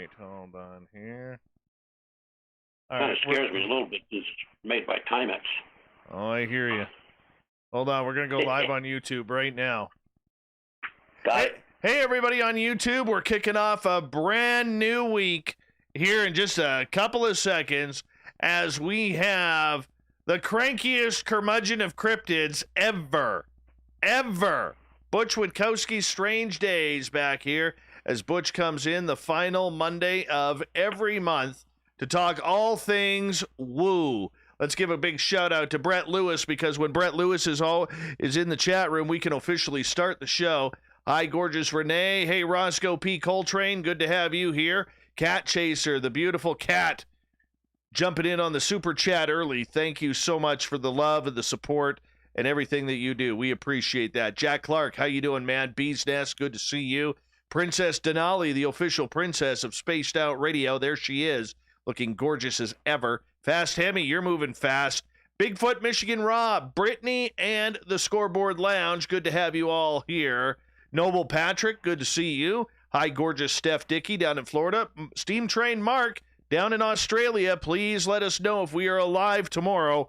right, hold on here. Kind of scares me a little bit. It's made by Timex. Oh, I hear you. Hold on, we're going to go live on YouTube right now. Got it. Hey, everybody on YouTube, we're kicking off a brand new week here in just a couple of seconds as we have the crankiest curmudgeon of cryptids ever. Butch Witkowski's Strange Days back here as Butch comes in the final Monday of every month to talk all things woo. Let's give a big shout out to Brett Lewis, because when Brett Lewis is in the chat room, we can officially start the show. Hi, gorgeous Renee. Hey, Roscoe P. Coltrane. Good to have you here. Cat Chaser, the beautiful cat, jumping in on the super chat early. Thank you so much for the love and the support and everything that you do. We appreciate that. Jack Clark, how you doing, man? Bee's Nest, good to see you. Princess Denali, the official princess of Spaced Out Radio. There she is, looking gorgeous as ever. Fast Hemi, you're moving fast. Bigfoot, Michigan Rob, Brittany, and the Scoreboard Lounge. Good to have you all here. Noble Patrick, good to see you. Hi, gorgeous Steph Dickey down in Florida. Steam Train Mark down in Australia. Please let us know if we are alive tomorrow.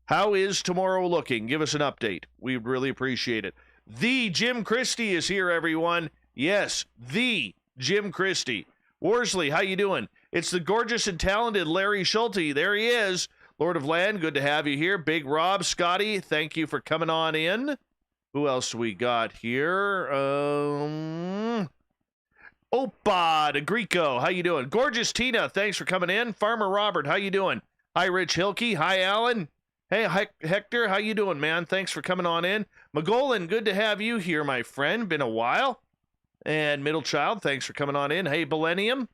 How is tomorrow looking? Give us an update. We'd really appreciate it. The Jim Christie is here, everyone. Yes, the Jim Christie. Worsley, how you doing? It's the gorgeous and talented Larry Schulte. There he is. Lord of Land, good to have you here. Big Rob, Scotty, thank you for coming on in. Who else we got here? Opa de Greco, how you doing? Gorgeous Tina, thanks for coming in. Farmer Robert, how you doing? Hi, Rich Hilke. Hi, Alan. Hey, Hector, how you doing, man? Thanks for coming on in. McGolan, good to have you here, my friend. Been a while. And Middle Child, thanks for coming on in. Hey, Millennium,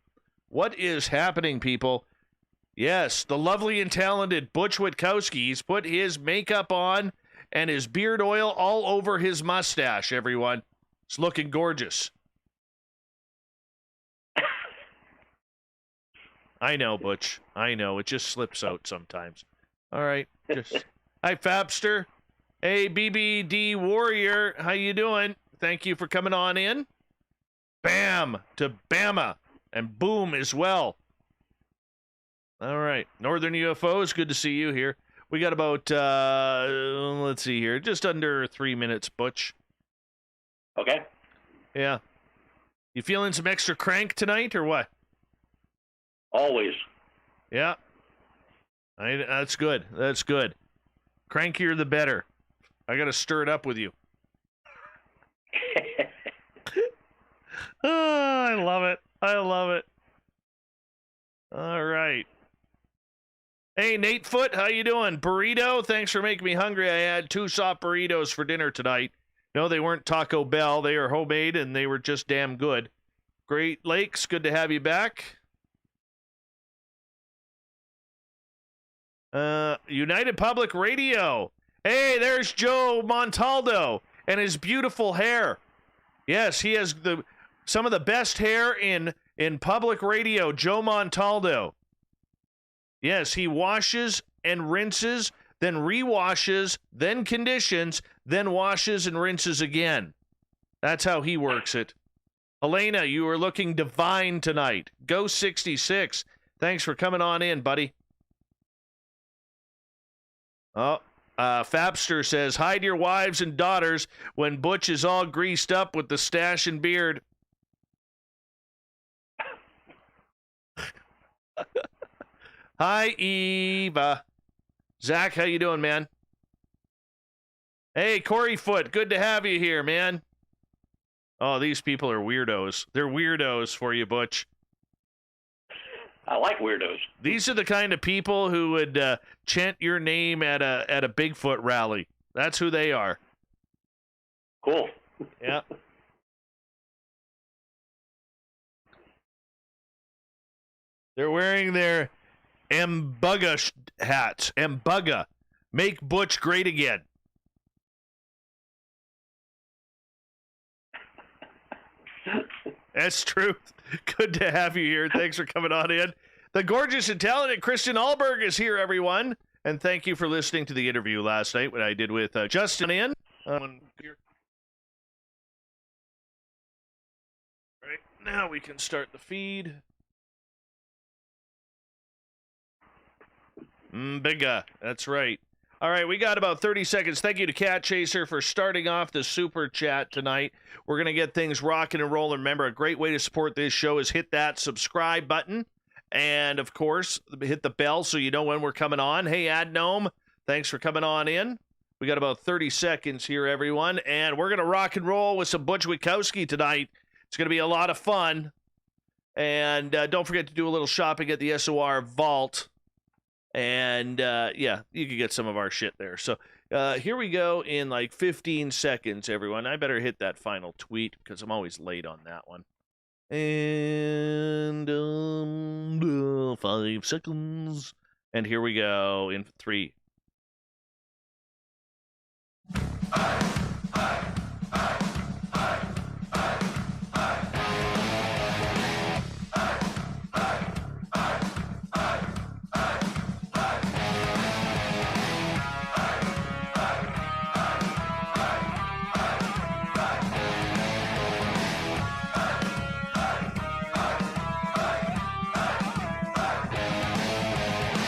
what is happening, people? Yes, the lovely and talented Butch Witkowski. He's put his makeup on and his beard oil all over his mustache, everyone. It's looking gorgeous. I know, Butch. I know. It just slips out sometimes. All right. Hi, Fapster. Hey, BBD Warrior. How you doing? Thank you for coming on in. Bam to Bama. And boom as well. All right. Northern UFOs, good to see you here. We got about, let's see here, just under 3 minutes, Butch. Okay. Yeah. You feeling some extra crank tonight or what? Always. Yeah. That's good. That's good. Crankier the better. I got to stir it up with you. Oh, I love it. I love it. All right. Hey, Nate Foot, how you doing? Burrito, thanks for making me hungry. I had 2 soft burritos for dinner tonight. No, they weren't Taco Bell. They are homemade, and they were just damn good. Great Lakes, good to have you back. United Public Radio. Hey, there's Joe Montaldo and his beautiful hair. Yes, he has some of the best hair in public radio, Joe Montaldo. Yes, he washes and rinses, then rewashes, then conditions, then washes and rinses again. That's how he works it. Helena, you are looking divine tonight. Go 66. Thanks for coming on in, buddy. Oh, Fapster says, hide your wives and daughters when Butch is all greased up with the stash and beard. Hi, Eva. Zach, how you doing, man? Hey, Corey Foot, good to have you here, man. Oh, these people are weirdos. They're weirdos for you, Butch. I like weirdos. These are the kind of people who would chant your name at a Bigfoot rally. That's who they are. Cool. Yeah. They're wearing their Mbugga hats. Mbugga. Make Butch great again. That's truth. Good to have you here. Thanks for coming on in. The gorgeous and talented Kristen Alberg is here, everyone. And thank you for listening to the interview last night, what I did with Justin in. Here. All right, now we can start the feed. Bigga. That's right. All right, we got about 30 seconds. Thank you to Cat Chaser for starting off the super chat tonight. We're going to get things rocking and rolling. Remember, a great way to support this show is hit that subscribe button. And, of course, hit the bell so you know when we're coming on. Hey, Adnome, thanks for coming on in. We got about 30 seconds here, everyone. And we're going to rock and roll with some Butch Witkowski tonight. It's going to be a lot of fun. And don't forget to do a little shopping at the SOR Vault. And, yeah, you can get some of our shit there. So here we go in like 15 seconds, everyone. I better hit that final tweet because I'm always late on that one. And 5 seconds. And here we go in 3.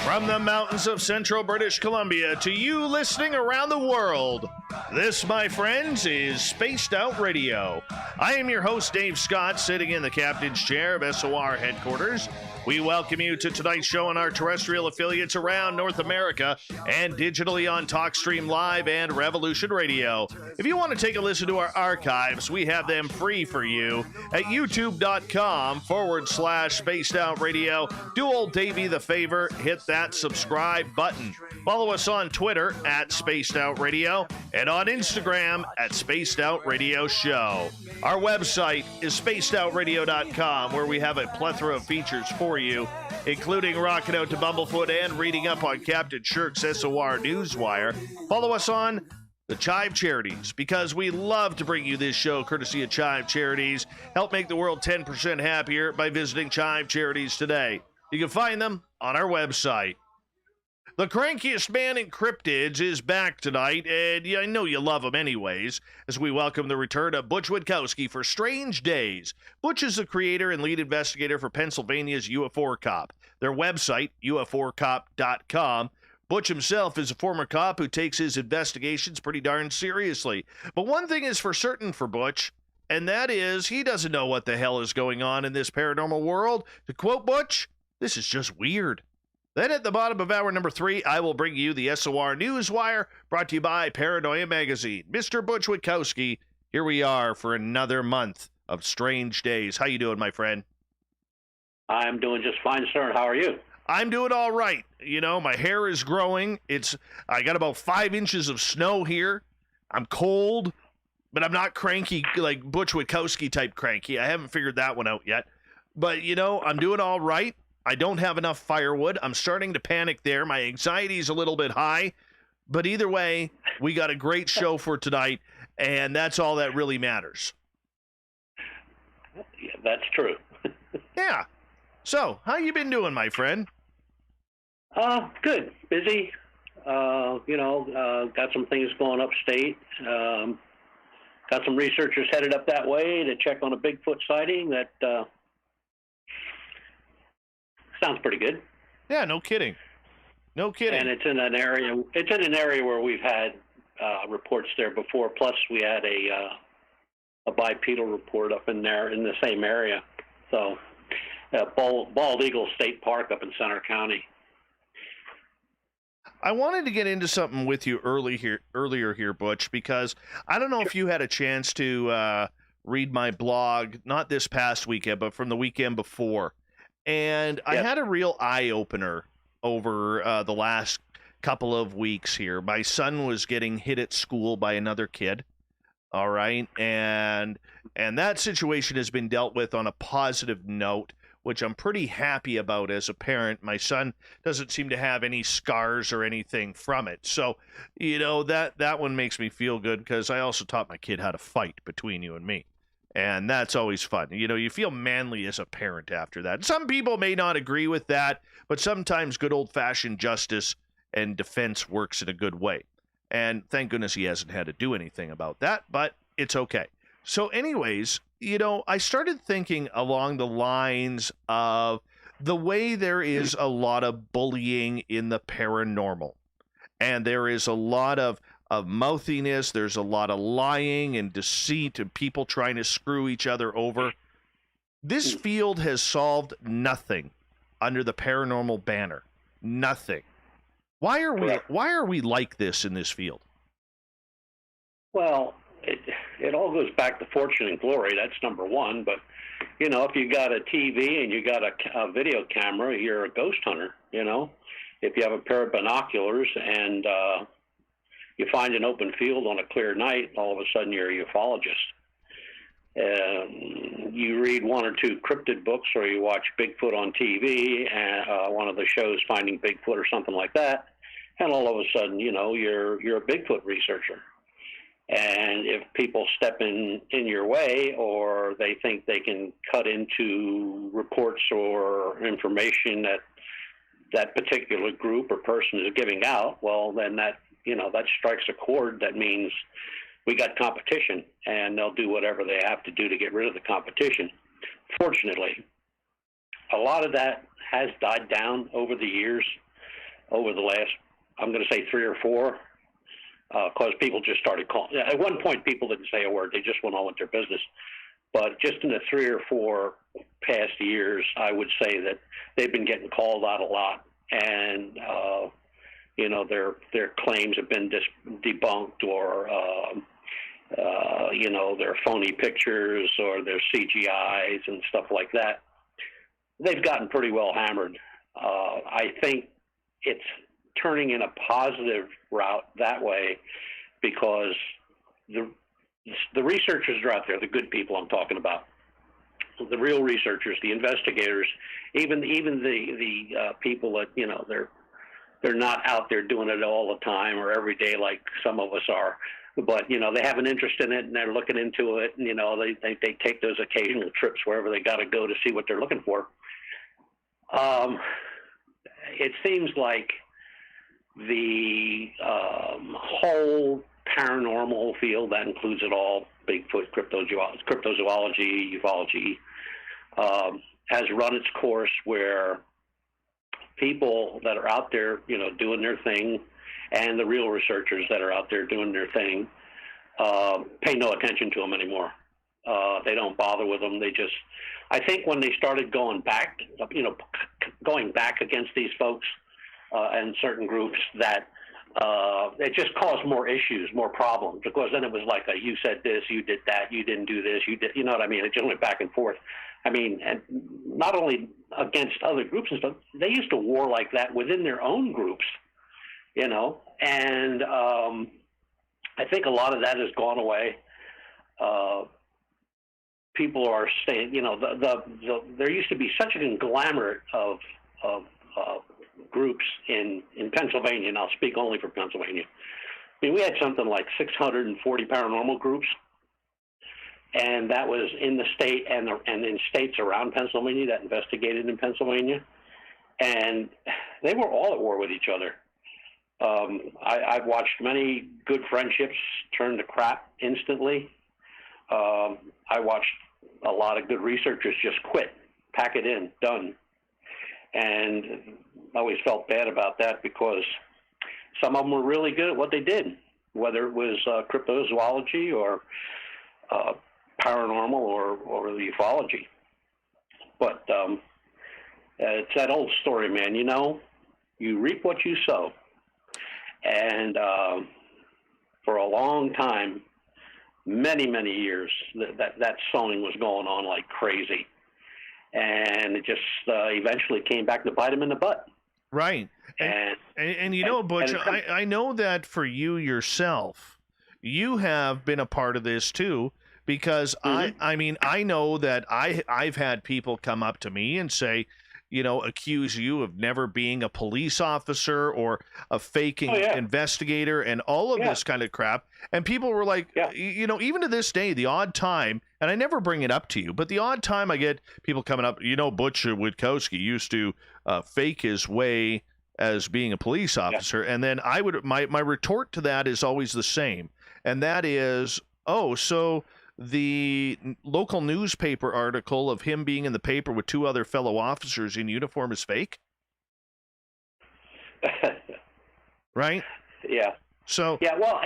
From the mountains of central British Columbia to you listening around the world, this, my friends, is Spaced Out Radio. I am your host, Dave Scott, sitting in the captain's chair of SOR headquarters. We welcome you to tonight's show on our terrestrial affiliates around North America and digitally on TalkStream Live and Revolution Radio. If you want to take a listen to our archives, we have them free for you at youtube.com/Spaced Out Radio. Do old Davey the favor, hit that subscribe button. Follow us on Twitter at Spaced Out Radio and on Instagram at Spaced Out Radio Show. Our website is spacedoutradio.com, where we have a plethora of features for you, including rocking out to Bumblefoot and reading up on Captain Shirk's SOR Newswire. Follow us on the Chive Charities, because we love to bring you this show courtesy of Chive Charities. Help make the world 10% happier by visiting Chive Charities today. You can find them on our website. The crankiest man in cryptids is back tonight, and I know you love him anyways, as we welcome the return of Butch Witkowski for Strange Days. Butch is the creator and lead investigator for Pennsylvania's UFO Cop. Their website, UFOcop.com. Butch himself is a former cop who takes his investigations pretty darn seriously. But one thing is for certain for Butch, and that is he doesn't know what the hell is going on in this paranormal world. To quote Butch, this is just weird. Then at the bottom of hour number 3, I will bring you the SOR Newswire, brought to you by Paranoia Magazine. Mr. Butch Witkowski, here we are for another month of Strange Days. How you doing, my friend? I'm doing just fine, sir. How are you? I'm doing all right. You know, my hair is growing. I got about 5 inches of snow here. I'm cold, but I'm not cranky like Butch Witkowski type cranky. I haven't figured that one out yet. But, you know, I'm doing all right. I don't have enough firewood. I'm starting to panic there. My anxiety's a little bit high. But either way, we got a great show for tonight, and that's all that really matters. Yeah, that's true. Yeah. So, how you been doing, my friend? Good. Busy. Got some things going upstate. Got some researchers headed up that way to check on a Bigfoot sighting that sounds pretty good. Yeah, no kidding. No kidding. And it's in an area where we've had reports there before. Plus, we had a bipedal report up in there in the same area. So, Bald Eagle State Park up in Center County. I wanted to get into something with you earlier here, Butch, because I don't know if you had a chance to read my blog, not this past weekend, but from the weekend before. And I had a real eye-opener over the last couple of weeks here. My son was getting hit at school by another kid, all right? And that situation has been dealt with on a positive note, which I'm pretty happy about as a parent. My son doesn't seem to have any scars or anything from it. So, you know, that one makes me feel good, because I also taught my kid how to fight, between you and me. And that's always fun. You know, you feel manly as a parent after that. Some people may not agree with that, but sometimes good old-fashioned justice and defense works in a good way. And thank goodness he hasn't had to do anything about that, but it's okay. So anyways, you know, I started thinking along the lines of the way there is a lot of bullying in the paranormal, and there is a lot of mouthiness, there's a lot of lying and deceit and people trying to screw each other over. This field has solved nothing under the paranormal banner. Nothing. Why are we like this in this field? Well, it all goes back to fortune and glory. That's number one. But, you know, if you got a TV and you got a video camera, you're a ghost hunter, you know. If you have a pair of binoculars and you find an open field on a clear night, all of a sudden you're a ufologist. You read one or two cryptid books, or you watch Bigfoot on TV, and one of the shows, Finding Bigfoot or something like that, and all of a sudden, you know, you're a Bigfoot researcher. And if people step in your way, or they think they can cut into reports or information that that particular group or person is giving out, well, then that strikes a chord. That means we got competition, and they'll do whatever they have to do to get rid of the competition. Fortunately, a lot of that has died down over the years, over the last, I'm going to say 3 or 4, because people just started calling. At one point, people didn't say a word. They just went on with their business. But just in the 3 or 4 past years, I would say that they've been getting called out a lot, and you know, their claims have been debunked, or you know, their phony pictures or their CGIs and stuff like that. They've gotten pretty well hammered. I think it's turning in a positive route that way, because the researchers are out there, the good people I'm talking about, the real researchers, the investigators, even the people that, you know, they're not out there doing it all the time or every day like some of us are, but, you know, they have an interest in it and they're looking into it, and, you know, they take those occasional trips wherever they got to go to see what they're looking for. It seems like the whole paranormal field, that includes it all, Bigfoot, cryptozoology, ufology, has run its course, where people that are out there, you know, doing their thing, and the real researchers that are out there doing their thing, pay no attention to them anymore. They don't bother with them. They just, I think when they started going back, you know, going back against these folks and certain groups, that it just caused more issues, more problems, because then it was like you said this, you did that, you didn't do this, you did, you know what I mean? It just went back and forth. I mean, and not only against other groups and stuff, they used to war like that within their own groups, you know, and I think a lot of that has gone away. People are saying, you know, there used to be such a conglomerate of groups in Pennsylvania, and I'll speak only for Pennsylvania. I mean, we had something like 640 paranormal groups, and that was in the state and in states around Pennsylvania that investigated in Pennsylvania, and they were all at war with each other. I've watched many good friendships turn to crap instantly. I watched a lot of good researchers just quit, pack it in, done. And I always felt bad about that, because some of them were really good at what they did, whether it was cryptozoology or paranormal or the ufology. But it's that old story, man. You know, you reap what you sow. And for a long time, many years, that sowing was going on like crazy. And it just eventually came back to bite him in the butt. Right. And you know, Butch, I know that for you yourself, you have been a part of this too, because I mean, I know that I've had people come up to me and say, you know, accuse you of never being a police officer or a faking investigator and all of this kind of crap. And people were like, you know, even to this day, the odd time, and I never bring it up to you, but the odd time I get people coming up, you know, Butch Witkowski used to fake his way as being a police officer. And then my retort to that is always the same. And that is, oh, so the local newspaper article of him being in the paper with two other fellow officers in uniform is fake? Right? Yeah. So yeah, well,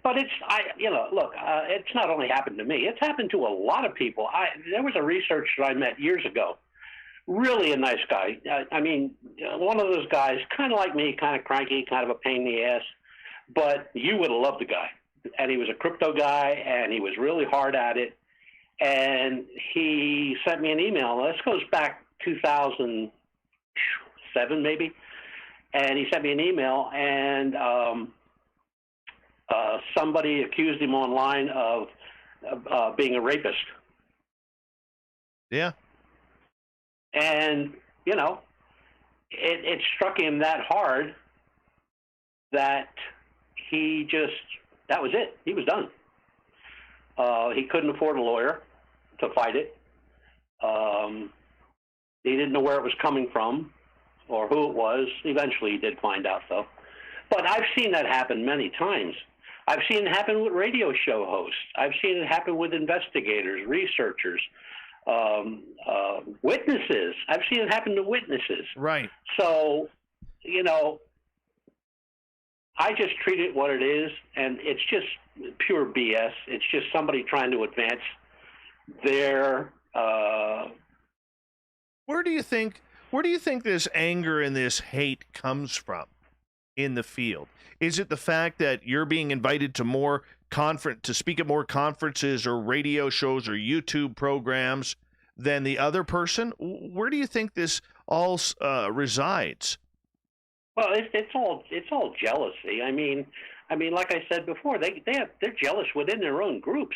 but look, it's not only happened to me; it's happened to a lot of people. There was a researcher I met years ago, really a nice guy. I mean, one of those guys, kind of like me, kind of cranky, kind of a pain in the ass, but you would have loved the guy. And he was a crypto guy, and he was really hard at it. And he sent me an email. This goes back 2007, maybe. And he sent me an email, and somebody accused him online of being a rapist. Yeah. And, it struck him that hard that that was it. He was done. He couldn't afford a lawyer to fight it. He didn't know where it was coming from or who it was. Eventually he did find out, though. But I've seen that happen many times. I've seen it happen with radio show hosts. I've seen it happen with investigators, researchers, witnesses. I've seen it happen to witnesses. Right. So, I just treat it what it is, and it's just pure BS. It's just somebody trying to advance their. Where do you think this anger and this hate comes from in the field? Is it the fact that you're being invited to to speak at more conferences or radio shows or YouTube programs than the other person? Where do you think this all resides? Well, it's all jealousy. I mean, like I said before, they're jealous within their own groups.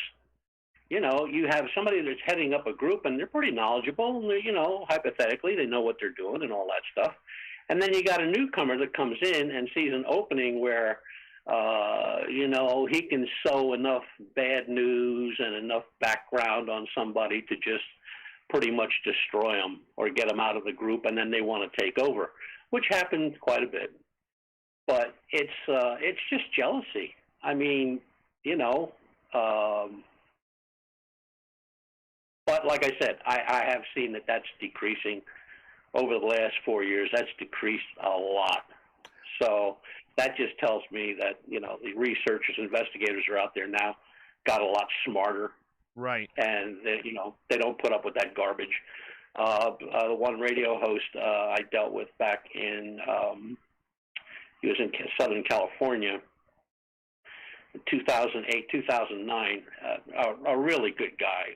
You have somebody that's heading up a group, and they're pretty knowledgeable, and hypothetically, they know what they're doing and all that stuff. And then you got a newcomer that comes in and sees an opening where, he can sow enough bad news and enough background on somebody to just pretty much destroy them or get them out of the group, and then they want to take over, which happens quite a bit. But it's just jealousy. I mean, but like I said, I have seen that that's decreasing over the last 4 years. That's decreased a lot. So that just tells me that, the researchers, investigators are out there now, got a lot smarter. Right. And, they don't put up with that garbage. The one radio host I dealt with back in, he was in Southern California, 2008, 2009, a really good guy,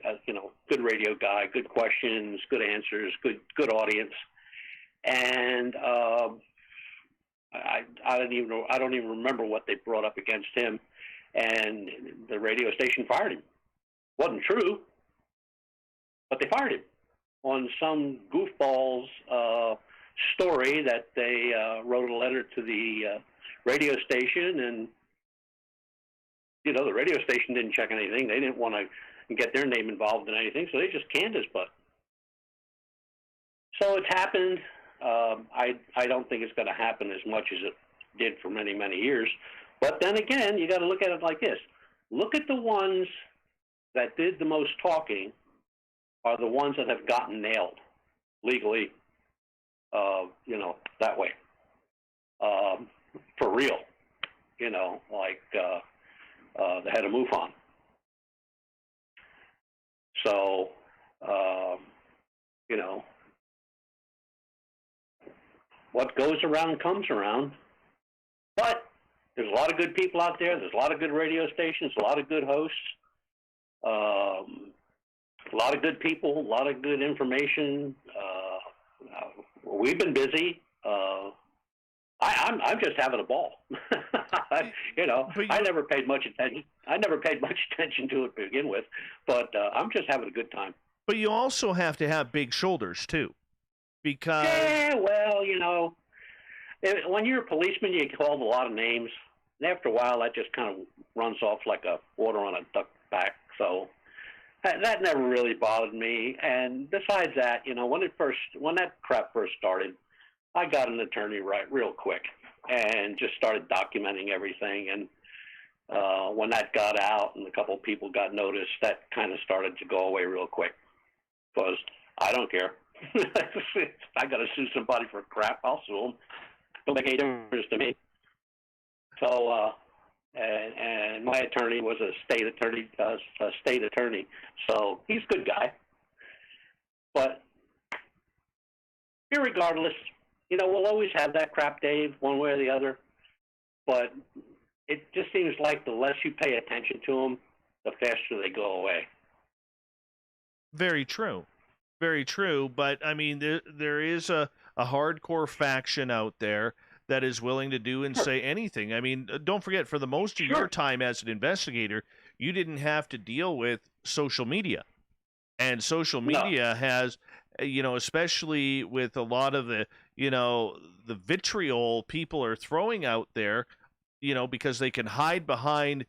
good radio guy, good questions, good answers, good audience. And I don't even remember what they brought up against him, and the radio station fired him. Wasn't true, but they fired him on some goofball's story that they wrote a letter to the radio station, and the radio station didn't check anything. They didn't want to get their name involved in anything, so they just canned his butt. So it's happened. I don't think it's going to happen as much as it did for many, many years. But then again, you got to look at it like this. Look at the ones that did the most talking are the ones that have gotten nailed legally, that way. For real, like the head of MUFON. So, what goes around comes around. But there's a lot of good people out there. There's a lot of good radio stations, a lot of good hosts, a lot of good people, a lot of good information. We've been busy. I'm just having a ball. I never paid much attention. I never paid much attention to it to begin with, but I'm just having a good time. But you also have to have big shoulders too, because when you're a policeman, you get called a lot of names, and after a while, that just kind of runs off like a water on a duck back. So that never really bothered me. And besides that, when that crap first started, I got an attorney real quick and just started documenting everything. And when that got out and a couple of people got noticed, that kind of started to go away real quick. Because I don't care. I got to sue somebody for crap, I'll sue them. Don't make any difference to me. So, and my attorney was a state attorney, so he's a good guy. But irregardless, we'll always have that crap, Dave, one way or the other. But it just seems like the less you pay attention to them, the faster they go away. Very true. Very true. But, I mean, there is a hardcore faction out there that is willing to do and say anything. I mean, don't forget, for the most of your time as an investigator, you didn't have to deal with social media. And social media has, especially with a lot of the vitriol people are throwing out there, because they can hide behind,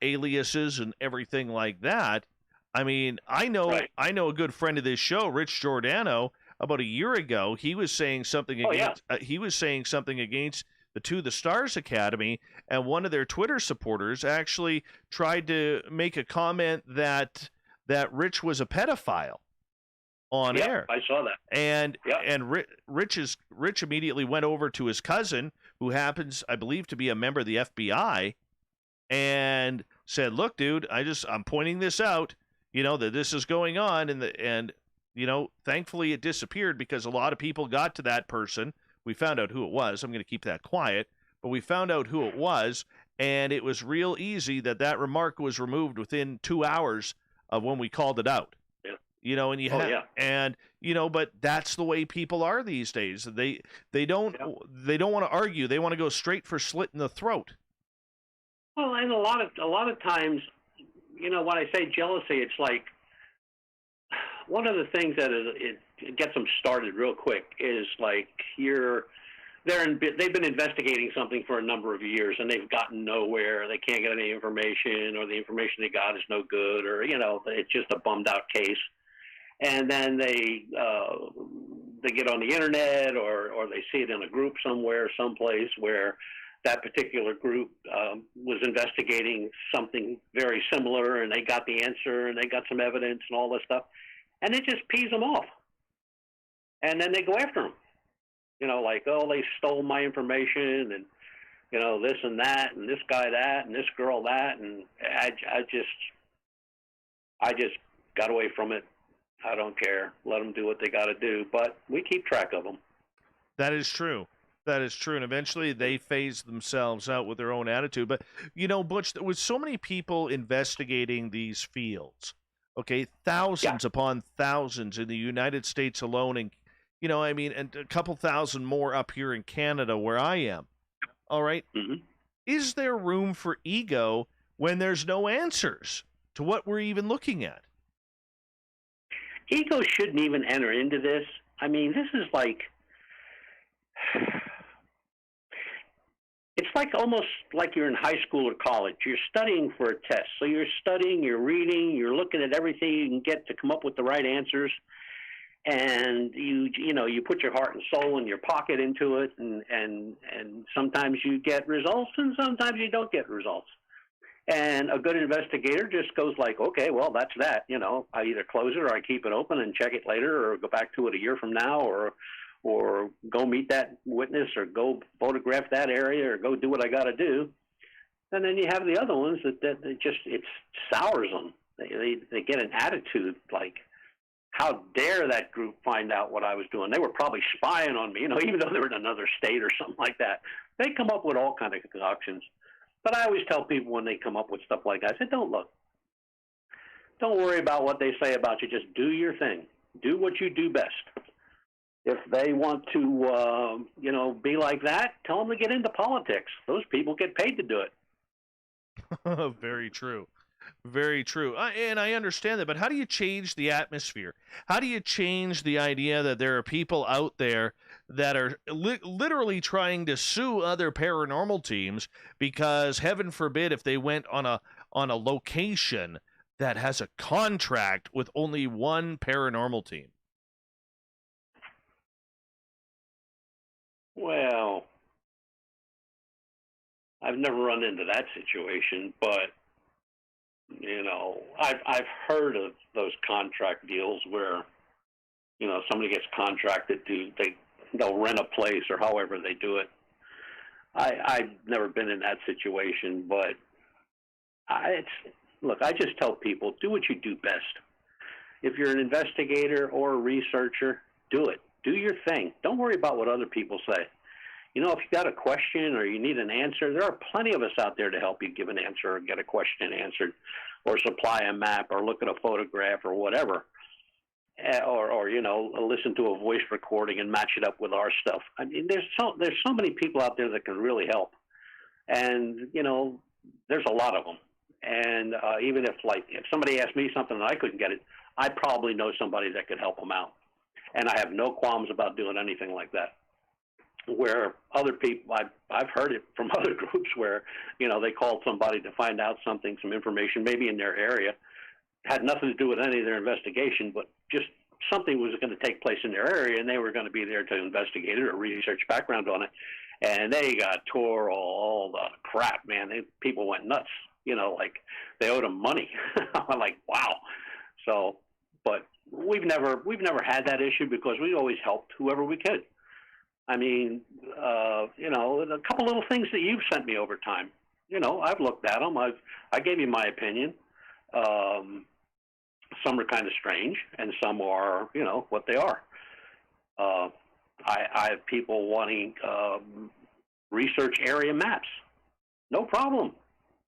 aliases and everything like that. I mean, I know a good friend of this show, Rich Giordano, about a year ago, he was saying something against the To the Stars Academy, and one of their Twitter supporters actually tried to make a comment that Rich was a pedophile on air. I saw that. And Rich immediately went over to his cousin, who happens, I believe, to be a member of the FBI, and said, "Look, dude, I'm pointing this out, that this is going on," and thankfully it disappeared because a lot of people got to that person. We found out who it was. I'm going to keep that quiet, but we found out who it was, and it was real easy that remark was removed within 2 hours of when we called it out. But that's the way people are these days. They don't want to argue. They want to go straight for slit in the throat. Well, and a lot of times, when I say jealousy, it's like one of the things that it gets them started real quick is like they've been investigating something for a number of years and they've gotten nowhere. They can't get any information, or the information they got is no good, or it's just a bummed out case. And then they get on the internet, or they see it in a group somewhere, someplace where that particular group was investigating something very similar, and they got the answer, and they got some evidence and all this stuff, and it just pees them off. And then they go after them, like, oh, they stole my information, and this and that, and this guy that, and this girl that, and I just got away from it. I don't care. Let them do what they got to do, but we keep track of them. That is true. That is true, and eventually they phase themselves out with their own attitude. But, Butch, with so many people investigating these fields, okay, thousands upon thousands in the United States alone, and, and a couple thousand more up here in Canada where I am, all right? Mm-hmm. Is there room for ego when there's no answers to what we're even looking at? Ego shouldn't even enter into this. I mean, this is like... It's like almost like you're in high school or college. You're studying for a test. So you're studying, you're reading, you're looking at everything you can get to come up with the right answers. And you put your heart and soul and your pocket into it, and sometimes you get results and sometimes you don't get results. And a good investigator just goes like, okay, well, that's that. I either close it or I keep it open and check it later, or go back to it a year from now, or go meet that witness, or go photograph that area, or go do what I got to do. And then you have the other ones that just, it sours them. They get an attitude like, how dare that group find out what I was doing? They were probably spying on me, even though they were in another state or something like that. They come up with all kinds of concoctions. But I always tell people when they come up with stuff like that, I said, don't worry about what they say about you. Just do your thing. Do what you do best. If they want to, be like that, tell them to get into politics. Those people get paid to do it. Very true. Very true. And I understand that, but how do you change the atmosphere? How do you change the idea that there are people out there that are literally trying to sue other paranormal teams because, heaven forbid, if they went on a location that has a contract with only one paranormal team? Well, I've never run into that situation, but I've heard of those contract deals where somebody gets contracted they'll rent a place or however they do it. I've never been in that situation, but look, I just tell people, do what you do best. If you're an investigator or a researcher, do it. Do your thing. Don't worry about what other people say. If you got a question or you need an answer, there are plenty of us out there to help you give an answer or get a question answered or supply a map or look at a photograph or whatever. Or listen to a voice recording and match it up with our stuff. I mean, there's so many people out there that can really help. And, there's a lot of them. And even if somebody asked me something and I couldn't get it, I probably know somebody that could help them out. And I have no qualms about doing anything like that. Where other people, I've heard it from other groups where, they called somebody to find out something, some information, maybe in their area, had nothing to do with any of their investigation, but just something was going to take place in their area, and they were going to be there to investigate it or research background on it. And they got tore all the crap, man. People went nuts, like they owed them money. I'm like, wow. So, but we've never had that issue because we always helped whoever we could. I mean, a couple little things that you've sent me over time. I've looked at them. I gave you my opinion. Some are kind of strange, and some are, what they are. I have people wanting research area maps. No problem.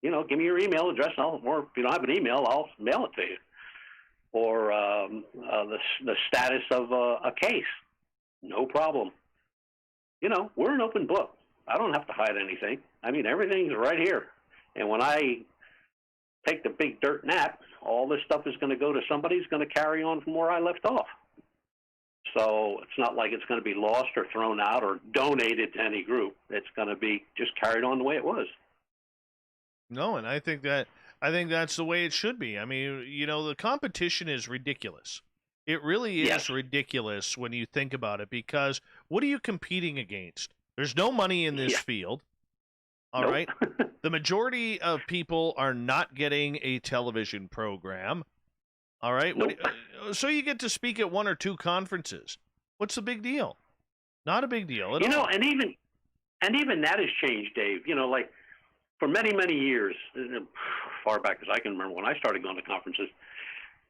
Give me your email address, or if you don't have an email, I'll mail it to you. Or the status of a case. No problem. We're an open book. I don't have to hide anything. I mean, everything's right here. And when I take the big dirt nap, all this stuff is going to go to somebody who's going to carry on from where I left off. So it's not like it's going to be lost or thrown out or donated to any group. It's going to be just carried on the way it was. No, and I think that's the way it should be. I mean, the competition is ridiculous. It really is ridiculous when you think about it, because what are you competing against? There's no money in this field. All right. The majority of people are not getting a television program. All right. Nope. So you get to speak at one or two conferences. What's the big deal? Not a big deal at all. And even that has changed, Dave. Like for many, many years, far back as I can remember when I started going to conferences,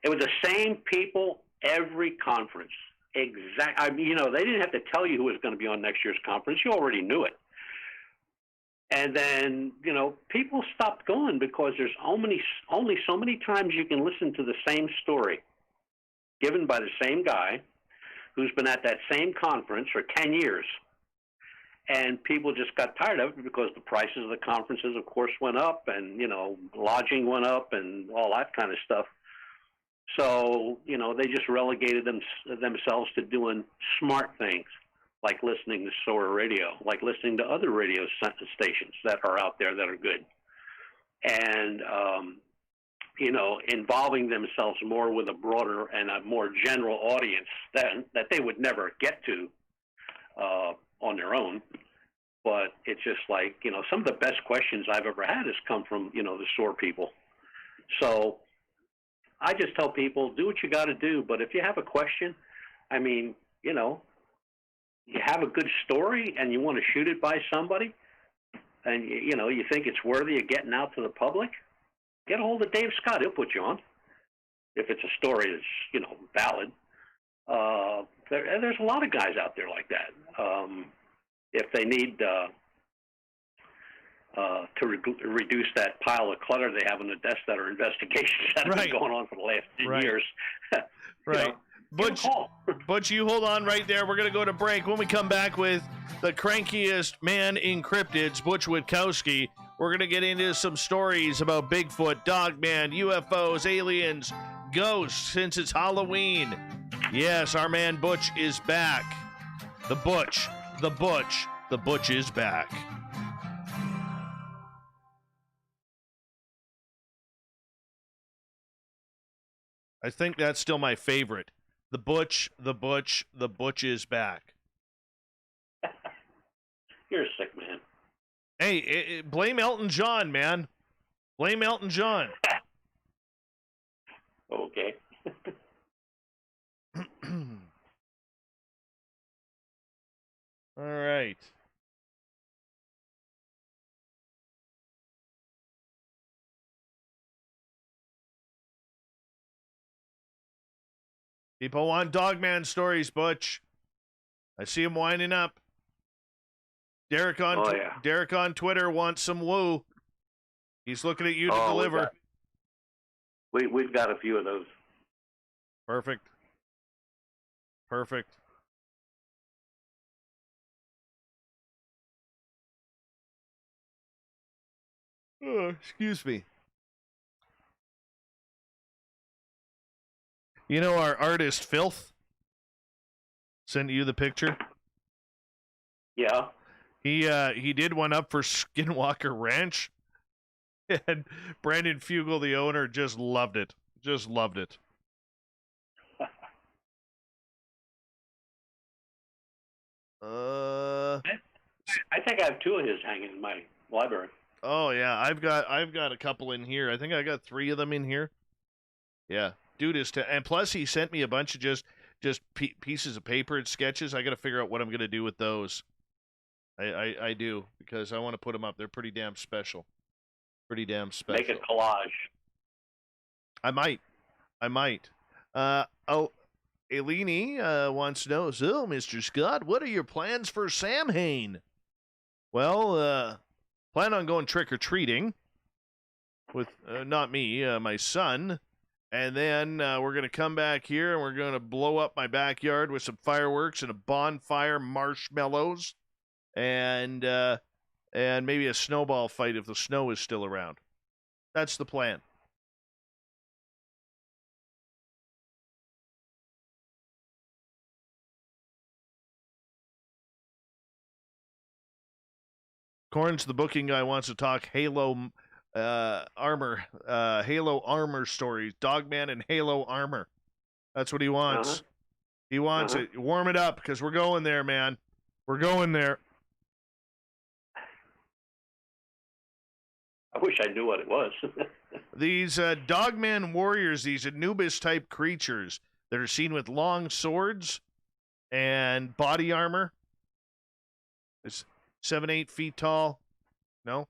it was the same people every conference. They didn't have to tell you who was going to be on next year's conference. You already knew it. And then, people stopped going because there's only so many times you can listen to the same story given by the same guy who's been at that same conference for 10 years. And people just got tired of it because the prices of the conferences, of course, went up, and, lodging went up and all that kind of stuff. So, they just relegated themselves to doing smart things, like listening to SOAR radio, like listening to other radio stations that are out there that are good. And, involving themselves more with a broader and a more general audience that they would never get to on their own. But it's just like, some of the best questions I've ever had has come from, the SOAR people. So I just tell people, do what you got to do. But if you have a question, I mean, you have a good story and you want to shoot it by somebody, and you think it's worthy of getting out to the public, get a hold of Dave Scott. He'll put you on. If it's a story that's valid. There's a lot of guys out there like that. If they need to reduce that pile of clutter they have on the desk that are investigations that have been going on for the last 10 years. Right. Butch, you hold on right there. We're going to go to break. When we come back with the crankiest man in cryptids, Butch Witkowski, we're going to get into some stories about Bigfoot, Dogman, UFOs, aliens, ghosts, since it's Halloween. Yes, our man Butch is back. The Butch is back. I think that's still my favorite. The Butch is back. You're a sick man. Hey, blame Elton John, man. Blame Elton John. Okay. All right. People want Dogman stories, Butch. I see him winding up. Derek on Twitter wants some woo. He's looking at you to deliver. We've got a few of those. Perfect. Perfect. Oh, excuse me. You know our artist Filth sent you the picture? Yeah. He did one up for Skinwalker Ranch, and Brandon Fugel, the owner, just loved it. Just loved it. I think I have two of his hanging in my library. Oh yeah, I've got a couple in here. I think I got 3 of them in here. Yeah, dude is and plus he sent me a bunch of just pieces of paper and sketches. I got to figure out what I'm gonna do with those. I do, because I want to put them up. They're pretty damn special. Pretty damn special. Make a collage. I might. Eleni wants to know, so, Mr. Scott, what are your plans for Samhain? Well, plan on going trick-or-treating with, not me, my son. And then we're going to come back here and we're going to blow up my backyard with some fireworks and a bonfire, marshmallows, and maybe a snowball fight if the snow is still around. That's the plan. Corn's the booking guy, wants to talk Halo armor, Halo armor stories, Dogman and Halo armor. That's what he wants. He wants it. Warm it up, because we're going there, man. We're going there. I wish I knew what it was. These Dogman warriors, these Anubis-type creatures that are seen with long swords and body armor. It's 7-8 feet tall. No?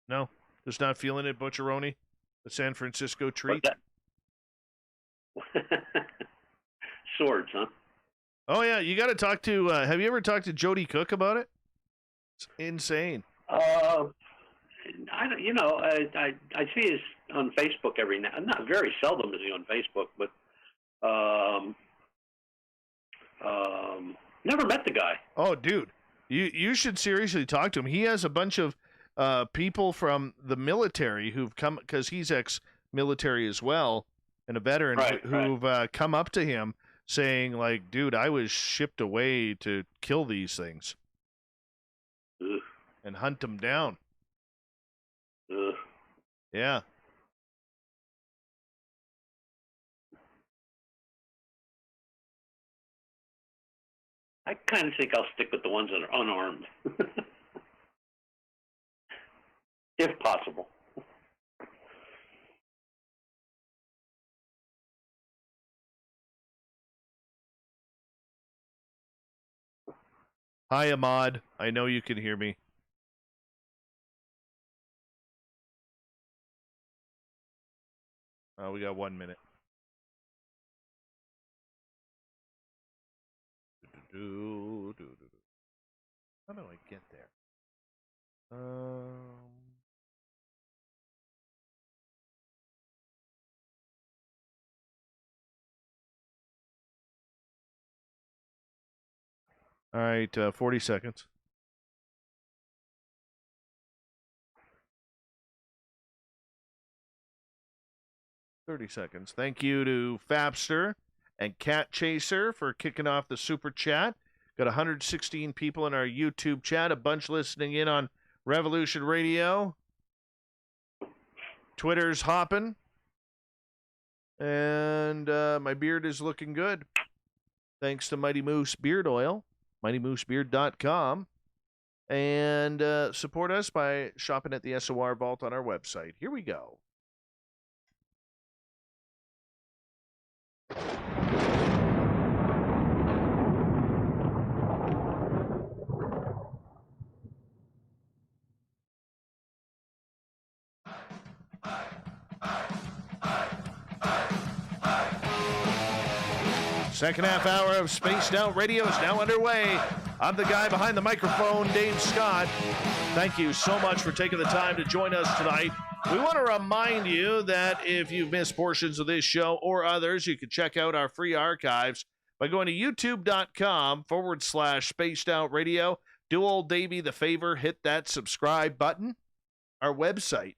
No? Just not feeling it, Butcheroni? The San Francisco treat? Swords, huh? Oh, yeah. You got to talk to... have you ever talked to Jody Cook about it? It's insane. I see his on Facebook every now. Not very seldom is he on Facebook, but never met the guy. Oh, dude, you should seriously talk to him. He has a bunch of people from the military who've come, because he's ex-military as well and a veteran, who've come up to him saying, like, dude, I was shipped away to kill these things. Ugh. And hunt them down. Ugh. Yeah. I kind of think I'll stick with the ones that are unarmed, if possible. Hi, Ahmad. I know you can hear me. We got 1 minute. How do I get there? All right, 40 seconds. $30 seconds. Thank you to Fapster and Cat Chaser for kicking off the super chat. Got 116 people in our YouTube chat, a bunch listening in on Revolution Radio. Twitter's hopping. And my beard is looking good. Thanks to Mighty Moose Beard Oil, mightymoosebeard.com. And support us by shopping at the SOR Vault on our website. Here we go. Second half hour of Spaced Out Radio is now underway. I'm the guy behind the microphone, Dave Scott. Thank you so much for taking the time to join us tonight. We want to remind you that if you've missed portions of this show or others, you can check out our free archives by going to youtube.com/Spaced Out Radio. Do old Davey the favor, hit that subscribe button. Our website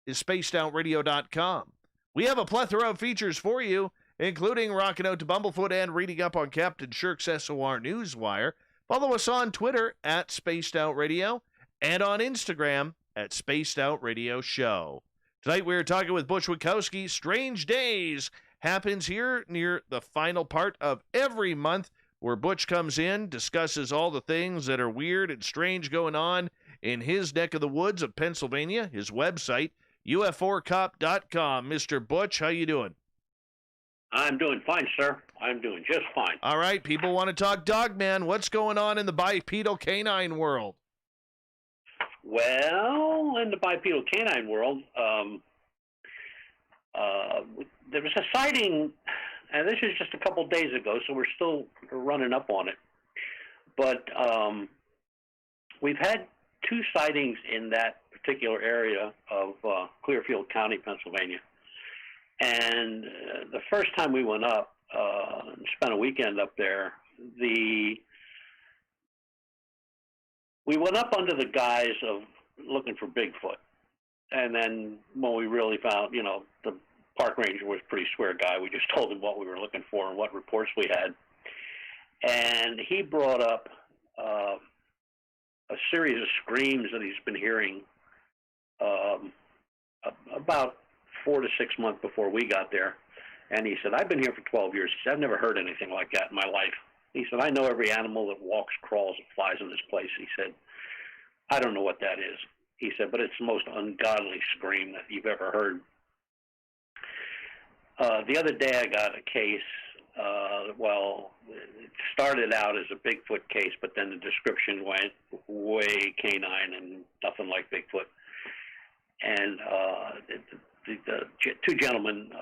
is spacedoutradio.com. We have a plethora of features for you, including rocking out to Bumblefoot and reading up on Captain Shirk's SOR Newswire. Follow us on Twitter at Spaced Out Radio and on Instagram at Spaced Out Radio Show. Tonight we're talking with Butch Witkowski. Strange Days happens here near the final part of every month, where Butch comes in, discusses all the things that are weird and strange going on in his neck of the woods of Pennsylvania. His website, uf4cop.com. Mr. Butch, how you doing? I'm doing fine, sir. I'm doing just fine. All right, people want to talk Dogman. What's going on in the bipedal canine world? Well, in the bipedal canine world, there was a sighting, and this is just a couple days ago, so we're still running up on it. But we've had 2 sightings in that particular area of Clearfield County, Pennsylvania. And the first time we went up, and spent a weekend up there, we went up under the guise of looking for Bigfoot. And then when we really found, the park ranger was a pretty square guy. We just told him what we were looking for and what reports we had. And he brought up a series of screams that he's been hearing about 4 to 6 months before we got there. And he said, I've been here for 12 years. He said, I've never heard anything like that in my life. He said, I know every animal that walks, crawls, and flies in this place. He said, I don't know what that is. He said, but it's the most ungodly scream that you've ever heard. The other day I got a case, it started out as a Bigfoot case, but then the description went way canine and nothing like Bigfoot. And the 2 gentlemen,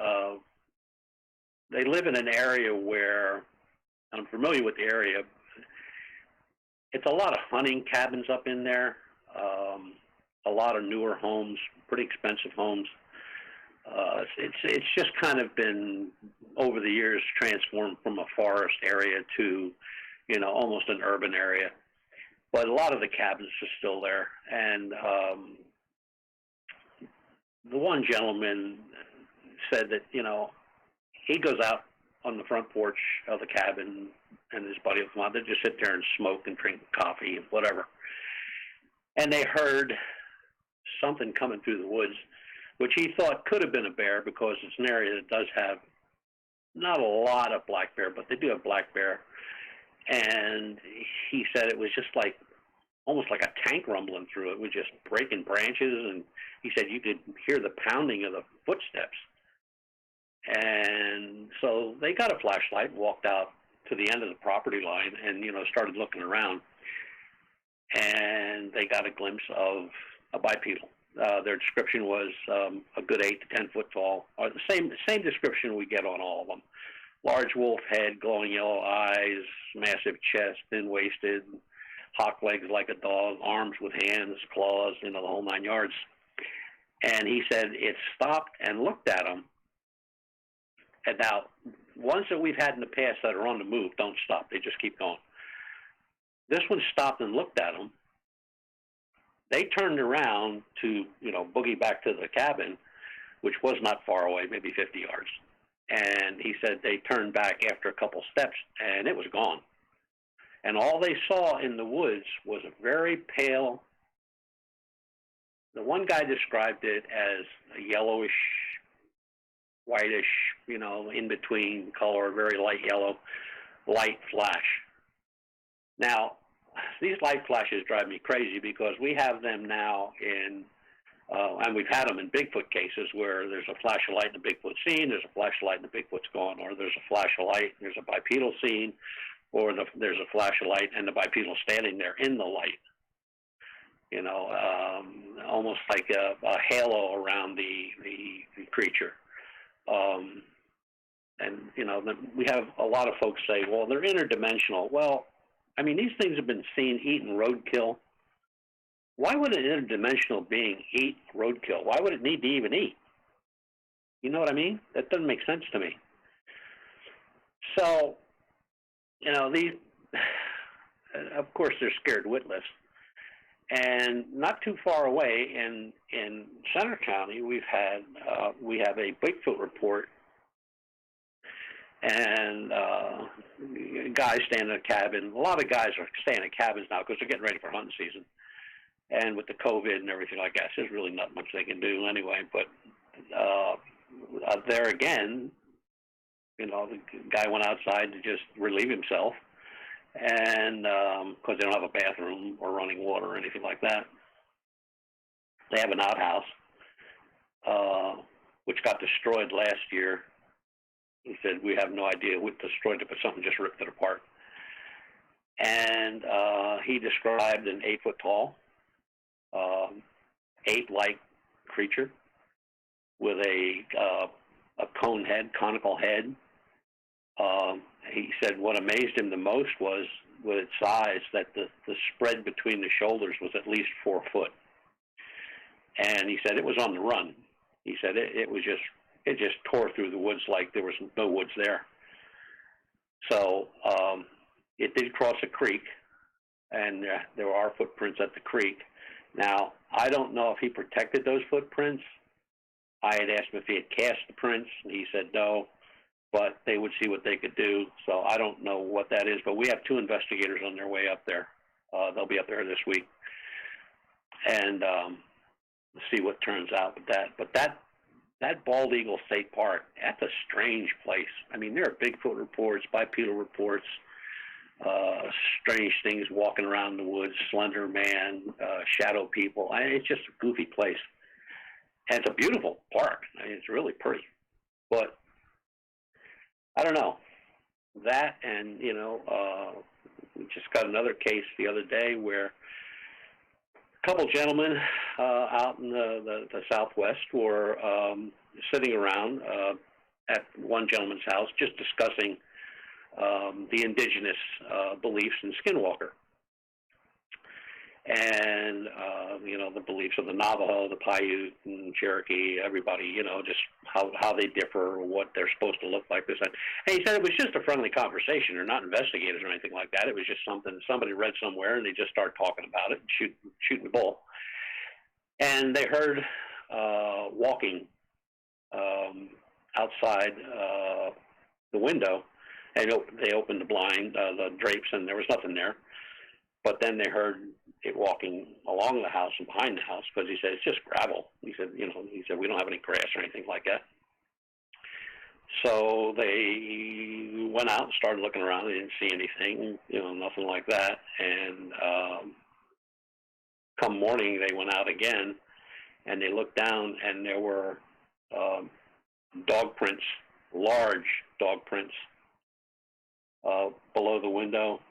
they live in an area where, I'm familiar with the area, it's a lot of hunting cabins up in there, a lot of newer homes, pretty expensive homes. It's just kind of been, over the years, transformed from a forest area to, almost an urban area. But a lot of the cabins are still there. And the one gentleman said that, he goes out on the front porch of the cabin and his buddy will come out. They just sit there and smoke and drink coffee and whatever. And they heard something coming through the woods, which he thought could have been a bear because it's an area that does have not a lot of black bear, but they do have black bear. And he said it was just almost like a tank rumbling through it. It was just breaking branches, and he said you could hear the pounding of the footsteps. And so they got a flashlight, walked out to the end of the property line, and started looking around. And they got a glimpse of a bipedal. Their description was a good 8 to 10 foot tall, or the same description we get on all of them. Large wolf head, glowing yellow eyes, massive chest, thin-waisted, hawk legs like a dog, arms with hands, claws, the whole 9 yards. And he said it stopped and looked at him. And now, ones that we've had in the past that are on the move don't stop. They just keep going. This one stopped and looked at him. They turned around to, boogie back to the cabin, which was not far away, maybe 50 yards. And he said they turned back after a couple steps, and it was gone. And all they saw in the woods was a very pale, the one guy described it as a yellowish, whitish, in between color, very light yellow, light flash. Now, these light flashes drive me crazy because we have them now and we've had them in Bigfoot cases where there's a flash of light in the Bigfoot scene, there's a flash of light and the Bigfoot's gone, or there's a flash of light and there's a bipedal scene, or there's a flash of light and the bipedal standing there in the light. Almost like a halo around the creature. We have a lot of folks say, well, they're interdimensional. Well, I mean, these things have been seen eating roadkill. Why would an interdimensional being eat roadkill? Why would it need to even eat? You know what I mean? That doesn't make sense to me. So, these, of course, they're scared witless. And not too far away in Center County, we have a Bigfoot report, and guys staying in a cabin. A lot of guys are staying in cabins now because they're getting ready for hunting season. And with the COVID and everything like that, there's really not much they can do anyway. But there again, the guy went outside to just relieve himself. And because they don't have a bathroom or running water or anything like that. They have an outhouse, which got destroyed last year. He said, we have no idea what destroyed it, but something just ripped it apart. And he described an 8-foot-tall, ape-like creature with a cone head, conical head. He said what amazed him the most was, with its size, that the spread between the shoulders was at least 4 foot. And he said it was on the run. He said it just tore through the woods like there was no woods there. So it did cross a creek, and there are footprints at the creek. Now, I don't know if he protected those footprints. I had asked him if he had cast the prints, and he said no. But they would see what they could do. So I don't know what that is. But we have 2 investigators on their way up there. They'll be up there this week, and see what turns out with that. But that Bald Eagle State Park, that's a strange place. I mean, there are Bigfoot reports, bipedal reports, strange things walking around the woods, slender man, shadow people. It's just a goofy place. And it's a beautiful park. I mean, it's really pretty. But I don't know. That, and, we just got another case the other day where a couple gentlemen out in the Southwest were sitting around at one gentleman's house just discussing the indigenous beliefs in skinwalker. And, the beliefs of the Navajo, the Paiute, and Cherokee, everybody, just how they differ, or what they're supposed to look like. This and he said it was just a friendly conversation. They're not investigators or anything like that. It was just something somebody read somewhere, and they just started talking about it and shooting the bull. And they heard walking outside the window, and they opened the blind, the drapes, and there was nothing there. But then they heard it walking along the house and behind the house, because he said it's just gravel. He said, we don't have any grass or anything like that. So they went out and started looking around. They didn't see anything, nothing like that. And come morning, they went out again, and they looked down, and there were dog prints, large dog prints, below the window.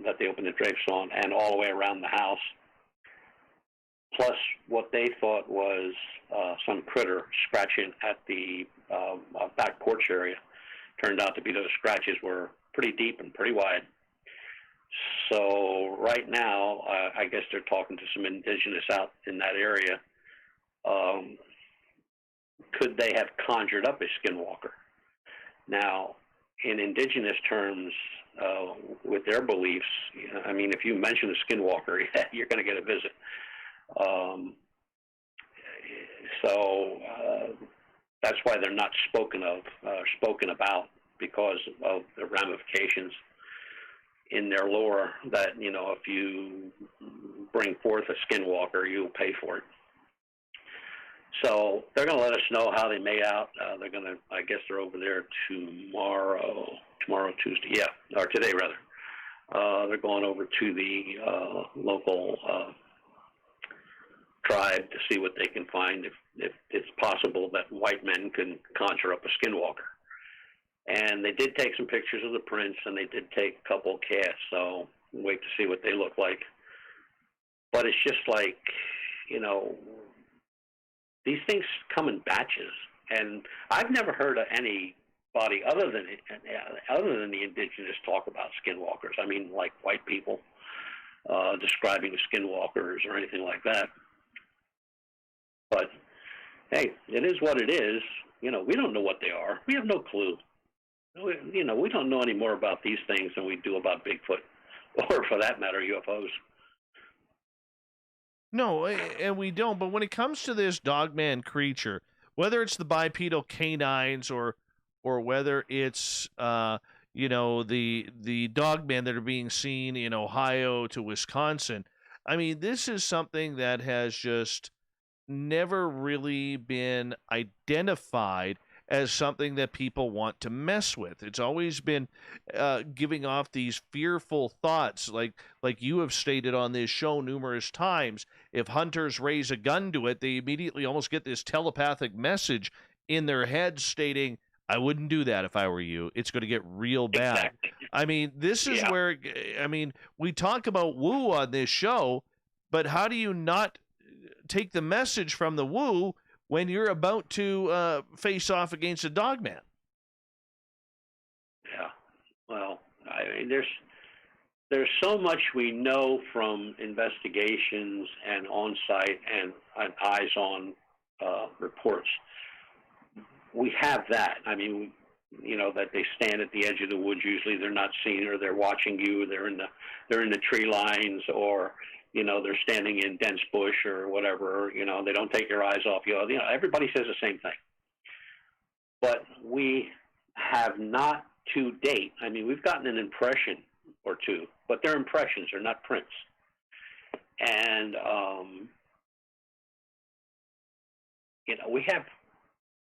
That they opened the drapes on, and all the way around the house. Plus, what they thought was some critter scratching at the back porch area. Turned out to be those scratches were pretty deep and pretty wide. So right now, I guess they're talking to some indigenous out in that area. Could they have conjured up a skinwalker? Now, in indigenous terms, with their beliefs, I mean, if you mention a skinwalker, you're going to get a visit. So that's why they're not spoken about, because of the ramifications. in their lore that, if you bring forth a skinwalker, you'll pay for it. So they're going to let us know how they made out. They're going to, I guess they're over there tomorrow, Tuesday, or today rather. They're going over to the local tribe to see what they can find, if it's possible that white men can conjure up a skinwalker. And they did take some pictures of the prints, and they did take a couple of casts, so we'll wait to see what they look like. But it's just like, these things come in batches, and I've never heard of anybody other than the indigenous talk about skinwalkers. I mean, like white people describing skinwalkers or anything like that. But hey, it is what it is. We don't know what they are. We have no clue. We don't know any more about these things than we do about Bigfoot, or for that matter, UFOs. No, and we don't. But when it comes to this Dogman creature, whether it's the bipedal canines or whether it's the Dogman that are being seen in Ohio to Wisconsin, I mean, this is something that has just never really been identified as something that people want to mess with. It's always been giving off these fearful thoughts, like you have stated on this show numerous times. If hunters raise a gun to it, they immediately almost get this telepathic message in their head stating, I wouldn't do that if I were you. It's going to get real bad. Exactly. I mean, this is where, we talk about woo on this show, but how do you not take the message from the woo when you're about to face off against a Dogman? Yeah. Well, I mean, there's so much we know from investigations and on-site and eyes-on reports. We have that. I mean, that they stand at the edge of the woods. Usually, they're not seen, or they're watching you. They're in the tree lines, or they're standing in dense bush or whatever. They don't take your eyes off you. Everybody says the same thing. But we have not to date. I mean, we've gotten an impression or two, but they're impressions, they're not prints. And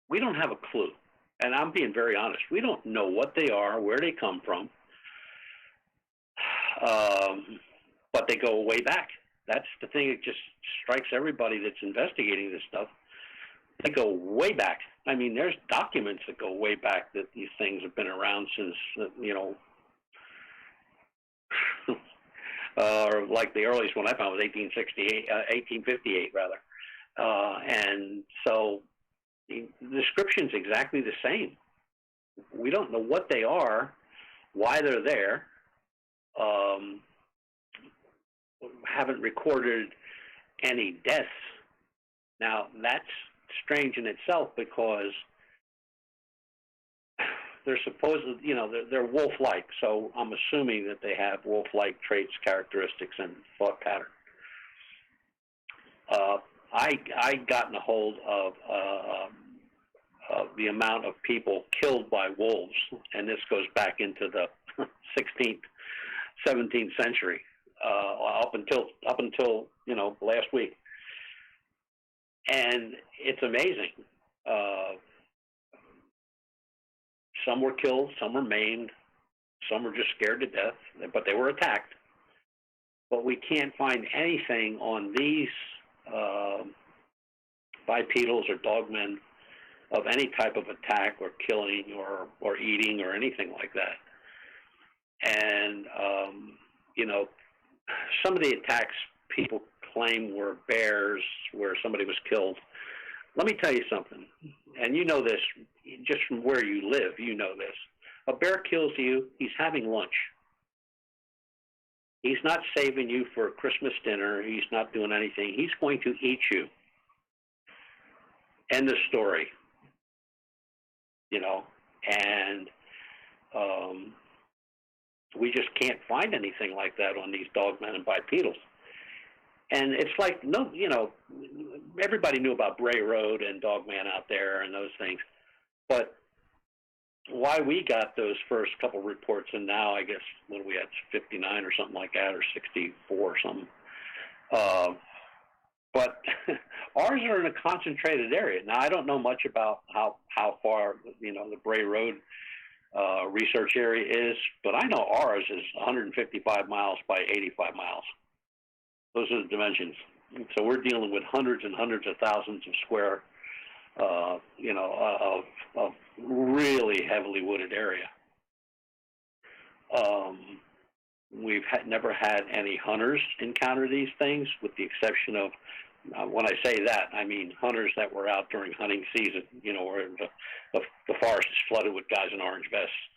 we don't have a clue. And I'm being very honest. We don't know what they are, where they come from. But they go way back. That's the thing that just strikes everybody that's investigating this stuff. They go way back. I mean, there's documents that go way back that these things have been around since, or like the earliest one I found was 1858 rather. And so the description's exactly the same. We don't know what they are, why they're there. Haven't recorded any deaths. Now, that's strange in itself because they're supposedly, they're wolf-like, so I'm assuming that they have wolf-like traits, characteristics, and thought pattern. I gotten a hold of the amount of people killed by wolves, and this goes back into the 16th, 17th century, up until last week, and it's amazing. Some were killed, some were maimed, some were just scared to death, but they were attacked. But we can't find anything on these bipedals or dogmen of any type of attack or killing or eating or anything like that. And, some of the attacks people claim were bears where somebody was killed. Let me tell you something, and you know this just from where you live, you know this. A bear kills you, he's having lunch. He's not saving you for a Christmas dinner. He's not doing anything. He's going to eat you. End of story. And we just can't find anything like that on these dogmen and bipedals. And it's like, everybody knew about Bray Road and Dogman out there and those things. But why we got those first couple reports, and now I guess what are we at, 59 or something like that, or 64 or something. But ours are in a concentrated area. Now, I don't know much about how far, the Bray Road research area is, but I know ours is 155 miles by 85 miles. Those are the dimensions. So we're dealing with hundreds and hundreds of thousands of square, of really heavily wooded area. We've never had any hunters encounter these things, with the exception of, when I say that, I mean hunters that were out during hunting season, where the forest is flooded with guys in orange vests.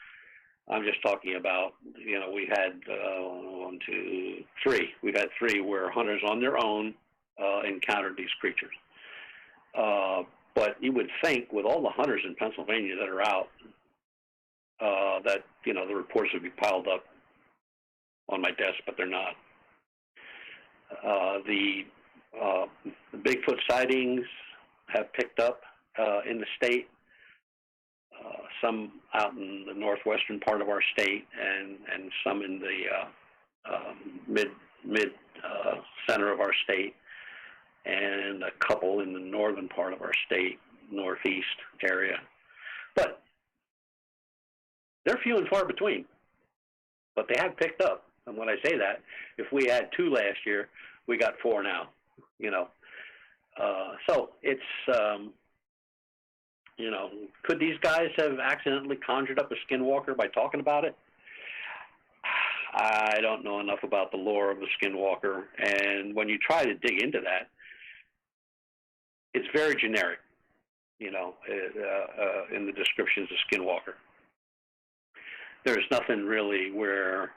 I'm just talking about, we had 1, 2, 3. We've had 3 where hunters on their own encountered these creatures. But you would think, with all the hunters in Pennsylvania that are out, that, the reports would be piled up on my desk, but they're not. The Bigfoot sightings have picked up in the state, some out in the northwestern part of our state, and some in the mid center of our state, and a couple in the northern part of our state, northeast area. But they're few and far between. But they have picked up. And when I say that, if we had 2 last year, we got 4 now. So it's, could these guys have accidentally conjured up a skinwalker by talking about it? I don't know enough about the lore of the skinwalker. And when you try to dig into that, it's very generic, in the descriptions of skinwalker. There's nothing really where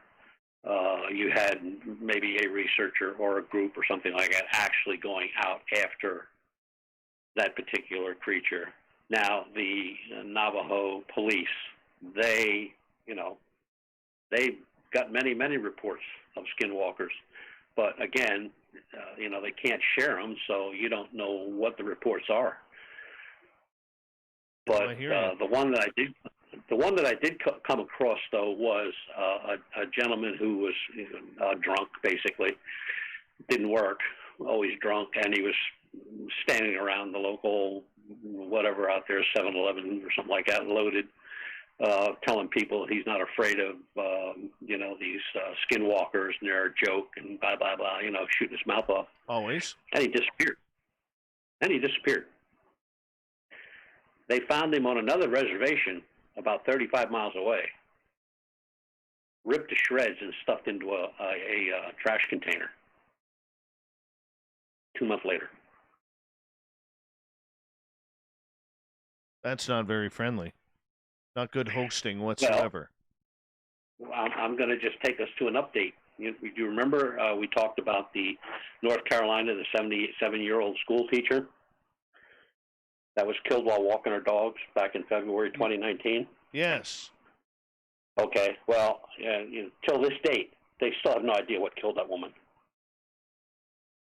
you had maybe a researcher or a group or something like that actually going out after that particular creature. Now, the Navajo police, they got many, many reports of skinwalkers. But again, they can't share them, so you don't know what the reports are. But the one that I did come across, though, was a gentleman who was drunk, basically. Didn't work, always drunk, and he was standing around the local whatever out there, 7-Eleven or something like that, loaded, telling people he's not afraid of, these skinwalkers and they're a joke and blah, blah, blah, shooting his mouth off. Always. And he disappeared. They found him on another reservation about 35 miles away, ripped to shreds and stuffed into a trash container. 2 months later. That's not very friendly. Not good hosting whatsoever. Well, I'm going to just take us to an update. Do you remember we talked about the North Carolina, the 77-year-old school teacher that was killed while walking her dogs back in February 2019? Yes. Okay. Well, till this date, they still have no idea what killed that woman.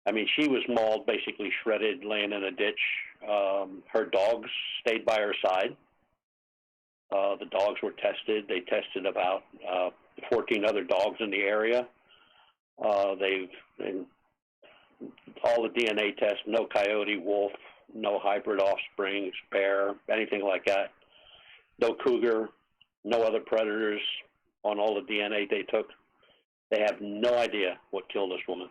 I mean, she was mauled, basically shredded, laying in a ditch. Her dogs stayed by her side. The dogs were tested. They tested about 14 other dogs in the area. All the DNA tests, no coyote, wolf, no hybrid offsprings, bear, anything like that. No cougar, no other predators on all the DNA they took. They have no idea what killed this woman.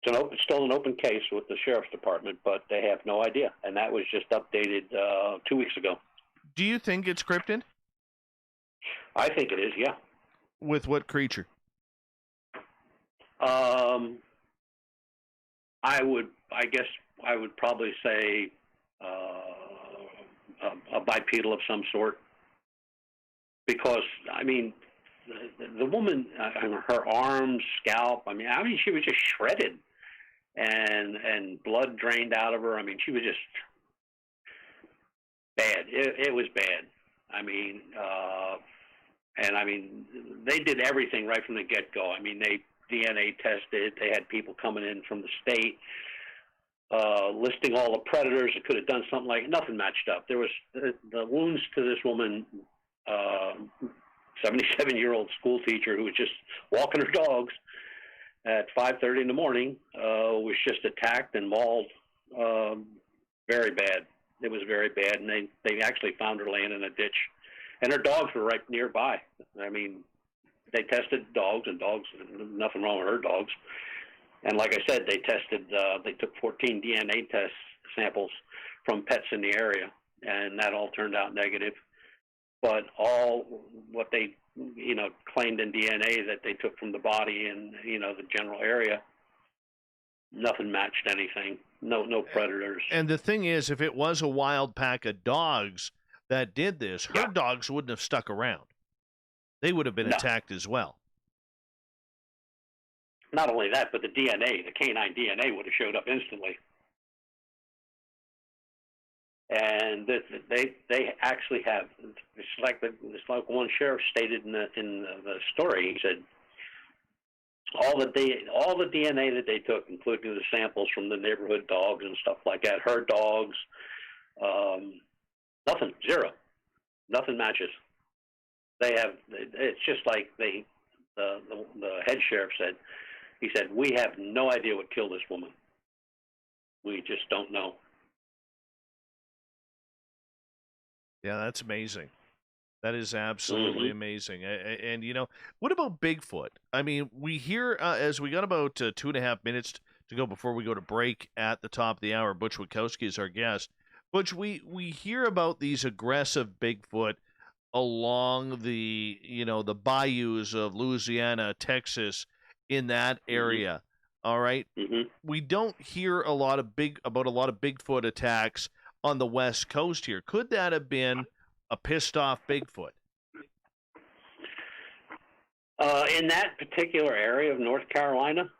It's still an open case with the Sheriffs Department, but they have no idea. And that was just updated 2 weeks ago. Do you think it's cryptid? I think it is, yeah. With what creature? I guess I would probably say a bipedal of some sort. Because, I mean, the woman, her arms, scalp, I mean, she was just shredded and blood drained out of her. I mean, she was just bad. It was bad. I mean, they did everything right from the get-go. I mean, they DNA tested. They had people coming in from the state. listing all the predators that could have done something like it. Nothing matched up. There was the wounds to this woman, 77-year-old school teacher who was just walking her dogs at 5:30 in the morning, was just attacked and mauled very bad. It was very bad, and they actually found her laying in a ditch. And her dogs were right nearby. I mean, they tested dogs, and dogs, nothing wrong with her dogs. And like I said, they took 14 DNA test samples from pets in the area, and that all turned out negative. But all what they, claimed in DNA that they took from the body and, the general area, nothing matched anything. No predators. And the thing is, if it was a wild pack of dogs that did this, her dogs wouldn't have stuck around. They would have been attacked as well. Not only that, but the DNA, the canine DNA, would have showed up instantly. And they actually have. It's like one sheriff stated in the story. He said all the DNA that they took, including the samples from the neighborhood dogs and stuff like that, her dogs, nothing, zero, nothing matches. They have. It's just like the head sheriff said. He said, "We have no idea what killed this woman. We just don't know." Yeah, that's amazing. That is absolutely amazing. And, what about Bigfoot? I mean, we hear, as we got about 2.5 minutes to go before we go to break at the top of the hour, Butch Witkowski is our guest. Butch, we hear about these aggressive Bigfoot along the, the bayous of Louisiana, Texas, in that area. All right? We don't hear about a lot of Bigfoot attacks on the West Coast here. Could that have been a pissed off Bigfoot? In that particular area of North Carolina,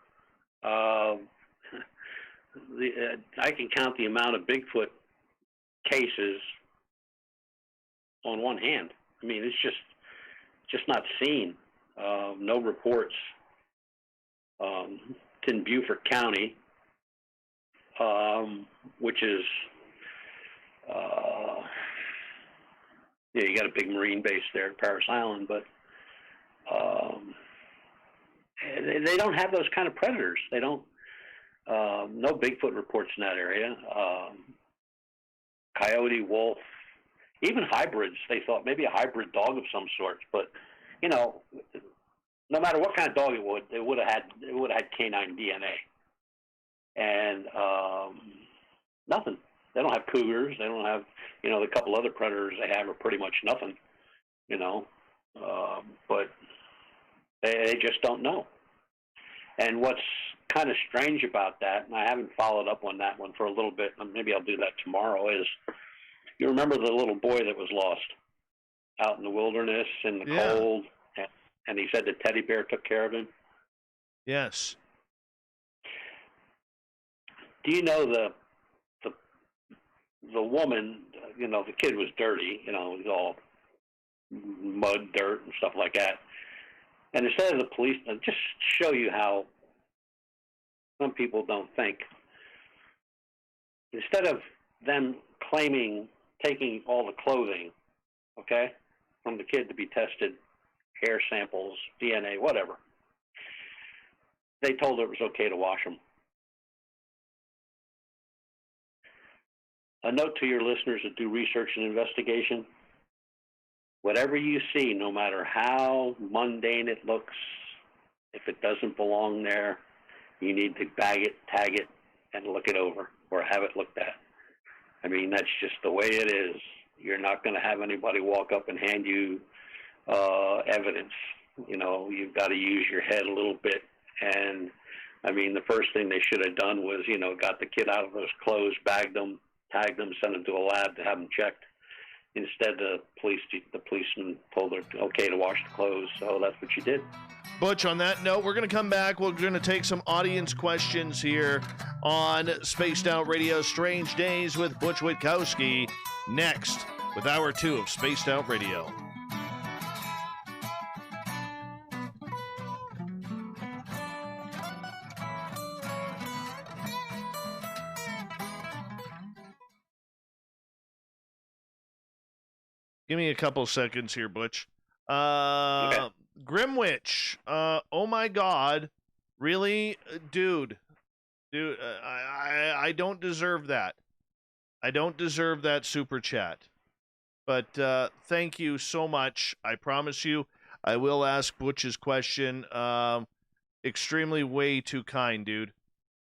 I can count the amount of Bigfoot cases on one hand. I mean, it's just not seen. No reports. It's in Beaufort County, which is you got a big marine base there at Paris Island, but they don't have those kind of predators. They don't. No Bigfoot reports in that area. Coyote, wolf, even hybrids. They thought maybe a hybrid dog of some sort, but no matter what kind of dog it would have had canine DNA, and nothing. They don't have cougars. They don't have, the couple other predators they have are pretty much nothing, but they just don't know. And what's kind of strange about that, and I haven't followed up on that one for a little bit, and maybe I'll do that tomorrow, is you remember the little boy that was lost out in the wilderness in the cold, and he said the teddy bear took care of him? Yes. Do you know the woman, the kid was dirty, it was all mud, dirt, and stuff like that. And instead of the police, just show you how some people don't think. Instead of them taking all the clothing, from the kid to be tested, hair samples, DNA, whatever, they told her it was okay to wash them. A note to your listeners that do research and investigation: whatever you see, no matter how mundane it looks, if it doesn't belong there, you need to bag it, tag it, and look it over, or have it looked at. I mean, that's just the way it is. You're not going to have anybody walk up and hand you evidence. You've got to use your head a little bit. And, I mean, the first thing they should have done was, got the kid out of those clothes, bagged them, tagged them, sent them to a lab to have them checked. Instead, the policeman told her okay to wash the clothes, so that's what she did. Butch, on that note, we're going to come back. We're going to take some audience questions here on Spaced Out Radio Strange Days with Butch Witkowski next with Hour 2 of Spaced Out Radio. Give me a couple seconds here, Butch. Okay. Grimwitch. Oh my God. Really? Dude, I don't deserve that. I don't deserve that super chat. But thank you so much. I promise you, I will ask Butch's question. Extremely way too kind, dude.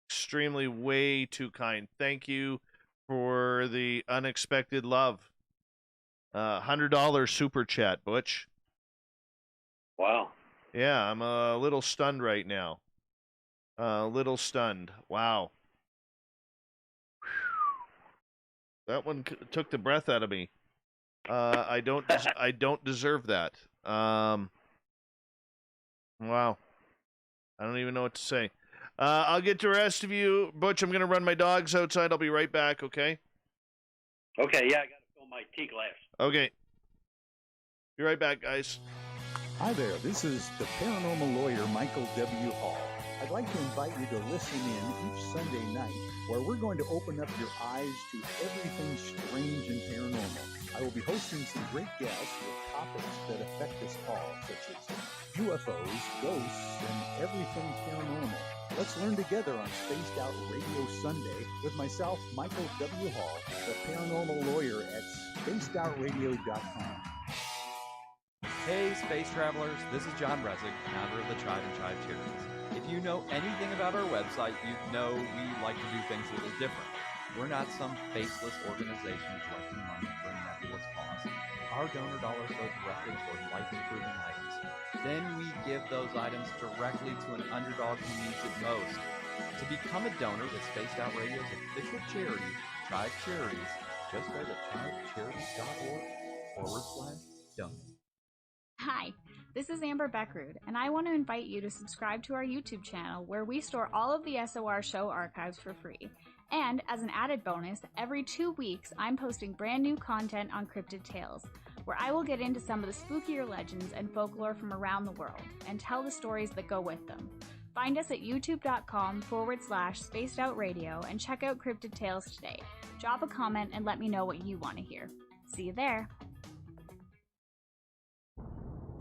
Extremely way too kind. Thank you for the unexpected love. $100 super chat, Butch. Wow. Yeah, I'm a little stunned right now. A little stunned. Wow. That one took the breath out of me. I don't deserve that. Wow. I don't even know what to say. I'll get to the rest of you. Butch, I'm going to run my dogs outside. I'll be right back, okay? Okay, yeah, I got to fill my tea glass. Okay. Be right back, guys. Hi there, this is the paranormal lawyer Michael W. Hall. I'd like to invite you to listen in each Sunday night where we're going to open up your eyes to everything strange and paranormal. I will be hosting some great guests with topics that affect us all, such as UFOs, ghosts, and everything paranormal. Let's learn together on Spaced Out Radio Sunday with myself, Michael W. Hall, the paranormal lawyer at spacedoutradio.com. Hey, space travelers, this is John Resig, founder of the Chive and Chive Charities. If you know anything about our website, you know we like to do things a little different. We're not some faceless organization collecting money for a nebulous cause. Our donor dollars go directly toward life-improving items. Then we give those items directly to an underdog who needs it most. To become a donor with Spaced Out Radio's official charity, Chive Charities, just go to chivecharities.org/donate. Hi, this is Amber Beckrud, and I want to invite you to subscribe to our YouTube channel where we store all of the SOR show archives for free. And as an added bonus, every 2 weeks I'm posting brand new content on Cryptid Tales, where I will get into some of the spookier legends and folklore from around the world and tell the stories that go with them. Find us at youtube.com/spacedoutradio and check out Cryptid Tales today. Drop a comment and let me know what you want to hear. See you there.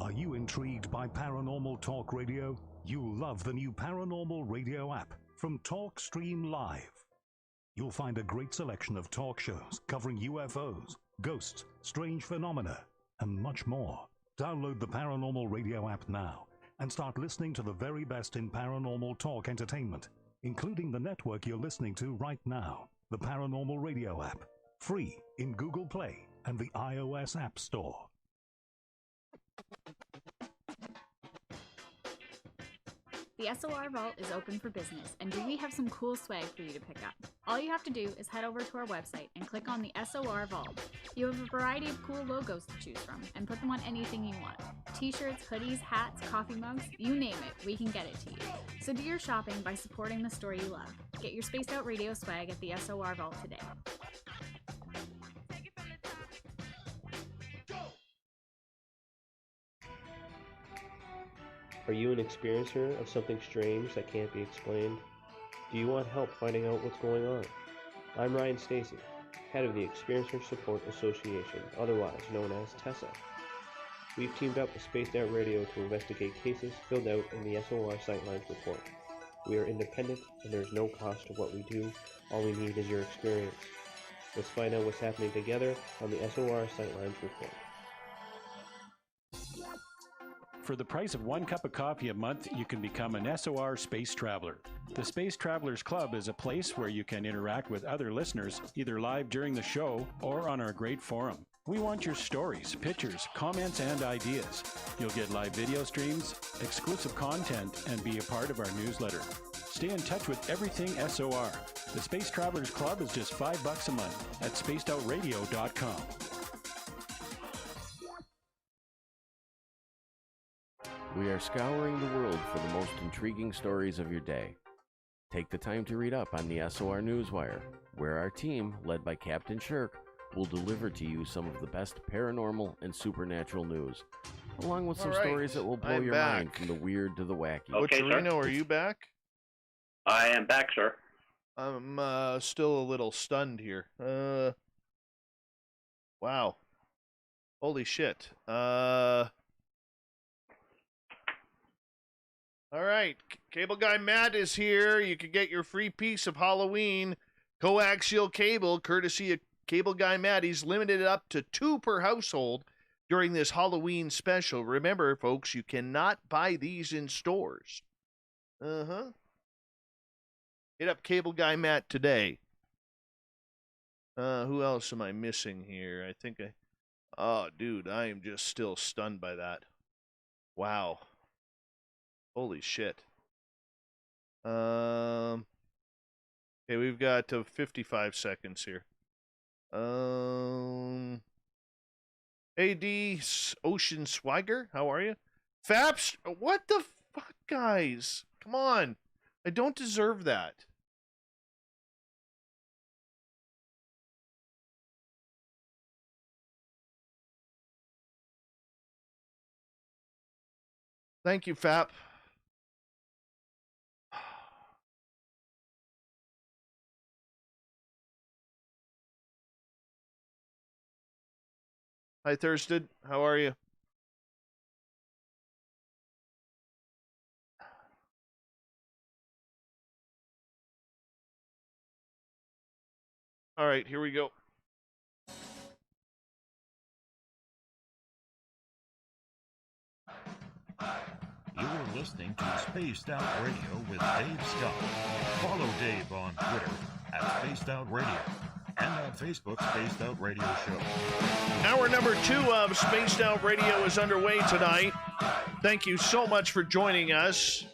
Are you intrigued by Paranormal Talk Radio? You'll love the new Paranormal Radio app from TalkStream Live. You'll find a great selection of talk shows covering UFOs, ghosts, strange phenomena, and much more. Download the Paranormal Radio app now and start listening to the very best in paranormal talk entertainment, including the network you're listening to right now, the Paranormal Radio app, free in Google Play and the iOS App Store. The SOR Vault is open for business, and we have some cool swag for you to pick up. All you have to do is head over to our website and click on the SOR Vault. You have a variety of cool logos to choose from, and put them on anything you want. T-shirts, hoodies, hats, coffee mugs, you name it, we can get it to you. So do your shopping by supporting the store you love. Get your Spaced Out Radio swag at the SOR Vault today. Are you an experiencer of something strange that can't be explained? Do you want help finding out what's going on? I'm Ryan Stacy, head of the Experiencer Support Association, otherwise known as TESSA. We've teamed up with Spaced Out Radio to investigate cases filled out in the SOR Sightlines report. We are independent and there's no cost to what we do. All we need is your experience. Let's find out what's happening together on the SOR Sightlines report. For the price of 1 cup of coffee a month, you can become an SOR Space Traveler. The Space Travelers Club is a place where you can interact with other listeners, either live during the show or on our great forum. We want your stories, pictures, comments, and ideas. You'll get live video streams, exclusive content, and be a part of our newsletter. Stay in touch with everything SOR. The Space Travelers Club is just $5 a month at spacedoutradio.com. We are scouring the world for the most intriguing stories of your day. Take the time to read up on the SOR Newswire, where our team, led by Captain Shirk, will deliver to you some of the best paranormal and supernatural news, along with some stories that will blow your mind from the weird to the wacky. Okay, Torino, are you back? I am back, sir. I'm still a little stunned here. Wow. Holy shit. All right, Cable Guy Matt is here. You can get your free piece of Halloween coaxial cable courtesy of Cable Guy Matt. He's limited it up to 2 per household during this Halloween special. Remember, folks, you cannot buy these in stores. Hit up Cable Guy Matt today. Who else am I missing here? I think oh, dude, I am just still stunned by that. Wow. Holy shit. Okay, we've got 55 seconds here. AD Ocean Swagger, how are you? Faps, what the fuck, guys? Come on. I don't deserve that. Thank you, Fap. Hi, Thurston. How are you? All right, here we go. You are listening to Spaced Out Radio with Dave Scott. Follow Dave on Twitter at Spaced Out Radio and on Facebook, Spaced Out Radio Show. Hour number 2 of Spaced Out Radio is underway tonight. Thank you so much for joining us.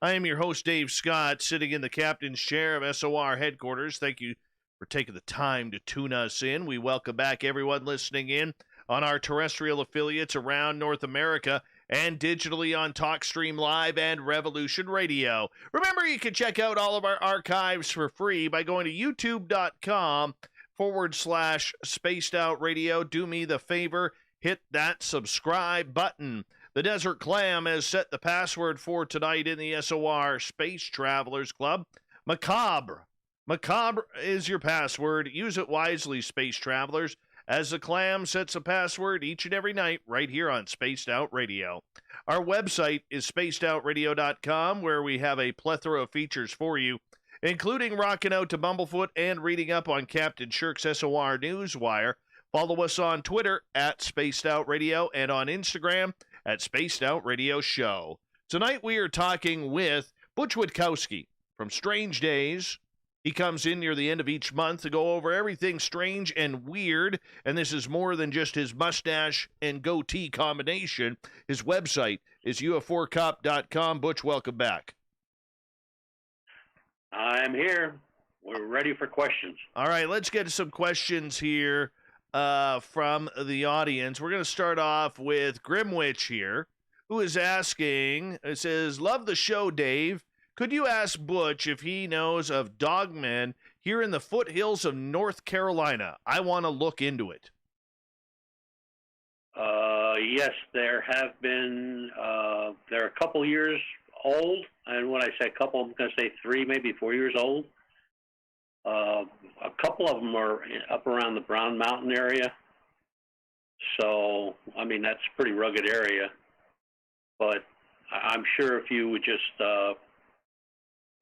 I am your host, Dave Scott, sitting in the captain's chair of SOR headquarters. Thank you for taking the time to tune us in. We welcome back everyone listening in on our terrestrial affiliates around North America and digitally on TalkStream Live and Revolution Radio. Remember, you can check out all of our archives for free by going to youtube.com/Spaced Out Radio. Do me the favor, hit that subscribe button. The Desert Clam has set the password for tonight in the SOR Space Travelers Club. Macabre. Macabre is your password. Use it wisely, Space Travelers, as the Clam sets a password each and every night right here on Spaced Out Radio. Our website is spacedoutradio.com, where we have a plethora of features for you, including rocking out to Bumblefoot and reading up on Captain Shirk's SOR Newswire. Follow us on Twitter at Spaced Out Radio and on Instagram at Spaced Out Radio Show. Tonight we are talking with Butch Witkowski from Strange Days. He comes in near the end of each month to go over everything strange and weird, and this is more than just his mustache and goatee combination. His website is ufocop.com. Butch, welcome back. I'm here. We're ready for questions. All right, let's get to some questions here from the audience. We're going to start off with Grimwitch here, who is asking, it says, love the show, Dave. Could you ask Butch if he knows of Dogman here in the foothills of North Carolina? I want to look into it. Yes, there have been, they're a couple years old. And when I say couple, I'm going to say 3, maybe 4 years old. A couple of them are up around the Brown Mountain area. So, I mean, that's a pretty rugged area. But I'm sure if you would just,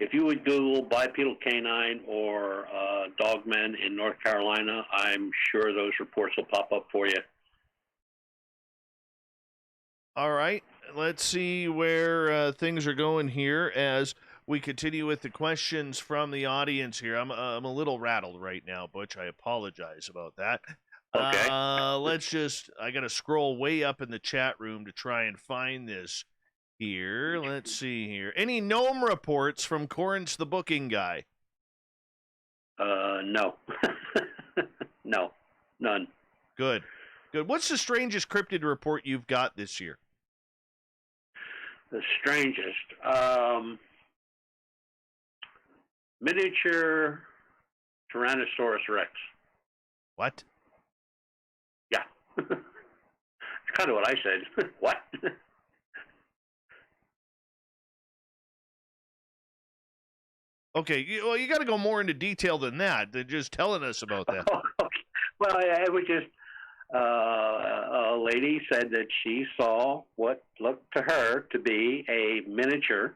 if you would Google bipedal canine or Dogman in North Carolina, I'm sure those reports will pop up for you. All right, let's see where things are going here as we continue with the questions from the audience here. I'm a little rattled right now, Butch. I apologize about that. Okay. I got to scroll way up in the chat room to try and find this here. Let's see here. Any gnome reports from Corinth the booking guy? No. No, none. Good. What's the strangest cryptid report you've got this year? The strangest. Miniature Tyrannosaurus Rex. What? Yeah. It's kind of what I said. What? Okay, well, you got to go more into detail than that, than just telling us about that. Okay. Well, it was just, a lady said that she saw what looked to her to be a miniature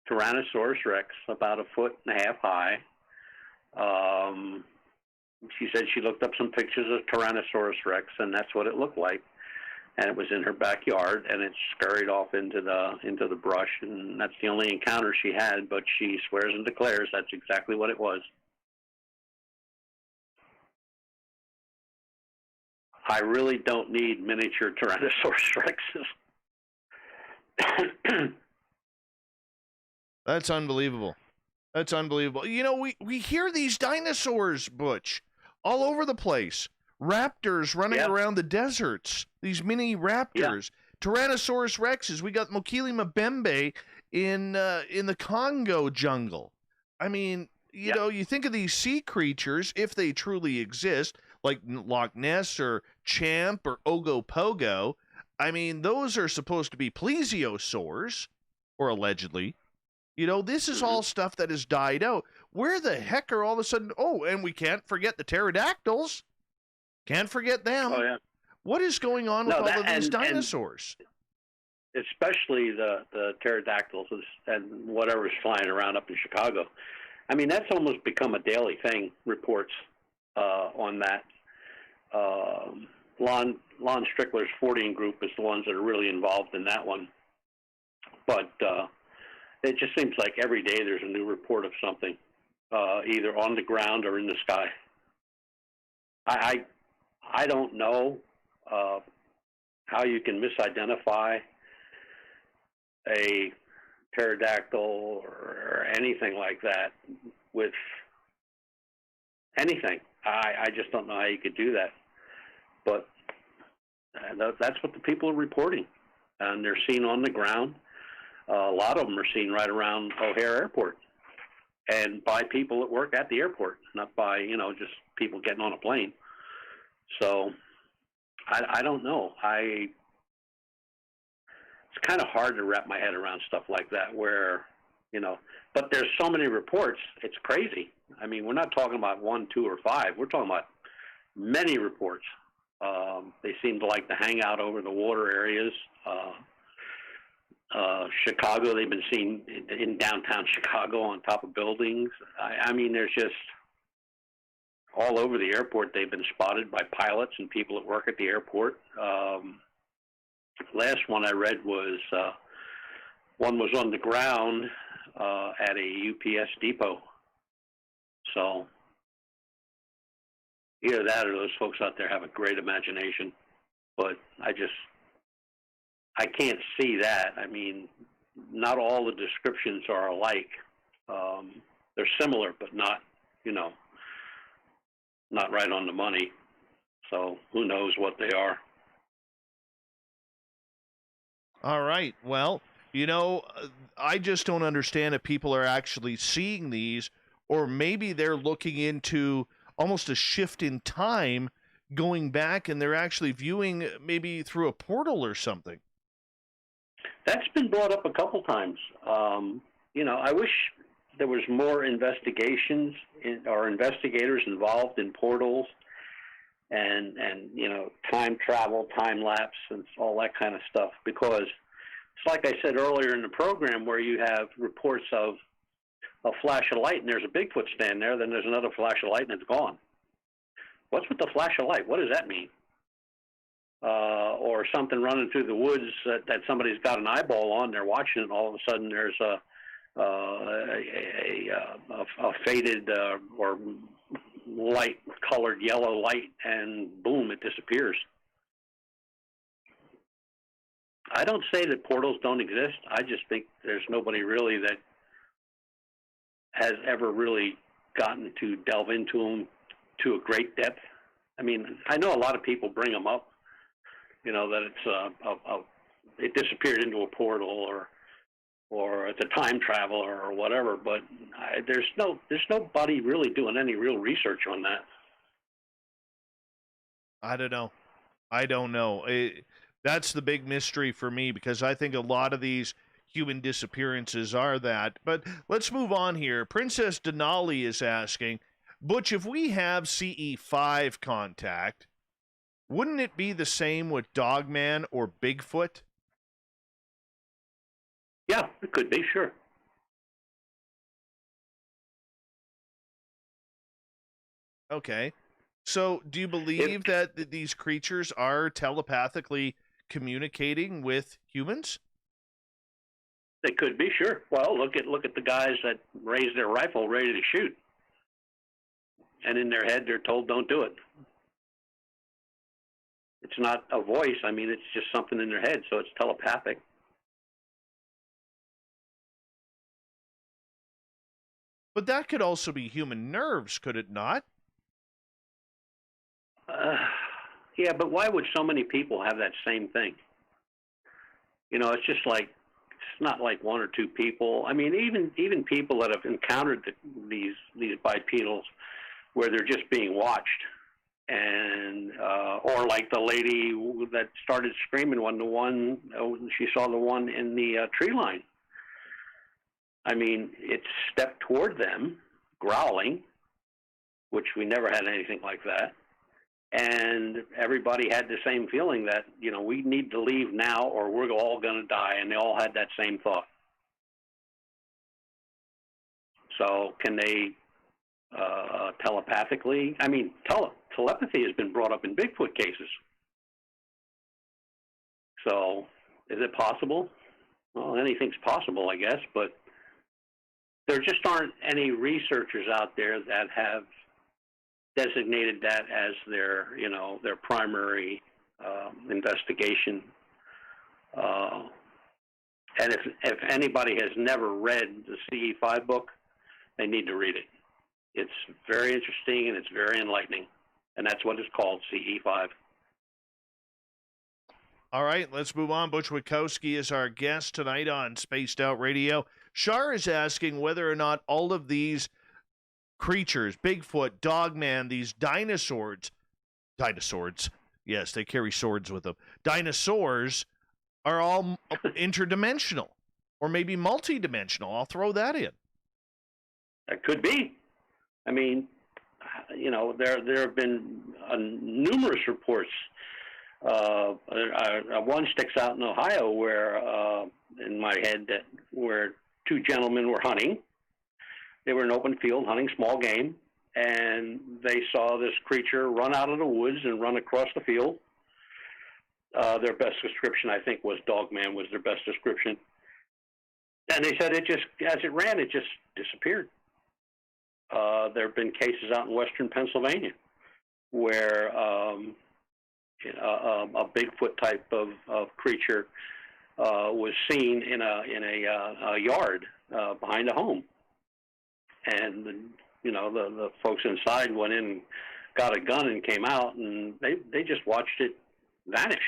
Tyrannosaurus Rex, about 1.5 feet high. She said she looked up some pictures of Tyrannosaurus Rex, and that's what it looked like. And it was in her backyard, and it scurried off into the brush, and that's the only encounter she had. But she swears and declares that's exactly what it was. I really don't need miniature Tyrannosaurus Rexes. That's unbelievable. That's unbelievable. You know, we hear these dinosaurs, Butch, all over the place. Raptors running around the deserts. These mini raptors. Tyrannosaurus Rexes. We got Mokele Mbembe in the Congo jungle. I mean, you know, you think of these sea creatures, if they truly exist, like Loch Ness or Champ or Ogopogo. I mean, those are supposed to be plesiosaurs, or allegedly. You know, this is all stuff that has died out. Where the heck are all of a sudden... Oh, and we can't forget the pterodactyls. Can't forget them. Oh, yeah. What is going on with all of these dinosaurs? And especially the pterodactyls and whatever's flying around up in Chicago. I mean, that's almost become a daily thing, reports on that. Lon Strickler's 14 group is the ones that are really involved in that one. But it just seems like every day there's a new report of something, either on the ground or in the sky. I don't know how you can misidentify a pterodactyl or anything like that with anything. I just don't know how you could do that. But that's what the people are reporting. And they're seen on the ground. A lot of them are seen right around O'Hare Airport and by people that work at the airport, not by, you know, just people getting on a plane. So I don't know. It's kind of hard to wrap my head around stuff like that where, you know, but there's so many reports, it's crazy. I mean, we're not talking about 1, 2, or 5. We're talking about many reports. They seem to like to hang out over the water areas. Chicago, they've been seen in downtown Chicago on top of buildings. I mean, there's just all over the airport. They've been spotted by pilots and people that work at the airport. Last one I read was one was on the ground at a UPS depot. So either that or those folks out there have a great imagination. But I can't see that. I mean, not all the descriptions are alike. They're similar, but not, you know, not right on the money. So who knows what they are. All right. Well, you know, I just don't understand if people are actually seeing these, or maybe they're looking into almost a shift in time going back and they're actually viewing maybe through a portal or something. That's been brought up a couple times. You know, I wish there was more investigations or investigators involved in portals and you know, time travel, time lapse, and all that kind of stuff. Because it's like I said earlier in the program, where you have reports of a flash of light and there's a Bigfoot stand there, then there's another flash of light and it's gone. What's with the flash of light? What does that mean? Or something running through the woods that somebody's got an eyeball on, they're watching it, and all of a sudden there's a faded or light-colored yellow light, and boom, it disappears. I don't say that portals don't exist. I just think there's nobody really that has ever really gotten to delve into them to a great depth. I mean, I know a lot of people bring them up, you know, that it's it disappeared into a portal or it's a time travel or whatever, but there's nobody really doing any real research on that. I don't know. That's the big mystery for me, because I think a lot of these human disappearances are that. But let's move on here. Princess Denali is asking, Butch, if we have CE5 contact, wouldn't it be the same with Dogman or Bigfoot? Yeah, it could be, sure. Okay. So do you believe that these creatures are telepathically communicating with humans? They could be, sure. Well, look at the guys that raise their rifle ready to shoot, and in their head they're told don't do it. It's not a voice. I mean, it's just something in their head, so it's telepathic. But that could also be human nerves, could it not? Yeah, but why would so many people have that same thing? You know, it's just like, it's not like one or two people. I mean, even people that have encountered these bipedals where they're just being watched, and or like the lady that started screaming when she saw the one in the tree line. I mean, it stepped toward them, growling, which we never had anything like that. And everybody had the same feeling that, you know, we need to leave now or we're all going to die. And they all had that same thought. So can they telepathically? I mean, telepathy has been brought up in Bigfoot cases. So is it possible? Well, anything's possible, I guess. But there just aren't any researchers out there that have designated that as their, you know, their primary investigation. And if anybody has never read the CE5 book, they need to read it. It's very interesting and it's very enlightening, and that's what it's called, CE5. All right, let's move on. Butch Witkowski is our guest tonight on Spaced Out Radio. Shar is asking whether or not all of these creatures, Bigfoot, Dogman, these dinosaurs, yes, they carry swords with them, dinosaurs are all interdimensional or maybe multidimensional. I'll throw that in. That could be. I mean, you know, there have been numerous reports. One sticks out in Ohio where, in my head, where two gentlemen were hunting. They were in open field hunting small game, and they saw this creature run out of the woods and run across the field. Their best description, I think, was Dogman was their best description. And they said it just, as it ran, it just disappeared. There have been cases out in western Pennsylvania where a Bigfoot type of creature was seen in a yard behind a home. And, you know, the folks inside went in, got a gun and came out, and they just watched it vanish.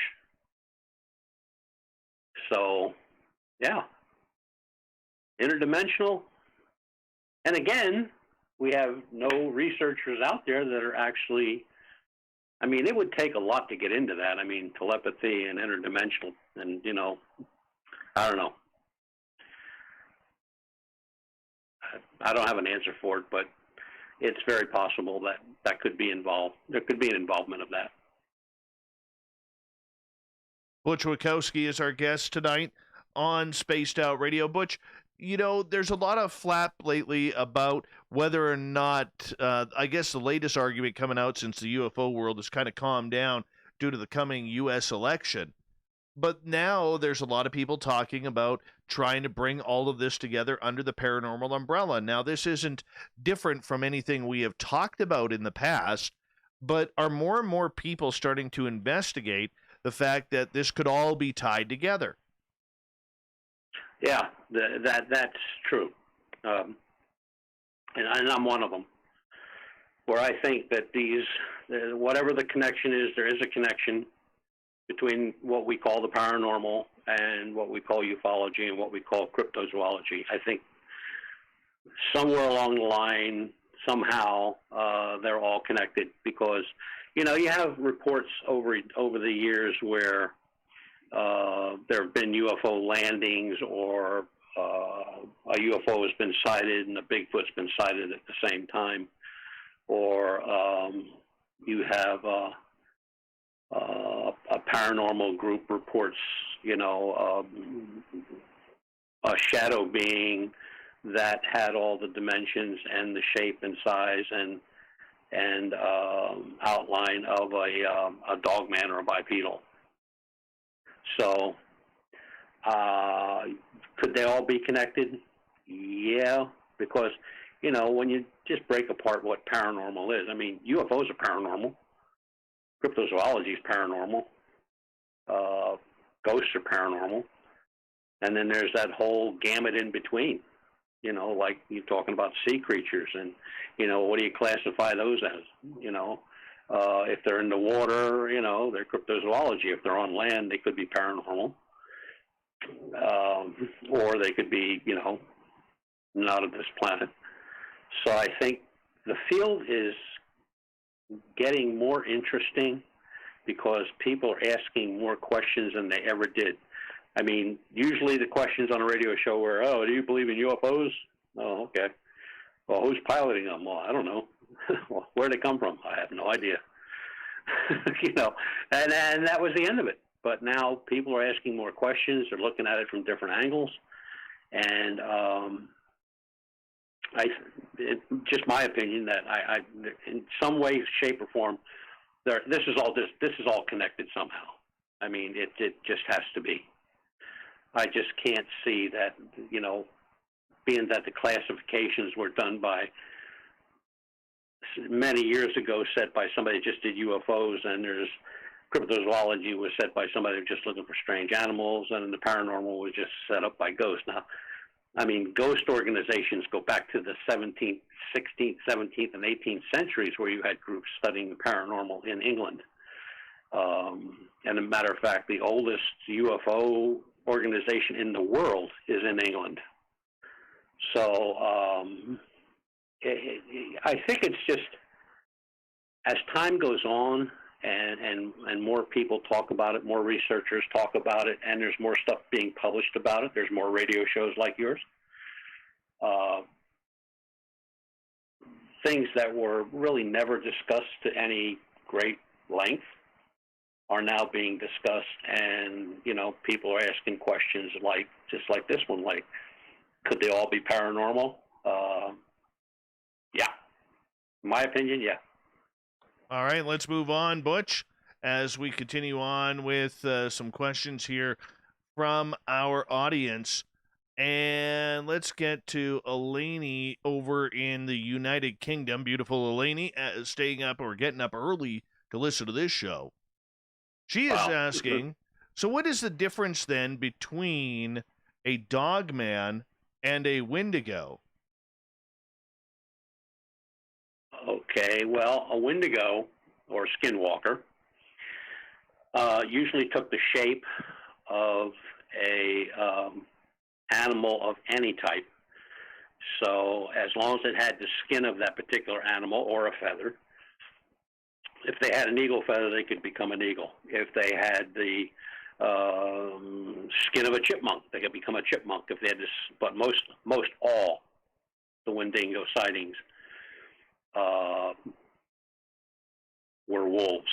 So, yeah. Interdimensional. And again, we have no researchers out there that are actually, I mean, it would take a lot to get into that. I mean, telepathy and interdimensional, and, you know, I don't know. I don't have an answer for it, but it's very possible that could be involved. There could be an involvement of that. Butch Witkowski is our guest tonight on Spaced Out Radio. Butch, you know, there's a lot of flap lately about whether or not, I guess the latest argument coming out since the UFO world has kind of calmed down due to the coming U.S. election. But now there's a lot of people talking about trying to bring all of this together under the paranormal umbrella. Now, this isn't different from anything we have talked about in the past, but are more and more people starting to investigate the fact that this could all be tied together? Yeah, that's true. And I'm one of them, where I think that whatever the connection is, there is a connection between what we call the paranormal and what we call ufology and what we call cryptozoology. I think somewhere along the line, somehow, they're all connected because, you know, you have reports over the years where there have been UFO landings or a UFO has been sighted and a Bigfoot's been sighted at the same time, or you have a paranormal group reports, a shadow being that had all the dimensions and the shape and size and outline of a dogman or a bipedal. So, could they all be connected? Yeah, because, when you just break apart what paranormal is, I mean, UFOs are paranormal. Cryptozoology is paranormal. Ghosts are paranormal. And then there's that whole gamut in between, like you're talking about sea creatures and, what do you classify those as? If they're in the water, they're cryptozoology. If they're on land, they could be paranormal. Or they could be, not of this planet. So I think the field is getting more interesting because people are asking more questions than they ever did. I mean, usually the questions on a radio show were, do you believe in UFOs? Oh, okay. Well, who's piloting them? Well, I don't know. Well, where'd they come from? I have no idea. And that was the end of it. But now people are asking more questions. They're looking at it from different angles. And it's just my opinion that I in some way, shape, or form, this is all connected somehow. I mean, it just has to be. I just can't see that, being that the classifications were done by many years ago, set by somebody who just did UFOs, and there's cryptozoology was set by somebody who was just looking for strange animals, and the paranormal was just set up by ghosts. Now, I mean, ghost organizations go back to the 17th, 16th, 17th, and 18th centuries where you had groups studying the paranormal in England. And as a matter of fact, the oldest UFO organization in the world is in England. So I think it's just, as time goes on and more people talk about it, more researchers talk about it, and there's more stuff being published about it, there's more radio shows like yours, things that were really never discussed to any great length are now being discussed, and people are asking questions just like this one, like, could they all be paranormal? Yeah, in my opinion, yeah. All right, let's move on, Butch, as we continue on with some questions here from our audience. And let's get to Eleni over in the United Kingdom. Beautiful Eleni, staying up or getting up early to listen to this show. She is asking, so what is the difference then between a Dogman and a Wendigo? Okay, well, a Wendigo, or skinwalker, usually took the shape of a animal of any type. So as long as it had the skin of that particular animal or a feather. If they had an eagle feather, they could become an eagle. If they had the skin of a chipmunk, they could become a chipmunk. If they had this, but most all the Wendigo sightings were wolves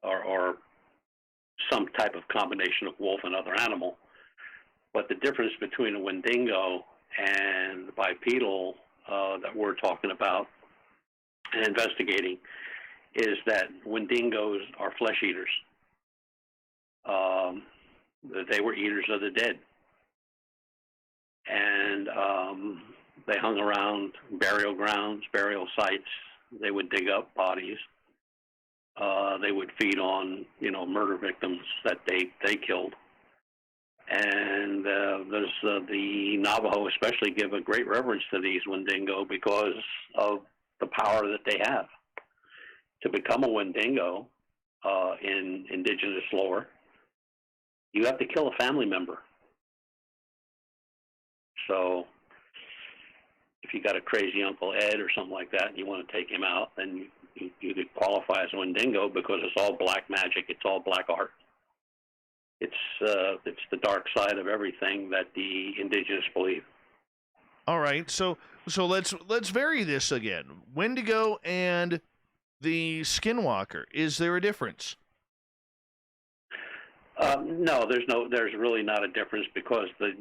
or some type of combination of wolf and other animal. But the difference between a Wendigo and the bipedal that we're talking about and investigating is that Wendigos are flesh eaters. They were eaters of the dead. And they hung around burial grounds, burial sites. They would dig up bodies. They would feed on, murder victims that they killed. And the Navajo especially give a great reverence to these Wendigo because of the power that they have. To become a Wendigo in indigenous lore, you have to kill a family member. So if you got a crazy Uncle Ed or something like that and you want to take him out, then you could qualify as a Wendigo because it's all black magic, it's all black art. It's the dark side of everything that the indigenous believe. All right, so let's vary this again. Wendigo and the skinwalker. Is there a difference? No, there's really not a difference because the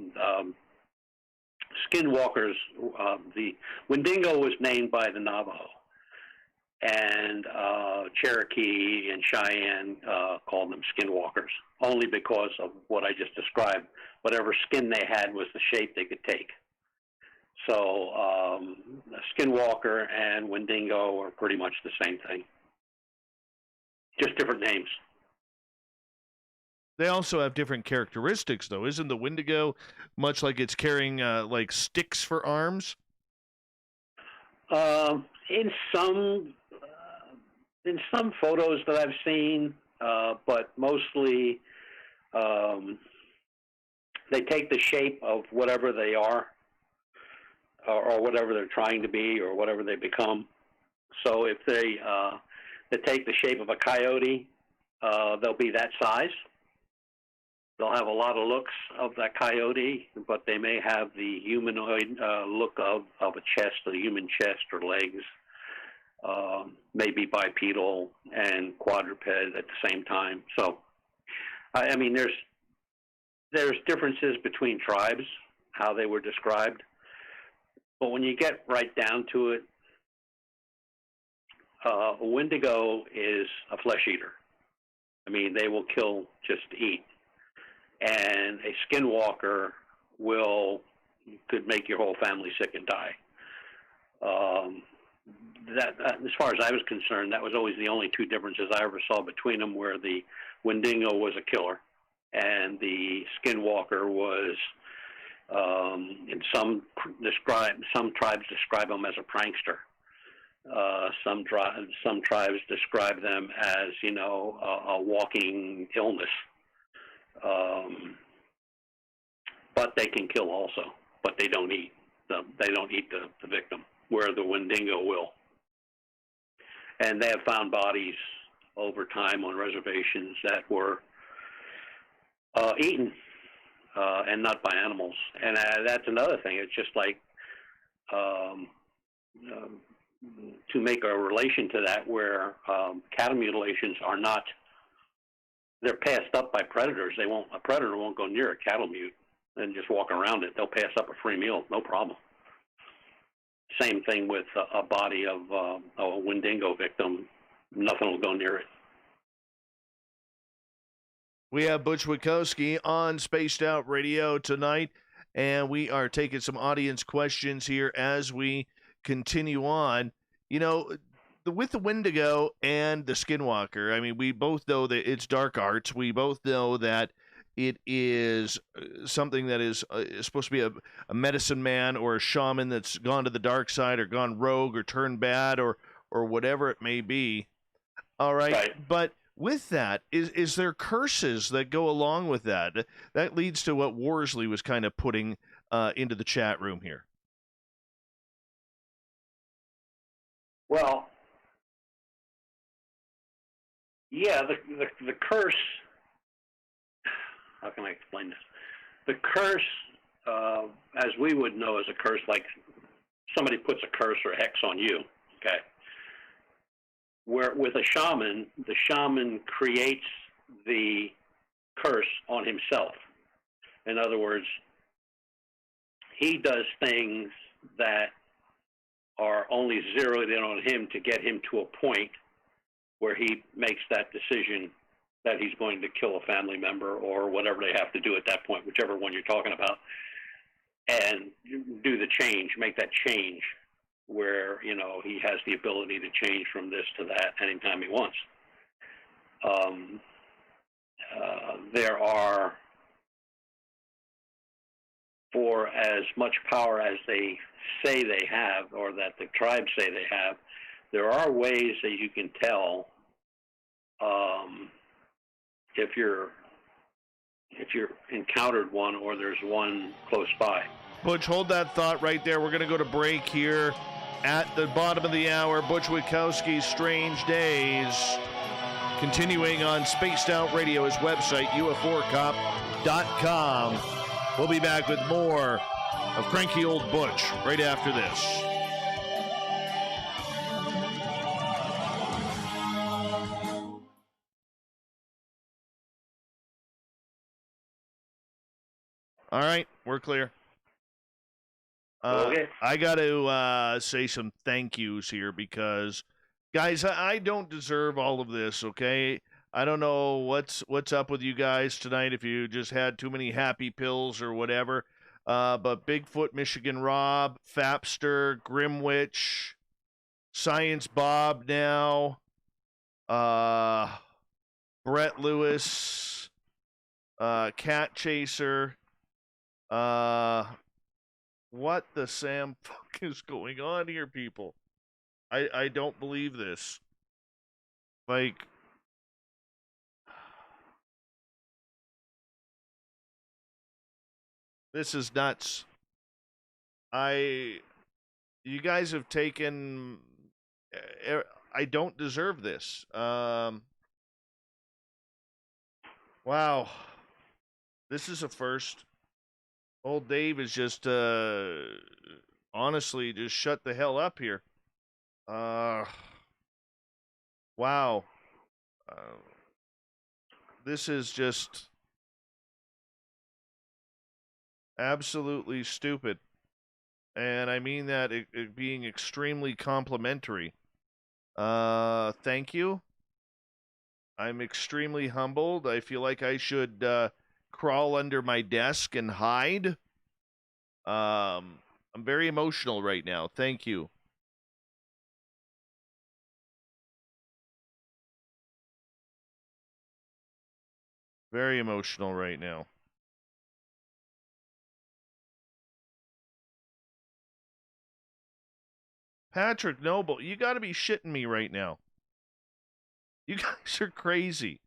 skinwalkers, the Wendigo was named by the Navajo, and Cherokee and Cheyenne called them skinwalkers, only because of what I just described. Whatever skin they had was the shape they could take. So skinwalker and Wendigo are pretty much the same thing, just different names. They also have different characteristics, though. Isn't the Wendigo much like it's carrying like sticks for arms? In some photos that I've seen, but mostly they take the shape of whatever they are, or whatever they're trying to be, or whatever they become. So if they take the shape of a coyote, they'll be that size. They'll have a lot of looks of that coyote, but they may have the humanoid look of a chest, a human chest or legs, maybe bipedal and quadruped at the same time. So, I mean, there's differences between tribes, how they were described. But when you get right down to it, a Wendigo is a flesh eater. I mean, they will kill just to eat. And a skinwalker could make your whole family sick and die. That, as far as I was concerned, that was always the only two differences I ever saw between them, where the Wendigo was a killer and the skinwalker was, and some tribes describe them as a prankster. Some tribes describe them as, a walking illness. But they can kill also, but they don't eat. They don't eat the victim, where the Wendigo will. And they have found bodies over time on reservations that were eaten, and not by animals. And that's another thing. It's just like to make a relation to that, where cattle mutilations are not. They're passed up by predators. A predator won't go near a cattle mute and just walk around it. They'll pass up a free meal, no problem. Same thing with a body of a Wendigo victim. Nothing will go near it. We have Butch Witkowski on Spaced Out Radio tonight, and we are taking some audience questions here as we continue on. With the Wendigo and the Skinwalker, I mean, we both know that it's dark arts. We both know that it is something that is supposed to be a medicine man or a shaman that's gone to the dark side or gone rogue or turned bad or whatever it may be. All right. But with that, is there curses that go along with that? That leads to what Worsley was kind of putting into the chat room here. Well, yeah, the curse, how can I explain this? The curse, as we would know as a curse, like somebody puts a curse or a hex on you, okay? Where with a shaman, the shaman creates the curse on himself. In other words, he does things that are only zeroed in on him to get him to a point where he makes that decision that he's going to kill a family member or whatever they have to do at that point, whichever one you're talking about, and do the change, make that change where, he has the ability to change from this to that anytime he wants. There are, for as much power as they say they have, or that the tribes say they have, there are ways that you can tell if you're encountered one or there's one close by. Butch, hold that thought right there. We're going to go to break here at the bottom of the hour. Butch Witkowski's Strange Days, continuing on Spaced Out Radio, his website, UFOcop.com. We'll be back with more of Cranky Old Butch right after this. All right, we're clear. Okay. I got to say some thank yous here because, guys, I don't deserve all of this. Okay, I don't know what's up with you guys tonight. If you just had too many happy pills or whatever, but Bigfoot, Michigan Rob, Fapster, Grimwitch, Science Bob now, Brett Lewis, Cat Chaser, what the Sam fuck is going on here, people? I don't believe this. Like, this is nuts. You guys have taken. I don't deserve this. Wow, this is a first. Old Dave is just honestly just shut the hell up here. Wow. This is just absolutely stupid. And I mean that it being extremely complimentary. Thank you. I'm extremely humbled. I feel like I should crawl under my desk and hide. I'm very emotional right now. Thank you. Very emotional right now. Patrick Noble, you got to be shitting me right now. You guys are crazy.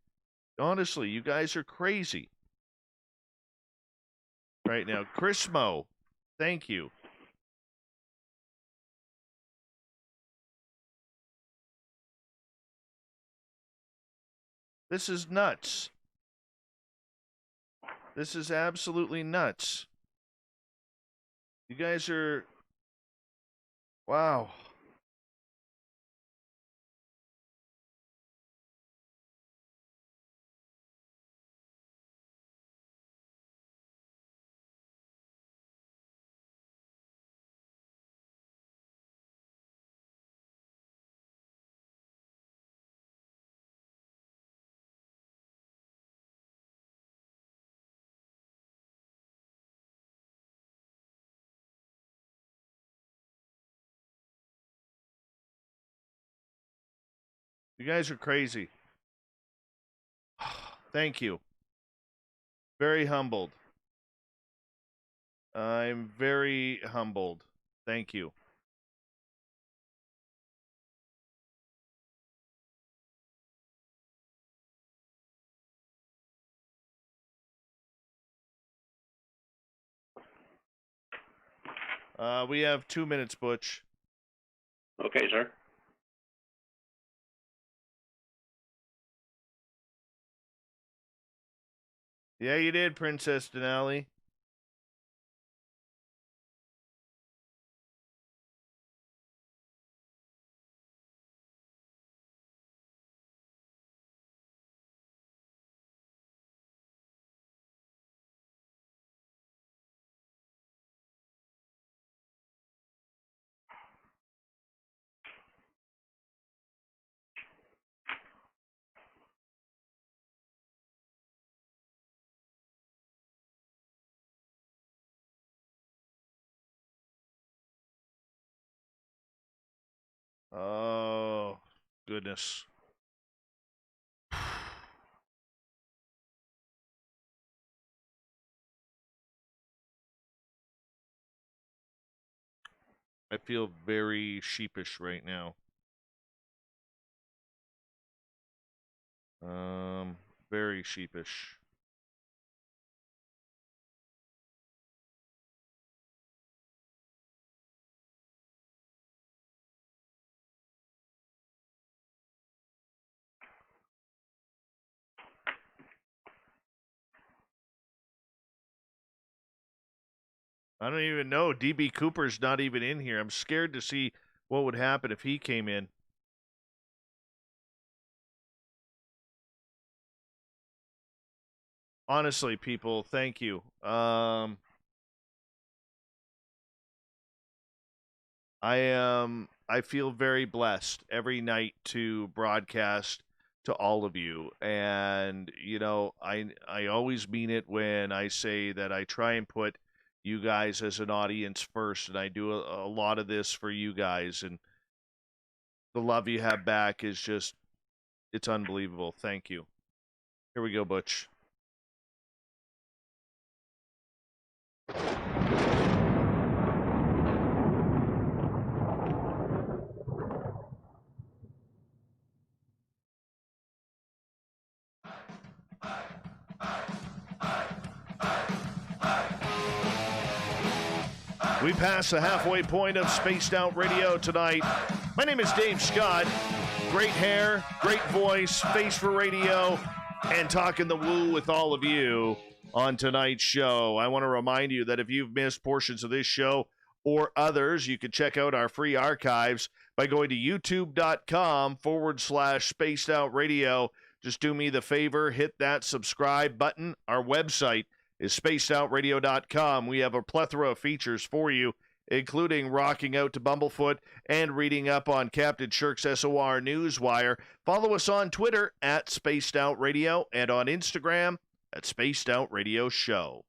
Honestly, you guys are crazy. Right now. Chris Mo, thank you. This is nuts. This is absolutely nuts. You guys are... Wow. You guys are crazy. Thank you. Very humbled. I'm very humbled. Thank you. We have 2 minutes, Butch. Okay, sir. Yeah, you did, Princess Denali. Oh, goodness. I feel very sheepish right now. Very sheepish. I don't even know. DB Cooper's not even in here. I'm scared to see what would happen if he came in. Honestly, people, thank you. I feel very blessed every night to broadcast to all of you. And, I always mean it when I say that I try and put you guys as an audience first, and I do a lot of this for you guys, and the love you have back is just, it's unbelievable. Thank you. Here we go, Butch. We passed the halfway point of Spaced Out Radio tonight. My name is Dave Scott. Great hair, great voice, face for radio, and talking the woo with all of you on tonight's show. I want to remind you that if you've missed portions of this show or others, you can check out our free archives by going to youtube.com/Spaced Out Radio. Just do me the favor, hit that subscribe button. Our website is spacedoutradio.com. We have a plethora of features for you, including rocking out to Bumblefoot and reading up on Captain Shirk's SOR Newswire. Follow us on Twitter at Spaced Out Radio and on Instagram at Spaced Out Radio Show.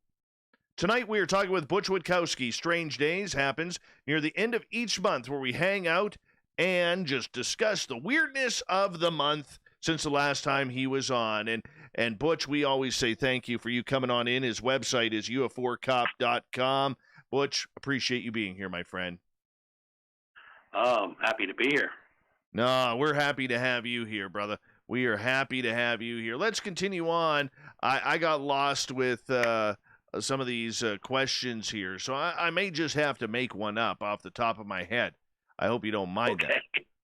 Tonight we are talking with Butch Witkowski. Strange Days happens near the end of each month where we hang out and just discuss the weirdness of the month since the last time he was on. And Butch, we always say thank you for you coming on in. His website is ufocop.com. Butch, appreciate you being here, my friend. Happy to be here. No, we're happy to have you here, brother. We are happy to have you here. Let's continue on. I got lost with some of these questions here, so I may just have to make one up off the top of my head. I hope you don't mind that.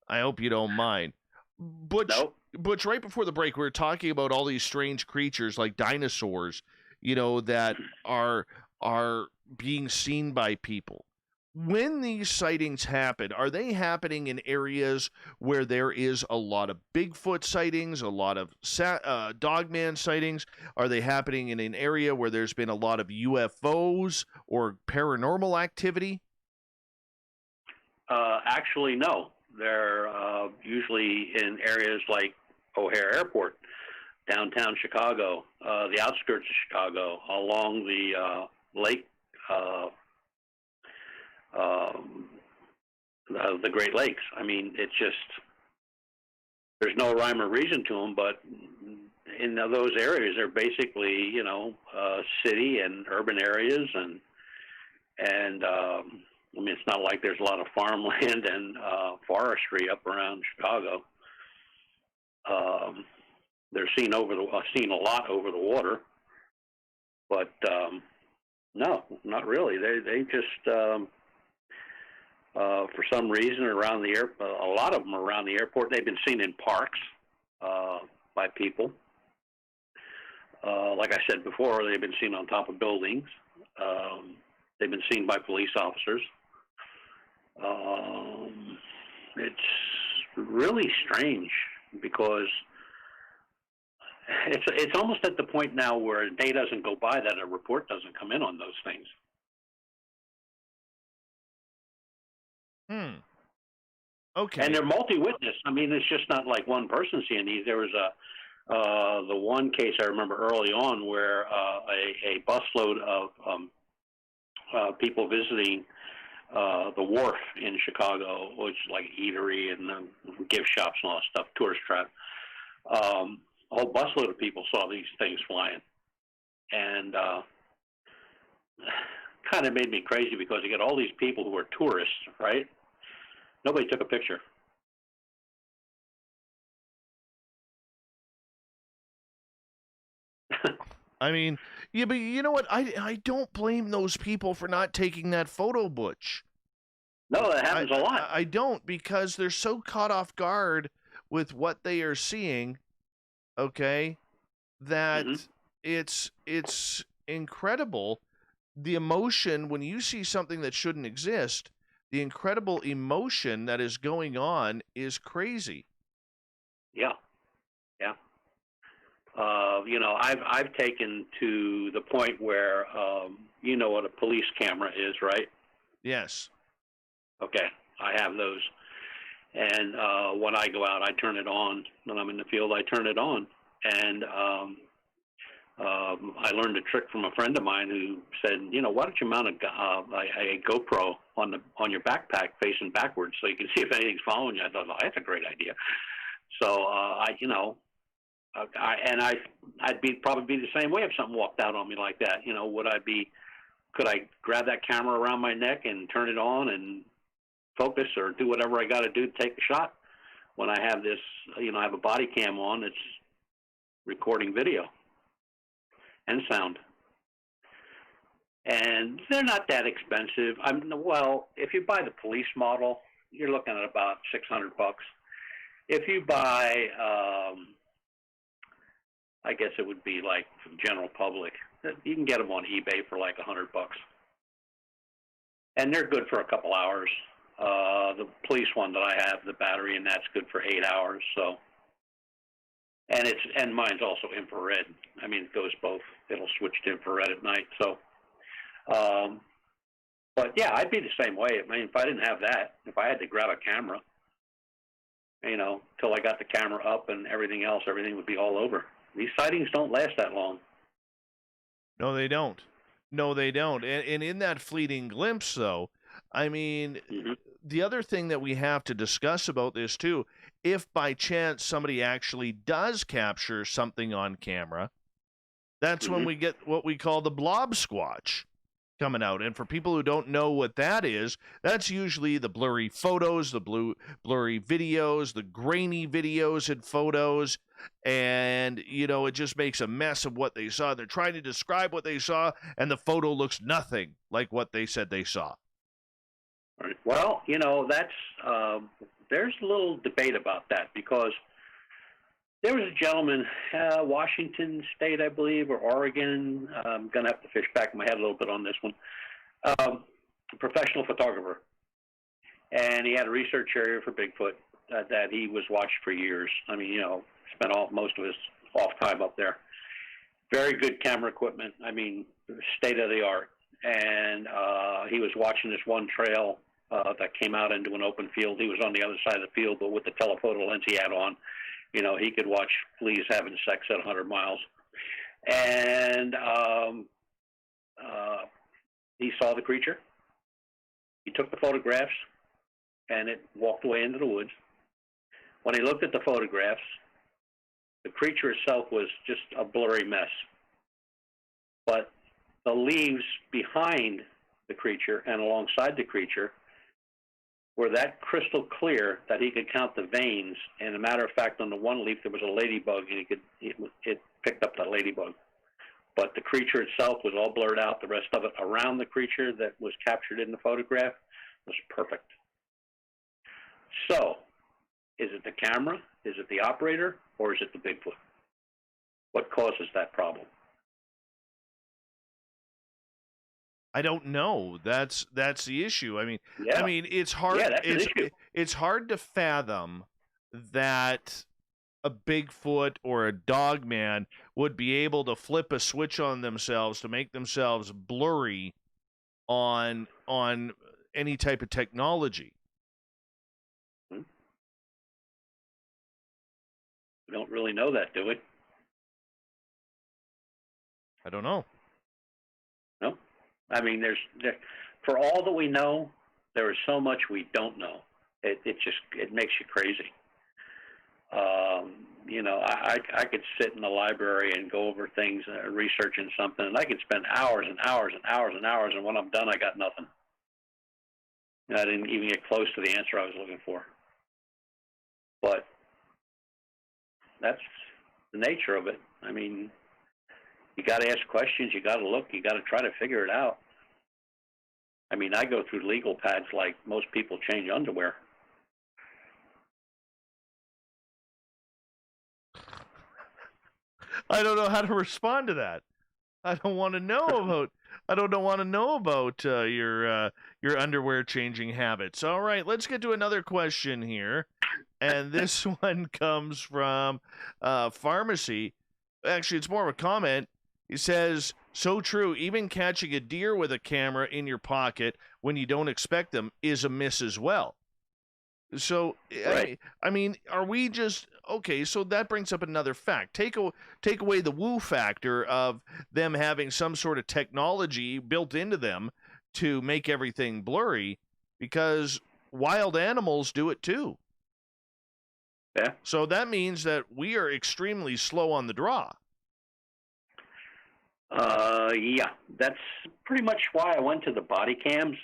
I hope you don't mind. Butch, right before the break, we were talking about all these strange creatures like dinosaurs, that are being seen by people. When these sightings happen, are they happening in areas where there is a lot of Bigfoot sightings, a lot of Dogman sightings? Are they happening in an area where there's been a lot of UFOs or paranormal activity? Actually, no. They're usually in areas like O'Hare Airport, downtown Chicago, the outskirts of Chicago, along the lake, the Great Lakes. I mean, it's just, there's no rhyme or reason to them, but in those areas, they're basically, city and urban areas, and I mean, it's not like there's a lot of farmland and forestry up around Chicago. They're seen a lot over the water, but no, not really. They just for some reason around the a lot of them around the airport. They've been seen in parks by people. Like I said before, they've been seen on top of buildings. They've been seen by police officers. It's really strange because it's almost at the point now where a day doesn't go by that a report doesn't come in on those things. Okay. And they're multi-witness. I mean, it's just not like one person seeing these. There was the one case I remember early on where a busload of people visiting the wharf in Chicago, which is like eatery and gift shops and all that stuff, tourist trap. A whole busload of people saw these things flying, and kind of made me crazy because you get all these people who are tourists, right? Nobody took a picture. I mean, yeah, but you know what? I don't blame those people for not taking that photo, Butch. No, that happens a lot. I don't, because they're so caught off guard with what they are seeing, okay, that it's incredible. The emotion, when you see something that shouldn't exist, the incredible emotion that is going on is crazy. Yeah. Yeah. I've taken to the point where you know what a police camera is, right? Yes. Okay, I have those. And when I go out, I turn it on. When I'm in the field, I turn it on. And I learned a trick from a friend of mine who said, why don't you mount a GoPro on your backpack facing backwards so you can see if anything's following you. I thought, oh, that's a great idea. So I'd probably be the same way if something walked out on me like that. Could I grab that camera around my neck and turn it on and focus or do whatever I got to do to take the shot? When I have this, I have a body cam on that's recording video and sound. And they're not that expensive. If you buy the police model, you're looking at about $600. If you buy, I guess it would be like for the general public, you can get them on eBay for like $100. And they're good for a couple hours. The police one that I have, the battery, and that's good for 8 hours. So, and mine's also infrared. I mean, it goes both. It'll switch to infrared at night. So, but yeah, I'd be the same way. I mean, if I didn't have that, if I had to grab a camera, till I got the camera up and everything else, everything would be all over. These sightings don't last that long. No, they don't. No, they don't. And in that fleeting glimpse, though, I mean, the other thing that we have to discuss about this, too, if by chance somebody actually does capture something on camera, that's when we get what we call the blob squatch coming out. And for people who don't know what that is, that's usually the blurry photos, the blurry videos, the grainy videos and photos. And, it just makes a mess of what they saw. They're trying to describe what they saw, and the photo looks nothing like what they said they saw. Right. Well, that's there's a little debate about that, because there was a gentleman, Washington State, I believe, or Oregon. I'm going to have to fish back in my head a little bit on this one. A professional photographer. And he had a research area for Bigfoot that he was watched for years. I mean, spent most of his off time up there. Very good camera equipment. I mean, state of the art. And he was watching this one trail that came out into an open field. He was on the other side of the field, but with the telephoto lens he had on, he could watch fleas having sex at 100 miles. And he saw the creature. He took the photographs, and it walked away into the woods. When he looked at the photographs, the creature itself was just a blurry mess. But the leaves behind the creature and alongside the creature were that crystal clear that he could count the veins. And a matter of fact, on the one leaf there was a ladybug, and it picked up that ladybug. But the creature itself was all blurred out. The rest of it around the creature that was captured in the photograph was perfect. So, is it the camera? Is it the operator? Or is it the Bigfoot? What causes that problem? I don't know. That's the issue. I mean, Yeah. It's hard. Yeah, that's an issue. It's hard to fathom that a Bigfoot or a Dogman would be able to flip a switch on themselves to make themselves blurry on any type of technology. We don't really know that, do we? I don't know. No. I mean, for all that we know, there is so much we don't know. It makes you crazy. I could sit in the library and go over things, researching something, and I could spend hours and hours and hours and hours, and when I'm done, I got nothing. I didn't even get close to the answer I was looking for. But that's the nature of it. I mean, you got to ask questions, you got to look, you got to try to figure it out. I mean, I go through legal pads like most people change underwear. I don't know how to respond to that. I don't want to know about. I don't want to know about your underwear changing habits. All right, let's get to another question here, and this one comes from Pharmacy. Actually, it's more of a comment. He says, so true, even catching a deer with a camera in your pocket when you don't expect them is a miss as well. So, Right. I mean, are we just, okay, so that brings up another fact. Take away the woo factor of them having some sort of technology built into them to make everything blurry, because wild animals do it too. Yeah. So that means that we are extremely slow on the draw. Yeah, that's pretty much why I went to the body cams.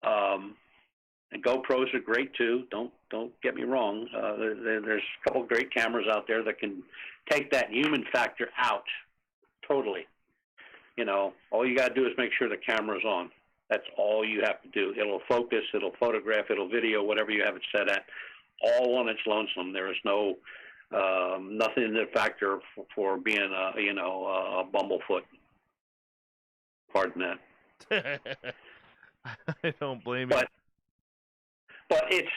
And GoPros are great too. Don't get me wrong. There's a couple of great cameras out there that can take that human factor out totally. You know, all you got to do is make sure the camera's on. That's all you have to do. It'll focus, it'll photograph, it'll video, whatever you have it set at, all on its lonesome. There is no nothing in the factor for being a bumblefoot. Pardon that. I don't blame you. But it's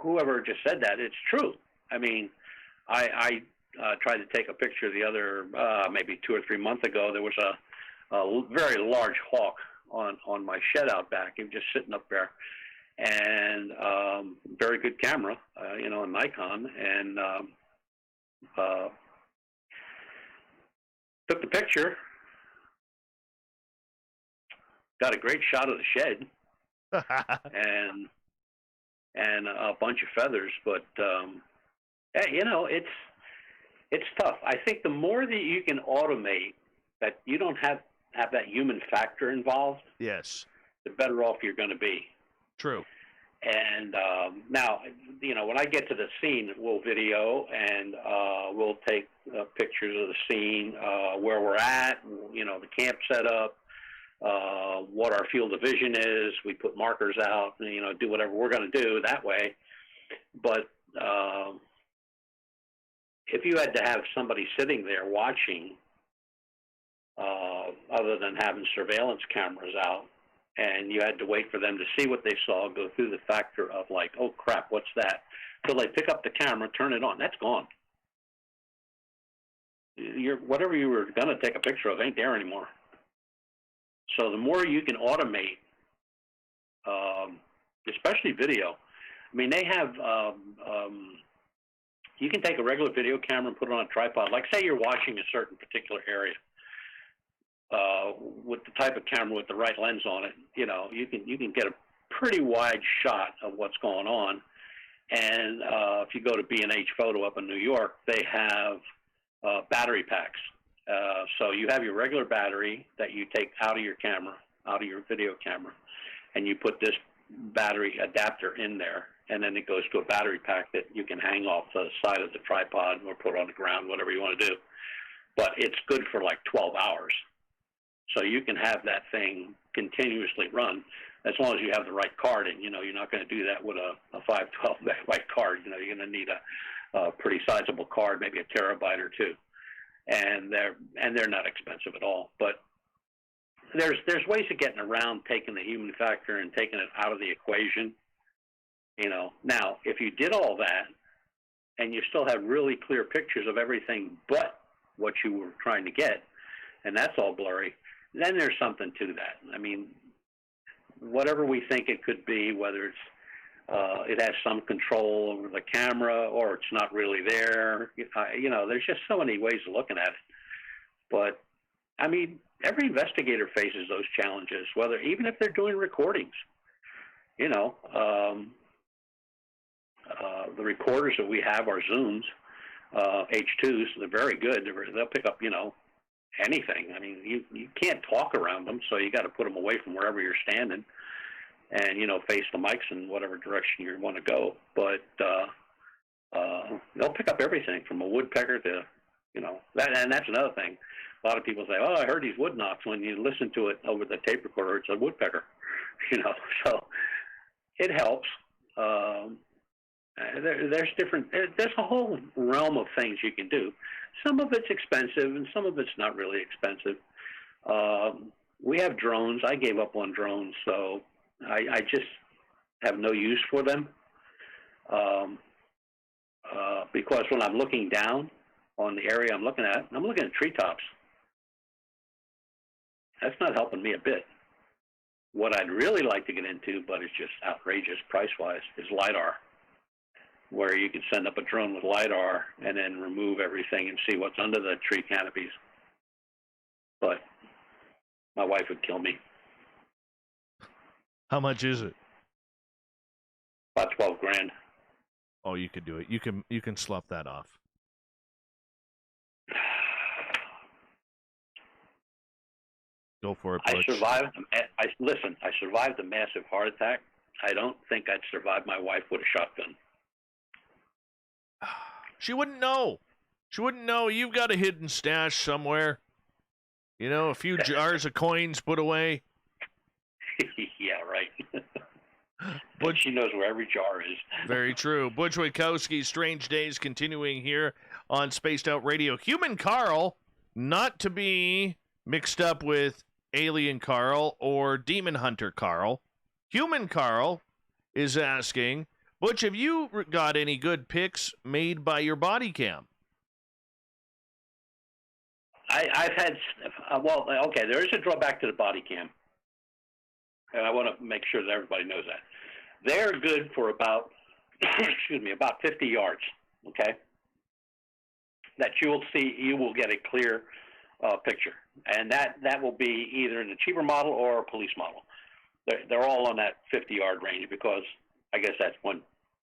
whoever just said that, it's true. I mean, I tried to take a picture the other maybe 2 or 3 months ago. There was a very large hawk on my shed out back. He was just sitting up there, and very good camera, a Nikon, and took the picture. Got a great shot of the shed and a bunch of feathers, but it's tough. I think the more that you can automate, that you don't have that human factor involved, yes, the better off you're going to be. True. And now, when I get to the scene, we'll video and we'll take pictures of the scene, where we're at, the camp setup. What our field of vision is. We put markers out, and, do whatever we're going to do that way. But if you had to have somebody sitting there watching, other than having surveillance cameras out, and you had to wait for them to see what they saw, go through the factor of like, oh crap, what's that? So they pick up the camera, turn it on. That's gone. Whatever you were going to take a picture of ain't there anymore. So the more you can automate, especially video, I mean, they have, you can take a regular video camera and put it on a tripod. Like, say you're watching a certain particular area with the type of camera with the right lens on it. You can get a pretty wide shot of what's going on. And if you go to B&H Photo up in New York, they have battery packs. So you have your regular battery that you take out of your camera, out of your video camera, and you put this battery adapter in there, and then it goes to a battery pack that you can hang off the side of the tripod or put on the ground, whatever you want to do. But it's good for like 12 hours. So you can have that thing continuously run as long as you have the right card in. You're not going to do that with a 512 megabyte card. You're going to need a pretty sizable card, maybe a terabyte or two. And they're not expensive at all. But there's ways of getting around taking the human factor and taking it out of the equation. Now, if you did all that and you still have really clear pictures of everything but what you were trying to get, and that's all blurry, then there's something to that. I mean, whatever we think it could be, whether it's it has some control over the camera or it's not really there. There's just so many ways of looking at it. But, I mean, every investigator faces those challenges, even if they're doing recordings. The recorders that we have are Zooms, H2s. They're very good. They'll pick up, anything. I mean, you can't talk around them, so you got to put them away from wherever you're standing. And, face the mics in whatever direction you want to go. But they'll pick up everything from a woodpecker to, and that's another thing. A lot of people say, oh, I heard these wood knocks. When you listen to it over the tape recorder, it's a woodpecker, So it helps. There's a whole realm of things you can do. Some of it's expensive and some of it's not really expensive. We have drones. I gave up on drones, so I just have no use for them. because when I'm looking down on the area I'm looking at treetops. That's not helping me a bit. What I'd really like to get into, but it's just outrageous price-wise, is LiDAR, where you can send up a drone with LiDAR and then remove everything and see what's under the tree canopies. But my wife would kill me. How much is it? About $12,000. Oh, you could do it. You can slough that off. Go for it, Butch. I survived a massive heart attack. I don't think I'd survive my wife with a shotgun. She wouldn't know. She wouldn't know. You've got a hidden stash somewhere. You know, a few jars of coins put away. Yeah, right. But she knows where every jar is. Very true. Butch Witkowski, Strange Days, continuing here on Spaced Out Radio. Human Carl, not to be mixed up with Alien Carl or Demon Hunter Carl. Human Carl is asking, Butch, have you got any good pics made by your body cam? I've had, okay, there is a drawback to the body cam. And I want to make sure that everybody knows that. They're good for about, about 50 yards, okay? That you will get a clear picture. And that will be either in a cheaper model or a police model. They're all on that 50-yard range because I guess that's when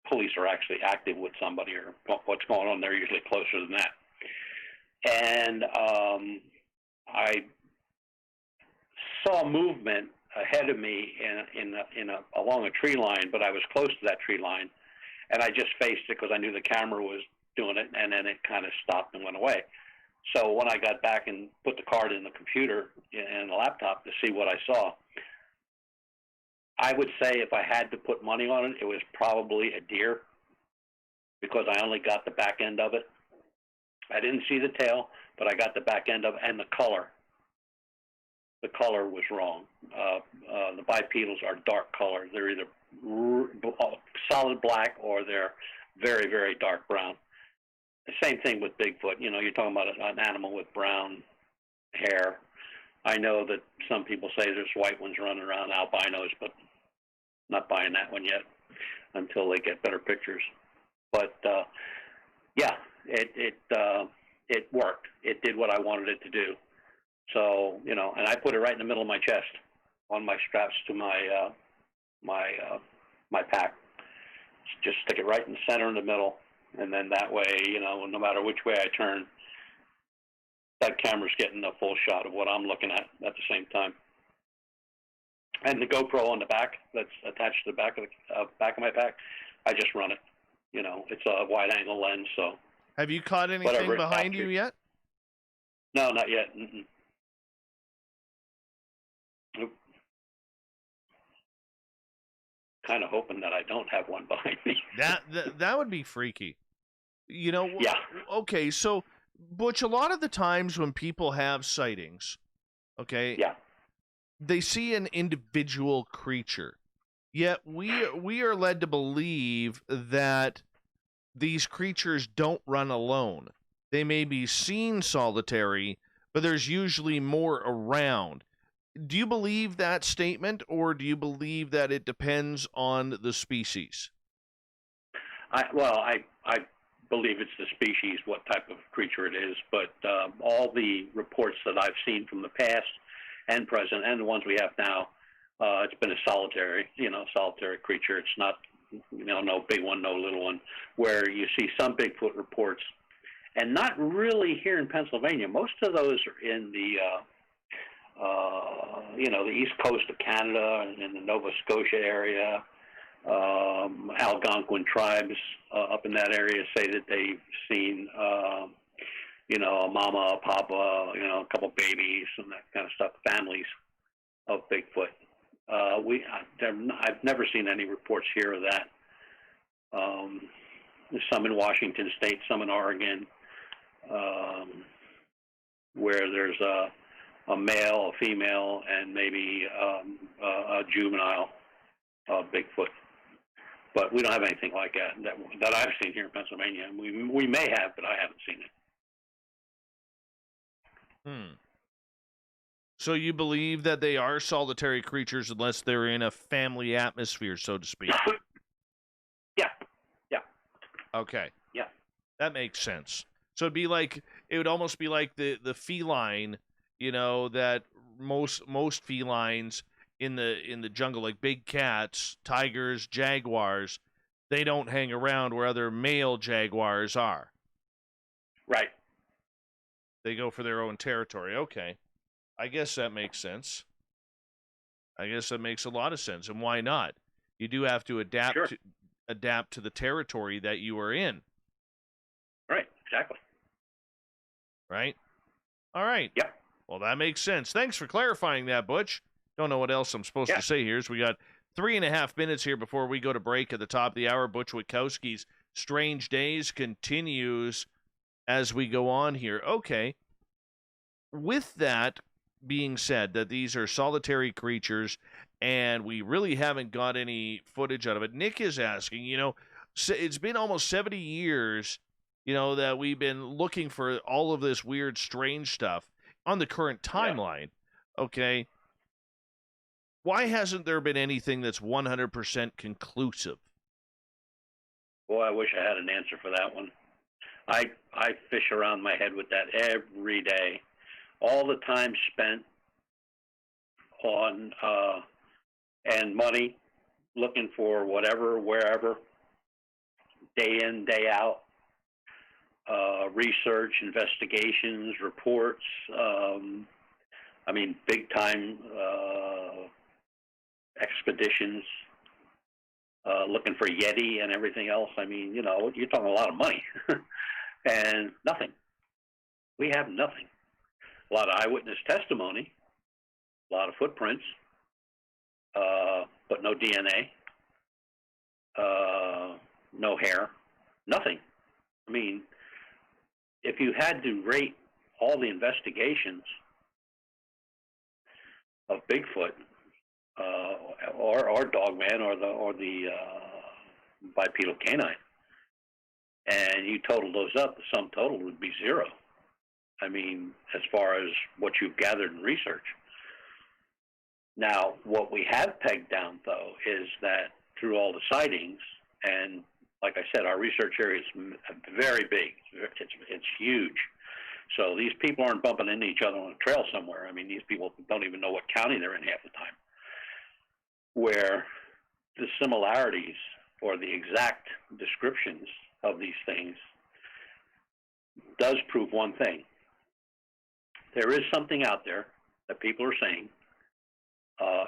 police are actually active with somebody or what's going on. They're usually closer than that. And I saw movement ahead of me along a tree line, but I was close to that tree line, and I just faced it because I knew the camera was doing it, and then it kind of stopped and went away. So when I got back and put the card in the computer and the laptop to see what I saw, I would say if I had to put money on it, it was probably a deer because I only got the back end of it. I didn't see the tail, but I got the back end of it and the color. The color was wrong. The bipedals are dark color. They're either solid black or they're very, very dark brown. The same thing with Bigfoot. You know, you're talking about an animal with brown hair. I know that some people say there's white ones running around, albinos, but not buying that one yet until they get better pictures. But yeah, it worked. It did what I wanted it to do. So, you know, and I put it right in the middle of my chest on my straps to my my pack. Just stick it right in the center in the middle, and then that way, you know, no matter which way I turn, that camera's getting a full shot of what I'm looking at the same time. And the GoPro on the back that's attached to the back of my pack, I just run it. You know, it's a wide-angle lens, so. Have you caught anything behind you yet? No, not yet. Mm-mm. Nope. Kind of hoping that I don't have one behind me. That would be freaky. You know? Yeah. Okay, so, Butch, a lot of the times when people have sightings, okay? Yeah. They see an individual creature. Yet we are led to believe that these creatures don't run alone. They may be seen solitary, but there's usually more around. Do you believe that statement, or do you believe that it depends on the species? I believe it's the species, what type of creature it is, but all the reports that I've seen from the past and present, and the ones we have now, it's been a solitary creature. It's not, no big one, no little one, where you see some Bigfoot reports, and not really here in Pennsylvania. Most of those are in the, the east coast of Canada and in the Nova Scotia area. Algonquin tribes up in that area say that they've seen, a mama, a papa, a couple babies and that kind of stuff, families of Bigfoot. I've never seen any reports here of that. There's some in Washington State, some in Oregon, where there's a male, a female, and maybe a juvenile Bigfoot. But we don't have anything like that I've seen here in Pennsylvania. We may have, but I haven't seen it. So you believe that they are solitary creatures unless they're in a family atmosphere, so to speak? Yeah. Okay. Yeah. That makes sense. So it would almost be like the feline, that most felines in the jungle, like big cats, tigers, jaguars, they don't hang around where other male jaguars are. Right. They go for their own territory. Okay. I guess that makes sense. I guess that makes a lot of sense. And why not? You do have to adapt to the territory that you are in. Right. Exactly. Right? All right. Yep. Well, that makes sense. Thanks for clarifying that, Butch. Don't know what else I'm supposed to say here. So we got 3.5 minutes here before we go to break at the top of the hour. Butch Witkowski's Strange Days continues as we go on here. Okay. With that being said, that these are solitary creatures and we really haven't got any footage out of it, Nick is asking, it's been almost 70 years, that we've been looking for all of this weird, strange stuff on the current timeline. Yeah. Okay. Why hasn't there been anything that's 100% conclusive? Boy, I wish I had an answer for that one. I fish around my head with that every day. All the time spent on and money looking for whatever, wherever, day in, day out, research, investigations, reports. Big time expeditions, looking for Yeti and everything else. You're talking a lot of money and nothing. We have nothing. A lot of eyewitness testimony, a lot of footprints, but no DNA, no hair, nothing. If you had to rate all the investigations of Bigfoot or Dogman or the bipedal canine, and you total those up, the sum total would be 0. As far as what you've gathered in research. Now, what we have pegged down, though, is that through all the sightings, and like I said, our research area is very big. It's huge. So these people aren't bumping into each other on a trail somewhere. These people don't even know what county they're in half the time. Where the similarities or the exact descriptions of these things does prove one thing. There is something out there that people are saying.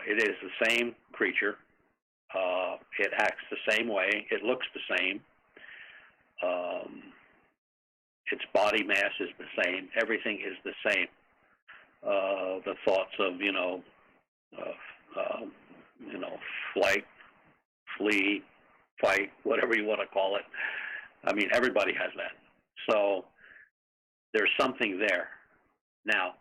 It is the same creature. It acts the same way. It looks the same. Its body mass is the same. Everything is the same. The thoughts of, flight, flee, fight, whatever you want to call it. Everybody has that. So there's something there. Now,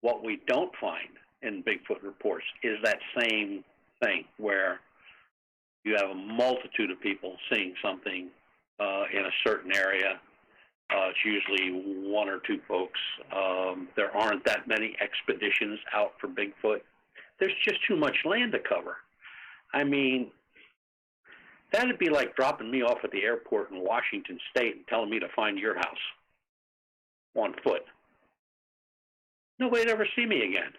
what we don't find in Bigfoot reports is that same thing where you have a multitude of people seeing something in a certain area. It's usually 1 or 2 folks. There aren't that many expeditions out for Bigfoot. There's just too much land to cover. That'd be like dropping me off at the airport in Washington State and telling me to find your house on foot. Nobody'd ever see me again.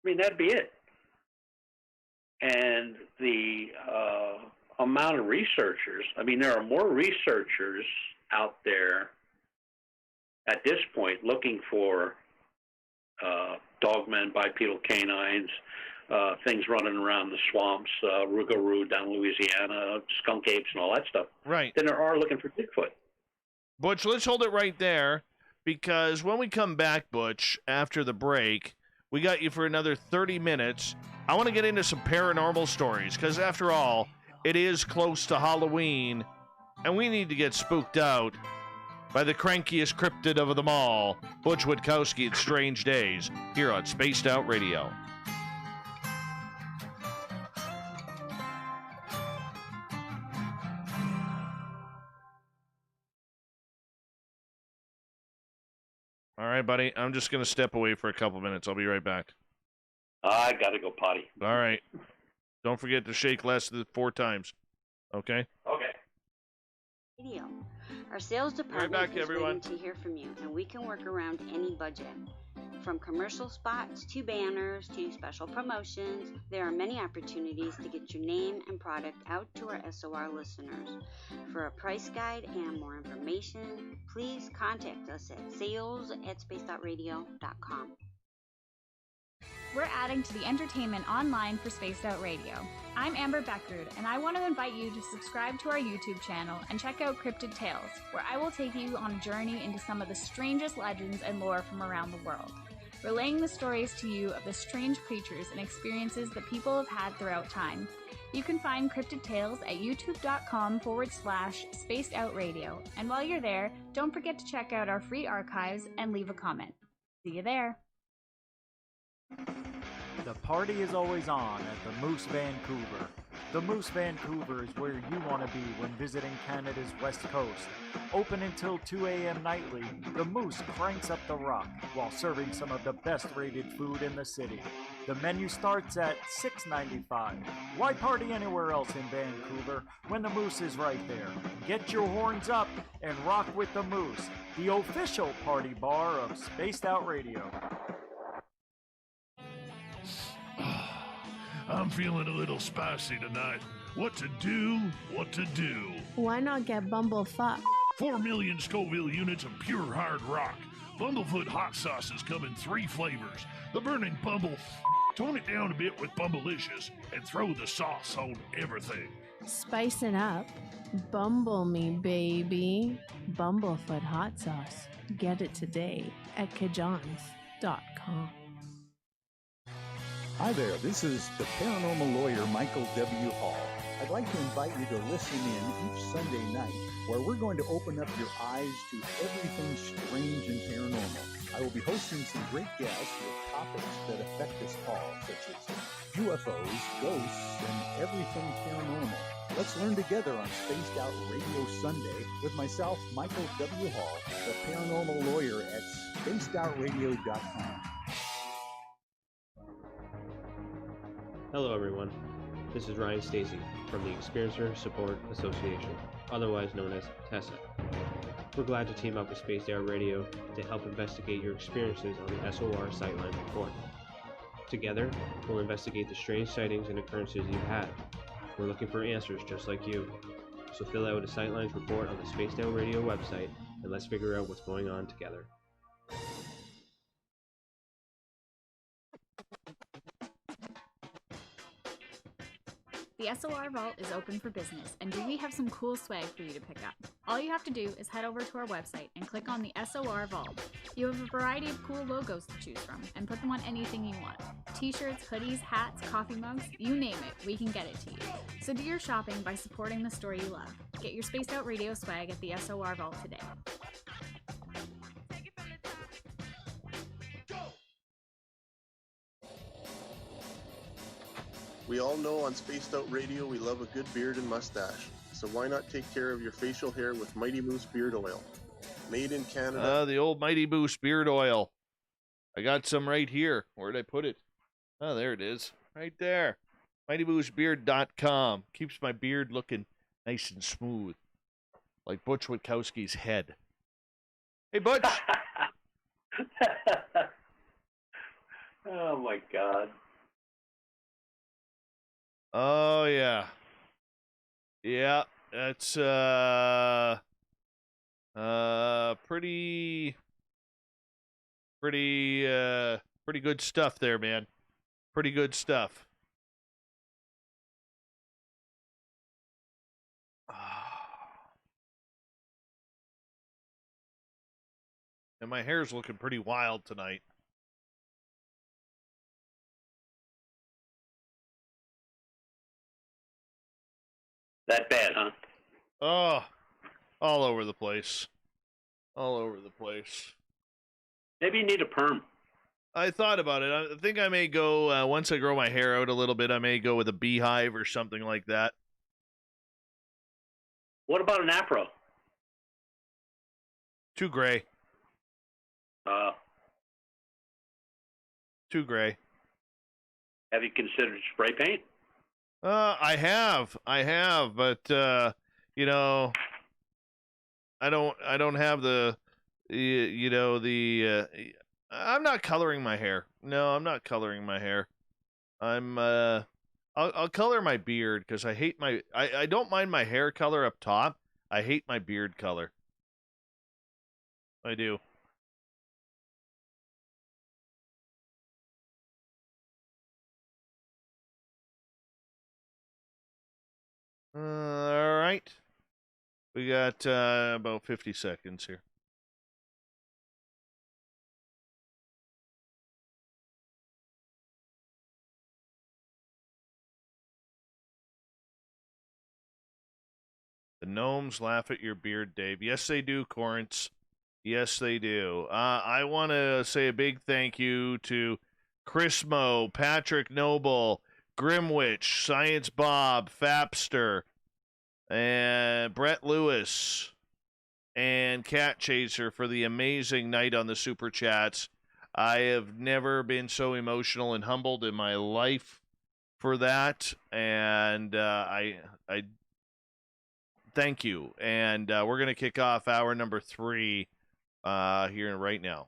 That'd be it. And the amount of researchers, there are more researchers out there at this point looking for dogmen, bipedal canines, things running around the swamps, Rougarou down Louisiana, skunk apes and all that stuff, right, than there are looking for Bigfoot. Butch, let's hold it right there, because when we come back, Butch, after the break, we got you for another 30 minutes. I want to get into some paranormal stories, because after all, it is close to Halloween, and we need to get spooked out by the crankiest cryptid of them all, Butch Witkowski at Strange Days, here on Spaced Out Radio. buddy. I'm just going to step away for a couple minutes. I'll be right back. I got to go potty. All right. Don't forget to shake less than 4 times. Okay? Okay. Radio. Our sales department back, is everyone. waiting to hear from you, and we can work around any budget. From commercial spots to banners to special promotions, there are many opportunities to get your name and product out to our SOR listeners. For a price guide and more information, please contact us at sales@spacedoutradio.com. We're adding to the entertainment online for Spaced Out Radio. I'm Amber Beckrud, and I want to invite you to subscribe to our YouTube channel and check out Cryptid Tales, where I will take you on a journey into some of the strangest legends and lore from around the world, relaying the stories to you of the strange creatures and experiences that people have had throughout time. You can find Cryptid Tales at youtube.com/spacedoutradio, and while you're there, don't forget to check out our free archives and leave a comment. See you there. The party is always on at the Moose Vancouver. The Moose Vancouver is where you want to be when visiting Canada's west coast. Open until 2 a.m. nightly, the Moose cranks up the rock while serving some of the best rated food in the city. The menu starts at $6.95. Why party anywhere else in Vancouver when the Moose is right there? Get your horns up and rock with the Moose, the official party bar of Spaced Out Radio. I'm feeling a little spicy tonight. What to do? What to do? Why not get Bumblefuck? 4 million Scoville units of pure hard rock. Bumblefoot hot sauces come in 3 flavors. The burning Bumble. Tone it down a bit with Bumblicious and throw the sauce on everything. Spice it up. Bumble me, baby. Bumblefoot hot sauce. Get it today at kajans.com. Hi there, this is the paranormal lawyer Michael W. Hall. I'd like to invite you to listen in each Sunday night where we're going to open up your eyes to everything strange and paranormal. I will be hosting some great guests with topics that affect us all, such as UFOs, ghosts, and everything paranormal. Let's learn together on Spaced Out Radio Sunday with myself, Michael W. Hall, the paranormal lawyer at spacedoutradio.com. Hello everyone, this is Ryan Stacy from the Experiencer Support Association, otherwise known as TESSA. We're glad to team up with Spaced Out Radio to help investigate your experiences on the SOR Sightline Report. Together, we'll investigate the strange sightings and occurrences you've had. We're looking for answers just like you. So fill out a Sightlines report on the Spaced Out Radio website and let's figure out what's going on together. The SOR Vault is open for business, and we have some cool swag for you to pick up. All you have to do is head over to our website and click on the SOR Vault. You have a variety of cool logos to choose from, and put them on anything you want. T-shirts, hoodies, hats, coffee mugs, you name it, we can get it to you. So do your shopping by supporting the store you love. Get your Spaced Out Radio swag at the SOR Vault today. We all know on Spaced Out Radio we love a good beard and mustache, so why not take care of your facial hair with Mighty Moose Beard Oil? Made in Canada. The old Mighty Moose beard oil. I got some right here. Where'd I put it? Oh, there it is. Right there. MightyMooseBeard.com. Keeps my beard looking nice and smooth. Like Butch Witkowski's head. Hey, Butch. Oh, my God. Oh, yeah. Yeah, that's pretty good stuff there, man. Pretty good stuff. And my hair's looking pretty wild tonight. That bad, huh? Oh, all over the place. All over the place. Maybe you need a perm. I thought about it. I think I may go, once I grow my hair out a little bit, I may go with a beehive or something like that. What about an afro? Too gray. Too gray. Have you considered spray paint? I have, but you know, I don't have the, you know, the. I'm not coloring my hair. No, I'm not coloring my hair. I'll color my beard because I hate my. I don't mind my hair color up top. I hate my beard color. I do. All right. We got about 50 seconds here. The gnomes laugh at your beard, Dave. Yes, they do, Corrance. Yes, they do. I want to say a big thank you to Chris Mo, Patrick Noble, Grimwitch, Science Bob, Fapster, and Brett Lewis, and Cat Chaser for the amazing night on the Super Chats. I have never been so emotional and humbled in my life for that, and I thank you. And we're going to kick off hour number 3 here right now.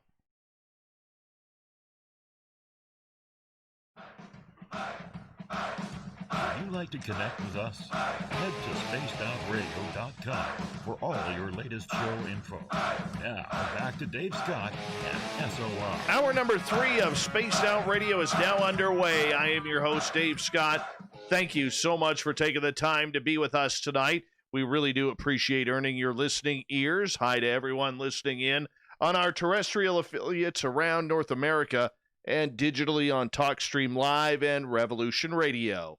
If you'd like to connect with us, head to spacedoutradio.com for all your latest show info. Now, back to Dave Scott and SOR. Hour number 3 of Spaced Out Radio is now underway. I am your host, Dave Scott. Thank you so much for taking the time to be with us tonight. We really do appreciate earning your listening ears. Hi to everyone listening in on our terrestrial affiliates around North America and digitally on TalkStream Live and Revolution Radio.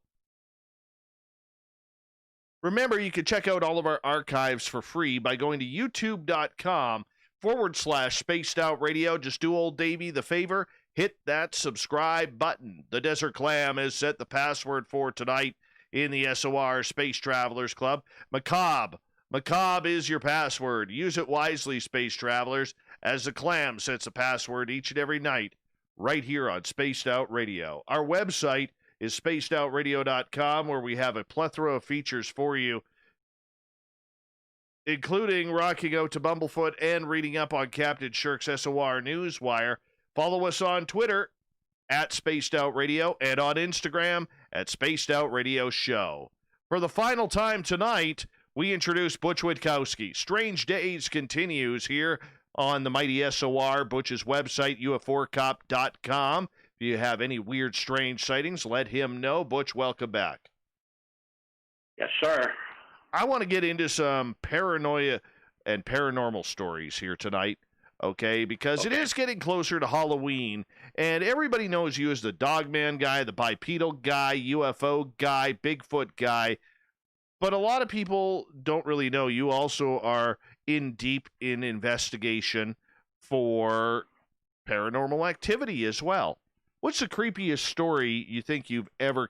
Remember, you can check out all of our archives for free by going to youtube.com/Spaced Out Radio. Just do old Davey the favor, hit that subscribe button. The Desert Clam has set the password for tonight in the SOR Space Travelers Club. Macabre. Macabre is your password. Use it wisely, Space Travelers, as the Clam sets a password each and every night right here on Spaced Out Radio. Our website is spacedoutradio.com, where we have a plethora of features for you, including rocking out to Bumblefoot and reading up on Captain Shirk's SOR Newswire. Follow us on Twitter at Spaced Out Radio and on Instagram at Spaced Out Radio Show. For the final time tonight, we introduce Butch Witkowski. Strange Days continues here on the mighty SOR, Butch's website, uforcop.com. If you have any weird, strange sightings, let him know. Butch, welcome back. Yes, sir. I want to get into some paranoia and paranormal stories here tonight, okay? Because it is getting closer to Halloween, and everybody knows you as the Dogman guy, the bipedal guy, UFO guy, Bigfoot guy. But a lot of people don't really know you also are deep in investigation for paranormal activity as well. What's the creepiest story you think you've ever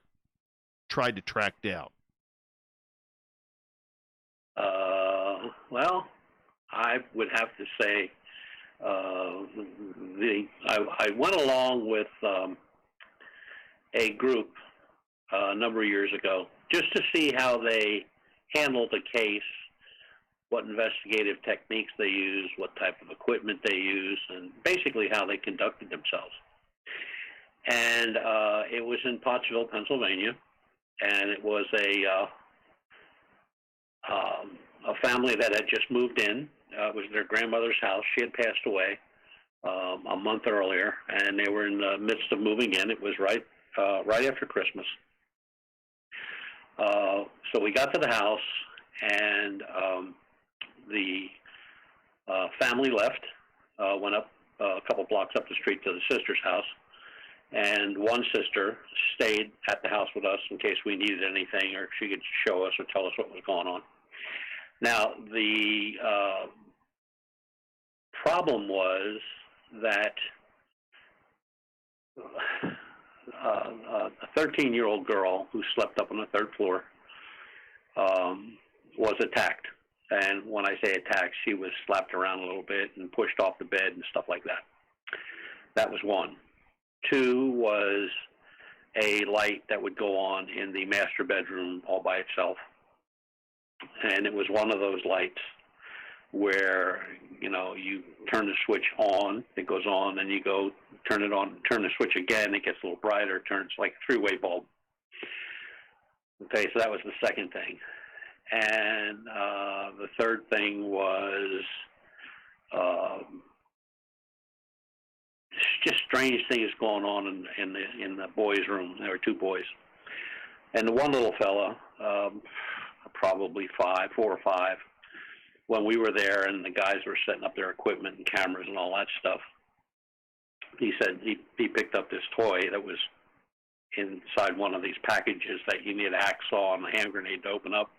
tried to track down? Well, I would have to say I went along with a group a number of years ago just to see how they handled the case, what investigative techniques they used, what type of equipment they used, and basically how they conducted themselves. And it was in Pottsville, Pennsylvania, and it was a family that had just moved in. It was their grandmother's house. She had passed away a month earlier, and they were in the midst of moving in. It was right after Christmas. So we got to the house, and the family left, went up a couple blocks up the street to the sister's house, and one sister stayed at the house with us in case we needed anything or she could show us or tell us what was going on. Now, the problem was that a 13-year-old girl who slept up on the third floor was attacked. And when I say attacked, she was slapped around a little bit and pushed off the bed and stuff like that. That was one. Two was a light that would go on in the master bedroom all by itself. And it was one of those lights where, you turn the switch on, it goes on, and you go turn it on, turn the switch again, it gets a little brighter, turns like a three-way bulb. Okay, so that was the second thing. And the third thing was just strange things going on in the boys' room. There were two boys. And the one little fella, probably 4 or 5, when we were there and the guys were setting up their equipment and cameras and all that stuff, he said he picked up this toy that was inside one of these packages that you need a hacksaw and a hand grenade to open up.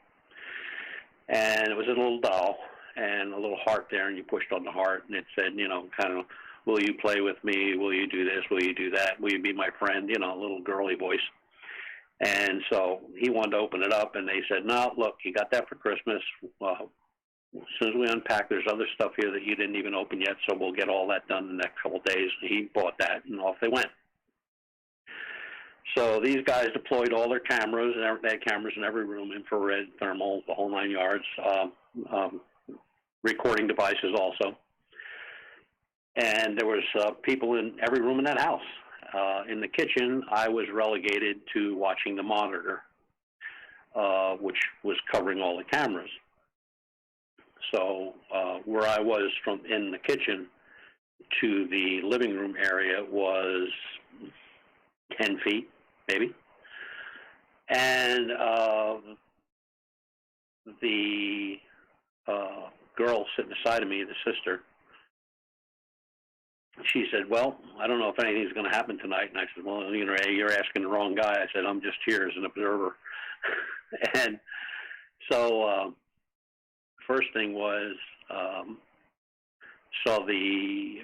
And it was a little doll and a little heart there, and you pushed on the heart, and it said, kind of, will you play with me? Will you do this? Will you do that? Will you be my friend? A little girly voice. And so he wanted to open it up, and they said, no, look, you got that for Christmas. Well, as soon as we unpack, there's other stuff here that you didn't even open yet, so we'll get all that done in the next couple of days. He bought that, and off they went. So these guys deployed all their cameras, and they had cameras in every room, infrared, thermal, the whole 9 yards, recording devices also. And there was people in every room in that house. In the kitchen, I was relegated to watching the monitor, which was covering all the cameras. So where I was from in the kitchen to the living room area was 10 feet, maybe. And the girl sitting beside of me, the sister, she said, well, I don't know if anything's going to happen tonight. And I said, well, you're asking the wrong guy. I said, I'm just here as an observer. And so first thing was saw the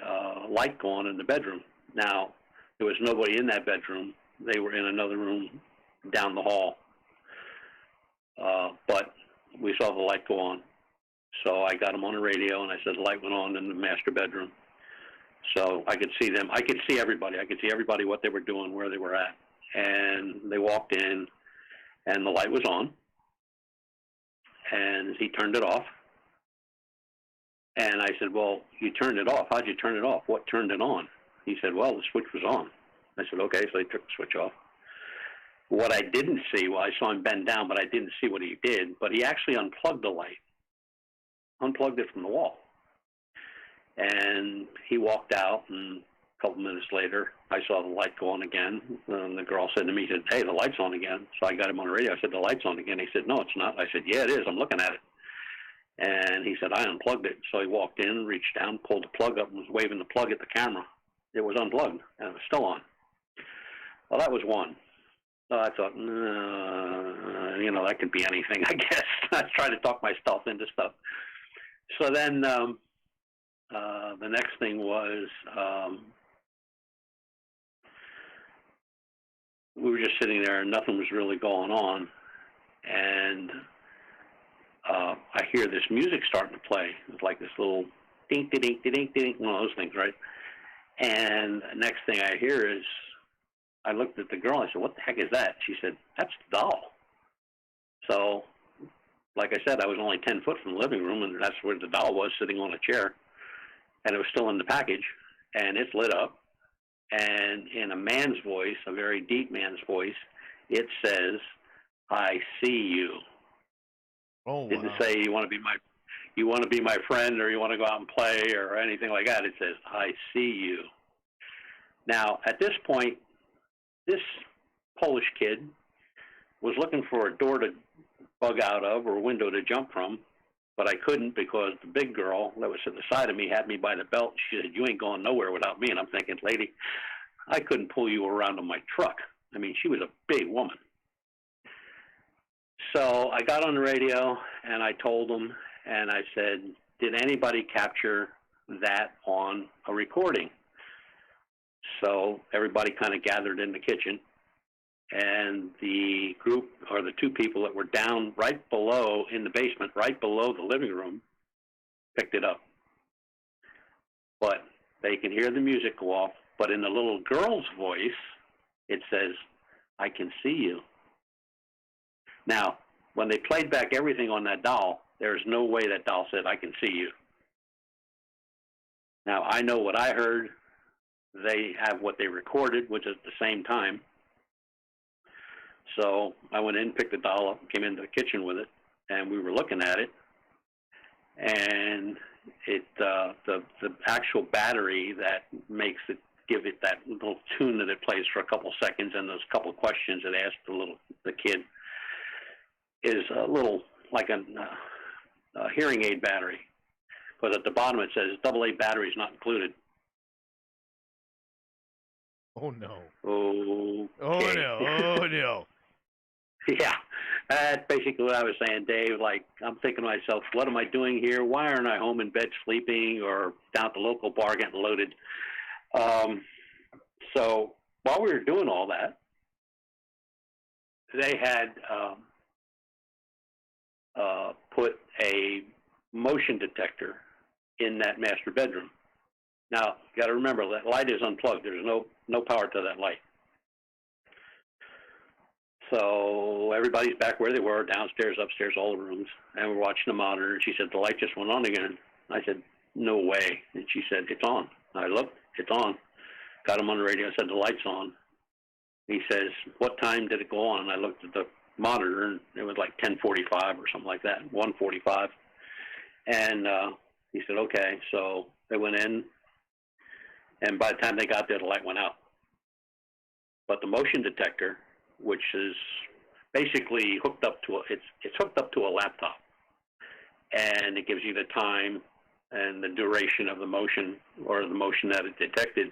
light go on in the bedroom. Now, there was nobody in that bedroom. They were in another room down the hall. But we saw the light go on. So I got them on the radio, and I said the light went on in the master bedroom. So I could see them. I could see everybody. I could see everybody, what they were doing, where they were at. And they walked in, and the light was on. And he turned it off. And I said, well, you turned it off. How'd you turn it off? What turned it on? He said, well, the switch was on. I said, okay, so he took the switch off. What I didn't see, well, I saw him bend down, but I didn't see what he did. But he actually unplugged the light, unplugged it from the wall. And he walked out, and a couple minutes later, I saw the light go on again. And the girl said to me, he said, hey, the light's on again. So I got him on the radio. I said, the light's on again. He said, no, it's not. I said, yeah, it is. I'm looking at it. And he said, I unplugged it. So he walked in, reached down, pulled the plug up, and was waving the plug at the camera. It was unplugged, and it was still on. Well, that was one. So I thought, that could be anything, I guess. I tried to talk myself into stuff. So then the next thing was we were just sitting there, and nothing was really going on. And I hear this music starting to play. It's like this little ding, ding, ding, ding, ding, one of those things, right? And the next thing I hear is, I looked at the girl, I said, what the heck is that? She said, that's the doll. So, like I said, I was only 10 foot from the living room, and that's where the doll was, sitting on a chair. And it was still in the package, and it's lit up. And in a man's voice, a very deep man's voice, it says, I see you. Oh, wow. Didn't say you want to be my friend, or you want to go out and play, or anything like that. It says, I see you. Now, at this point, this Polish kid was looking for a door to bug out of or a window to jump from, but I couldn't because the big girl that was at the side of me had me by the belt. She said, you ain't going nowhere without me. And I'm thinking, lady, I couldn't pull you around on my truck. I mean, she was a big woman. So I got on the radio, and I told them, and I said, did anybody capture that on a recording? So everybody kind of gathered in the kitchen, and the group, or the two people that were down right below in the basement, right below the living room, picked it up. But they can hear the music go off. But in the little girl's voice, it says, "I can see you." Now, when they played back everything on that doll, there's no way that doll said, "I can see you." Now, I know what I heard. They have what they recorded, which is at the same time. So I went in, picked the doll up, came into the kitchen with it, and we were looking at it. And the actual battery that makes it give it that little tune that it plays for a couple seconds and those couple questions it asked the kid is a little like a hearing aid battery. But at the bottom it says AA batteries not included. Oh no. Oh. Oh no. Oh no. Yeah, that's basically what I was saying, Dave. Like, I'm thinking to myself, what am I doing here? Why aren't I home in bed sleeping or down at the local bar getting loaded? So while we were doing all that, they had put a motion detector in that master bedroom. Now, you got to remember, that light is unplugged. There's no power to that light. So everybody's back where they were, downstairs, upstairs, all the rooms, and we're watching the monitor, and she said, the light just went on again. I said, no way. And she said, it's on. I looked, it's on. Got him on the radio, I said, the light's on. He says, what time did it go on? And I looked at the monitor, and it was like 10:45 or something like that, 1:45. And he said, okay. So they went in, and by the time they got there, the light went out. But the motion detector, which is basically hooked up to it's hooked up to a laptop, and it gives you the time and the duration of the motion or the motion that it detected.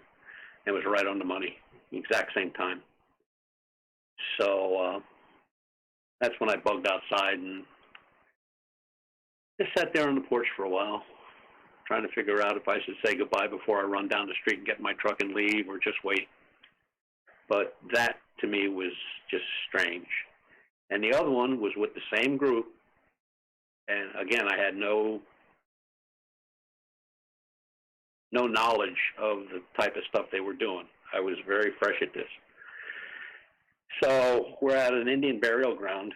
It was right on the money, exact same time. So that's when I bugged outside and just sat there on the porch for a while, trying to figure out if I should say goodbye before I run down the street and get in my truck and leave, or just wait. But that, to me, was just strange. And the other one was with the same group. And again, I had no knowledge of the type of stuff they were doing. I was very fresh at this. So we're at an Indian burial ground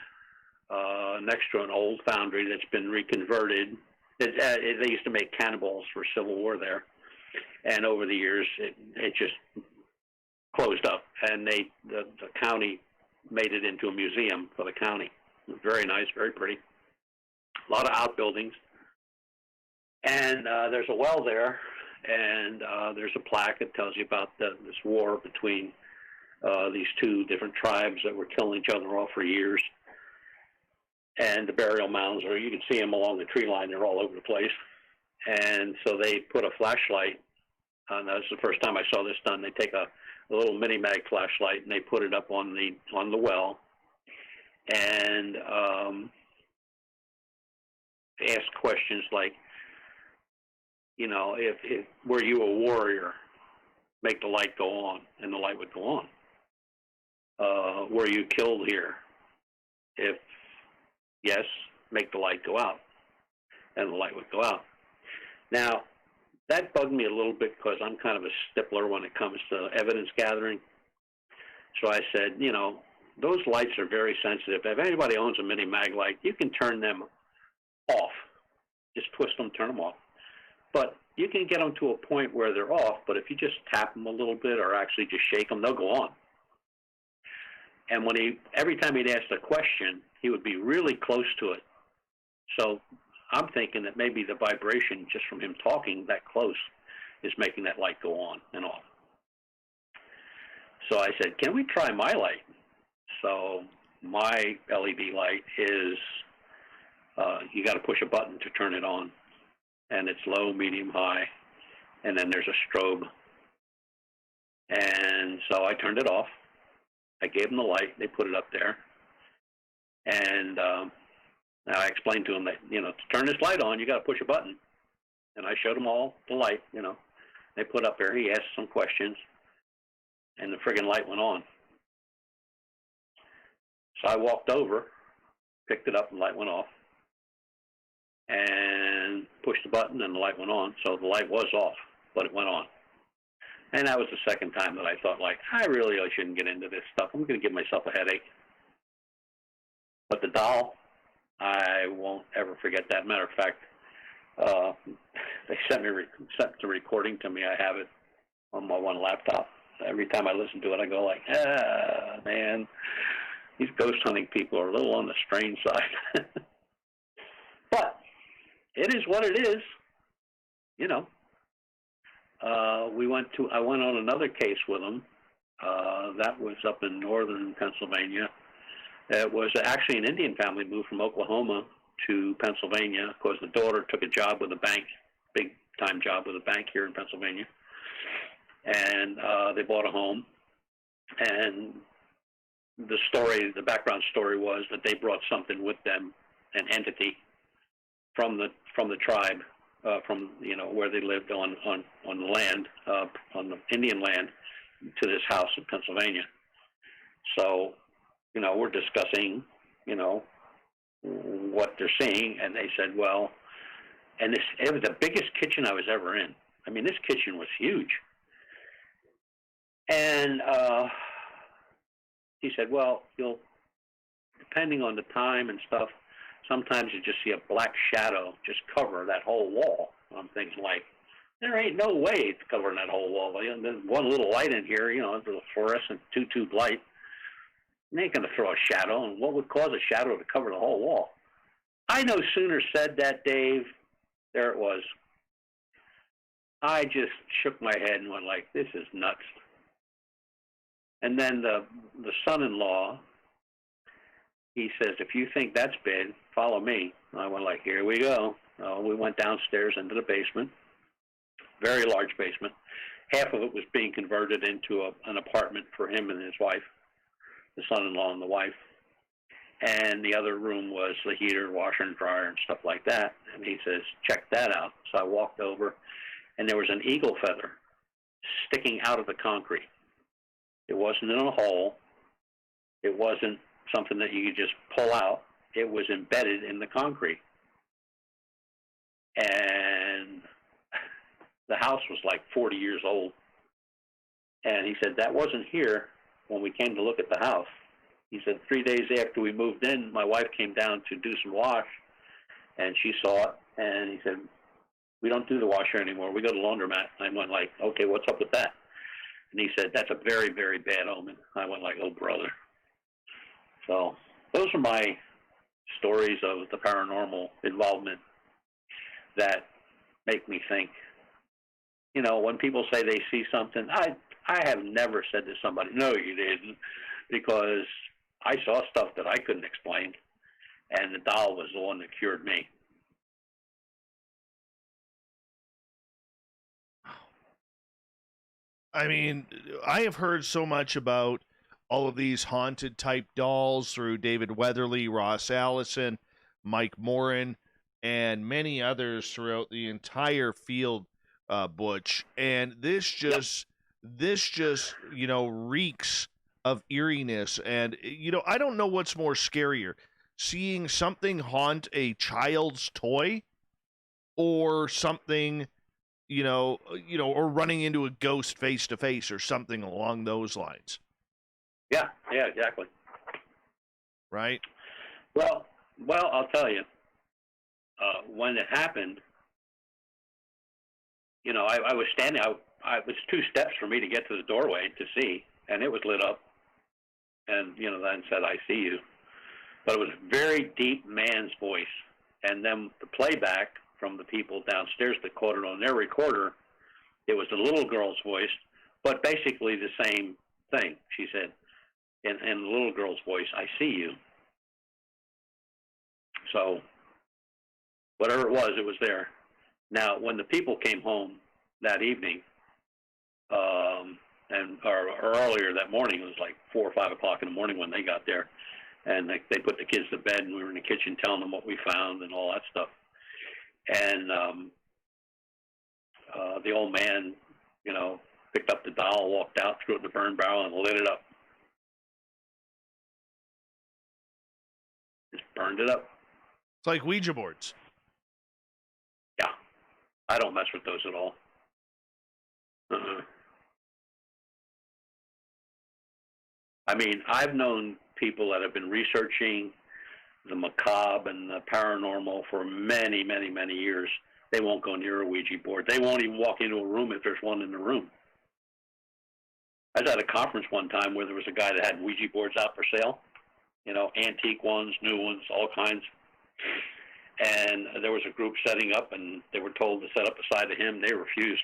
next to an old foundry that's been reconverted. They used to make cannonballs for Civil War there. And over the years, it just closed up, and the county made it into a museum for the county. Very nice, very pretty. A lot of outbuildings. And there's a well there, and there's a plaque that tells you about this war between these two different tribes that were killing each other off for years. And the burial mounds, or you can see them along the tree line, they're all over the place. And so they put a flashlight, and that's the first time I saw this done. They take a little mini mag flashlight and they put it up on the well, and ask questions like, you know, if were you a warrior, make the light go on, and the light would go on. Were you killed here? If yes, make the light go out, and the light would go out. Now, that bugged me a little bit because I'm kind of a stickler when it comes to evidence gathering. So I said, you know, those lights are very sensitive. If anybody owns a mini mag light, you can turn them off. Just twist them, turn them off. But you can get them to a point where they're off, but if you just tap them a little bit or actually just shake them, they'll go on. And every time he'd ask a question, he would be really close to it. So I'm thinking that maybe the vibration just from him talking that close is making that light go on and off. So I said, can we try my light? So my LED light is, you got to push a button to turn it on. And it's low, medium, high. And then there's a strobe. And so I turned it off. I gave them the light. They put it up there. And I explained to them that, you know, to turn this light on, you got to push a button. And I showed them all the light, you know. They put up there. He asked some questions, and the friggin' light went on. So I walked over, picked it up, and the light went off. And pushed the button, and the light went on. So the light was off, but it went on. And that was the second time that I thought, like, I shouldn't get into this stuff. I'm going to give myself a headache. But the doll, I won't ever forget that. Matter of fact, they sent the recording to me. I have it on my one laptop. Every time I listen to it, I go like, man, these ghost hunting people are a little on the strange side. But it is what it is, you know. I went on another case with them. That was up in northern Pennsylvania. It was actually an Indian family moved from Oklahoma to Pennsylvania. Of course, the daughter took a job with a bank, big-time job with a bank here in Pennsylvania. And they bought a home. And the background story was that they brought something with them, an entity from the tribe, from where they lived on the land, on the Indian land, to this house in Pennsylvania. So, we're discussing, what they're seeing, and they said, well, and it was the biggest kitchen I was ever in. I mean, this kitchen was huge. And he said, well, depending on the time and stuff, sometimes you just see a black shadow just cover that whole wall. I'm thinking, like, there ain't no way it's covering that whole wall. There's one little light in here, there's a fluorescent two-tube light. They ain't going to throw a shadow, and what would cause a shadow to cover the whole wall? I no sooner said that, Dave, there it was. I just shook my head and went like, this is nuts. And then the son-in-law, he says, if you think that's big, follow me. I went like, here we go. We went downstairs into the basement, very large basement. Half of it was being converted into an apartment for him and his wife, the son-in-law and the wife. And the other room was the heater, washer, and dryer, and stuff like that. And he says, check that out. So I walked over, and there was an eagle feather sticking out of the concrete. It wasn't in a hole. It wasn't something that you could just pull out. It was embedded in the concrete. And the house was like 40 years old. And he said, that wasn't here when we came to look at the house. He said, 3 days after we moved in, my wife came down to do some wash, and she saw it. And he said, we don't do the washer anymore. We go to the laundromat. I went like, okay, what's up with that? And he said, that's a very, very bad omen. I went like, oh, brother. So those are my stories of the paranormal involvement that make me think. When people say they see something, I have never said to somebody, no, you didn't, because I saw stuff that I couldn't explain, and the doll was the one that cured me. I mean, I have heard so much about all of these haunted type dolls through David Weatherly, Ross Allison, Mike Morin, and many others throughout the entire field, Butch. And this just reeks of eeriness. And I don't know what's more scarier, seeing something haunt a child's toy, or something, or running into a ghost face to face, or something along those lines. Yeah, exactly. Right? Well, I'll tell you, when it happened, I was standing, it was 2 steps for me to get to the doorway to see, and it was lit up, and, then said, I see you. But it was a very deep man's voice, and then the playback from the people downstairs that caught it on their recorder, it was the little girl's voice, but basically the same thing. She said, in the little girl's voice, I see you. So whatever it was there. Now, when the people came home that evening, or earlier that morning, it was like 4 or 5 o'clock in the morning when they got there, and they put the kids to bed, and we were in the kitchen telling them what we found and all that stuff. And the old man, picked up the doll, walked out, threw it in the burn barrel, and lit it up. Just burned it up. It's like Ouija boards. Yeah. I don't mess with those at all. I mean, I've known people that have been researching the macabre and the paranormal for many, many, many years. They won't go near a Ouija board. They won't even walk into a room if there's one in the room. I was at a conference one time where there was a guy that had Ouija boards out for sale, you know, antique ones, new ones, all kinds. And there was a group setting up, and they were told to set up beside of him. They refused.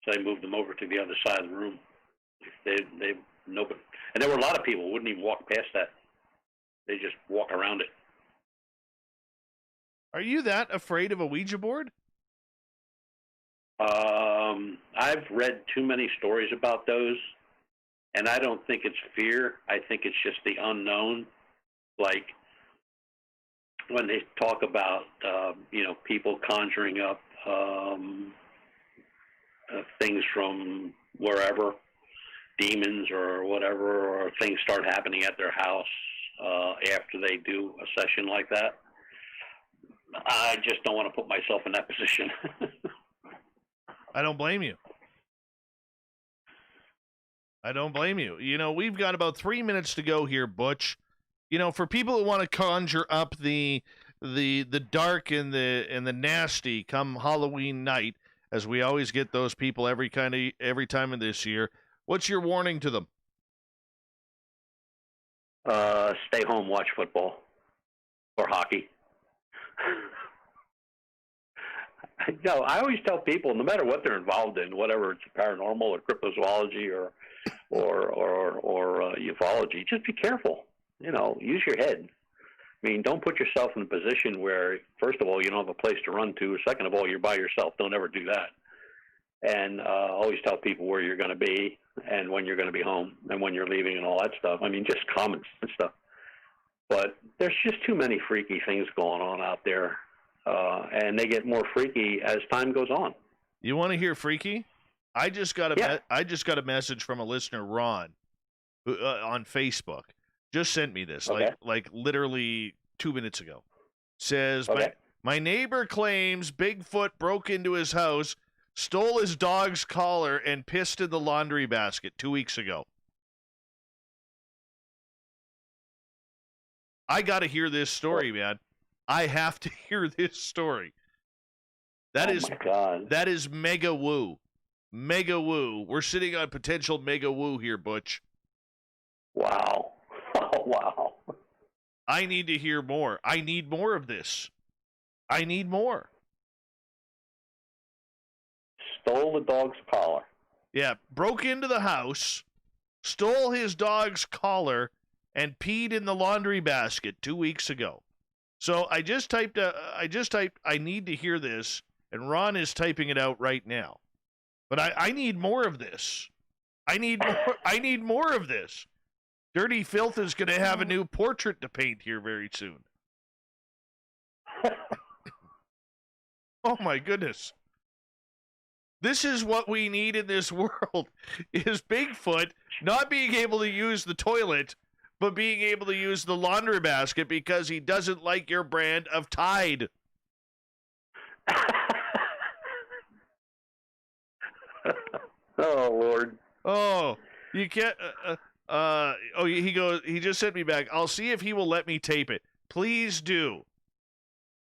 So they moved them over to the other side of the room. Nobody. And there were a lot of people who wouldn't even walk past that. They just walk around it. Are you that afraid of a Ouija board? I've read too many stories about those, and I don't think it's fear. I think it's just the unknown. Like when they talk about, you know, people conjuring up things from wherever, demons or whatever, or things start happening at their house after they do a session like that. I just don't want to put myself in that position. I don't blame you. I don't blame you. You know, we've got about 3 minutes to go here, Butch. You know, for people who want to conjure up the dark and the nasty come Halloween night, as we always get those people every time of this year, what's your warning to them? Stay home, watch football or hockey. No, I always tell people, no matter what they're involved in, whatever it's paranormal or cryptozoology or ufology, just be careful. You know, use your head. I mean, don't put yourself in a position where, first of all, you don't have a place to run to. Second of all, you're by yourself. Don't ever do that. And always tell people where you're going to be and when you're going to be home and when you're leaving and all that stuff. I mean, just comments and stuff. But there's just too many freaky things going on out there, and they get more freaky as time goes on. You want to hear freaky? I just got a message from a listener, Ron, who, on Facebook. Just sent me this, okay. like literally 2 minutes ago. Says, okay. my neighbor claims Bigfoot broke into his house, stole his dog's collar, and pissed in the laundry basket 2 weeks ago. I got to hear this story, man. I have to hear this story. That is mega woo. Mega woo. We're sitting on potential mega woo here, Butch. Wow. Oh, wow. I need to hear more. I need more of this. I need more. Stole the dog's collar. Yeah, broke into the house, stole his dog's collar, and peed in the laundry basket 2 weeks ago. So I just typed I need to hear this, and Ron is typing it out right now. But I need more of this. I need more of this. Dirty Filth is going to have a new portrait to paint here very soon. Oh my goodness. This is what we need in this world, is Bigfoot not being able to use the toilet, but being able to use the laundry basket because he doesn't like your brand of Tide. Oh, Lord. Oh, you can't... he just sent me back. I'll see if he will let me tape it. Please do.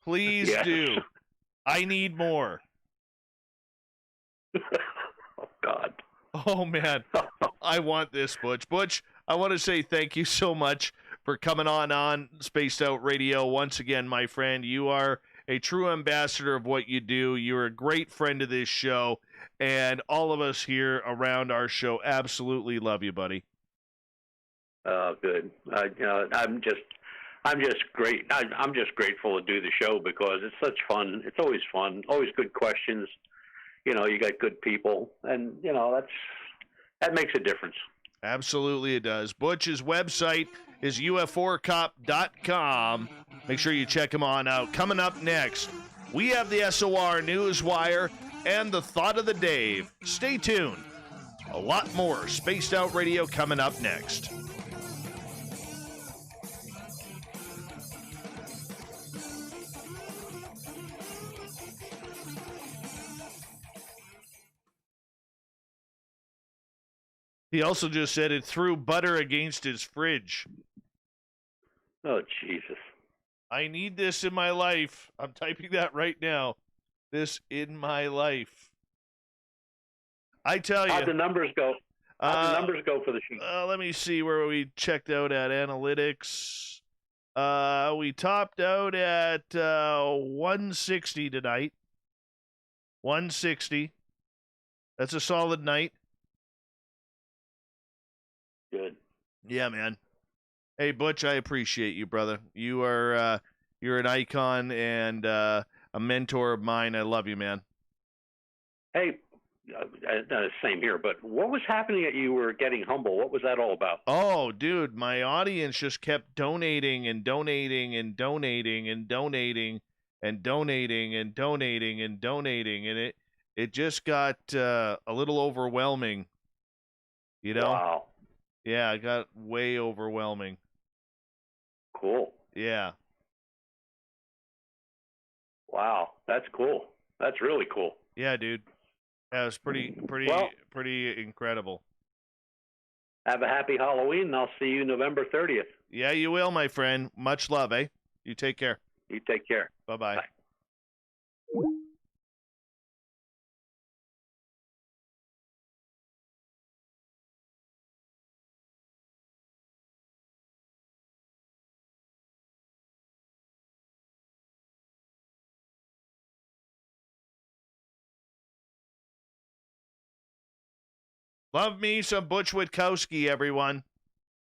Please do. I need more. Oh, God. Oh, man. I want this, Butch. Butch, I want to say thank you so much for coming on Spaced Out Radio. Once again, my friend, you are a true ambassador of what you do. You're a great friend of this show, and all of us here around our show absolutely love you, buddy. Good. I'm just great. I'm just grateful to do the show because it's such fun. It's always fun. Always good questions. You know, you got good people, and you know that makes a difference. Absolutely, it does. Butch's website is uforcop.com. Make sure you check him on out. Coming up next, we have the SOR Newswire and the Thought of the Dave. Stay tuned. A lot more Spaced Out Radio coming up next. He also just said it threw butter against his fridge. Oh, Jesus. I need this in my life. I'm typing that right now. This in my life. I tell you. How'd the numbers go? How'd the numbers go for the sheet? Let me see where we checked out at analytics. We topped out at 160 tonight. 160. That's a solid night. Good. Yeah, man. Hey, Butch, I appreciate you, brother. You are you're an icon and a mentor of mine. I love you, man. Hey, same here, but what was happening that you were getting humble? What was that all about? Oh, dude, my audience just kept donating and donating and donating and donating and donating and donating and donating, and it just got a little overwhelming, you know? Wow. Yeah, it got way overwhelming. Cool. Yeah. Wow, that's cool. That's really cool. Yeah, dude. That was pretty incredible. Have a happy Halloween, and I'll see you November 30th. Yeah, you will, my friend. Much love, eh? You take care. You take care. Bye-bye. Bye. Love me some Butch Witkowski, everyone.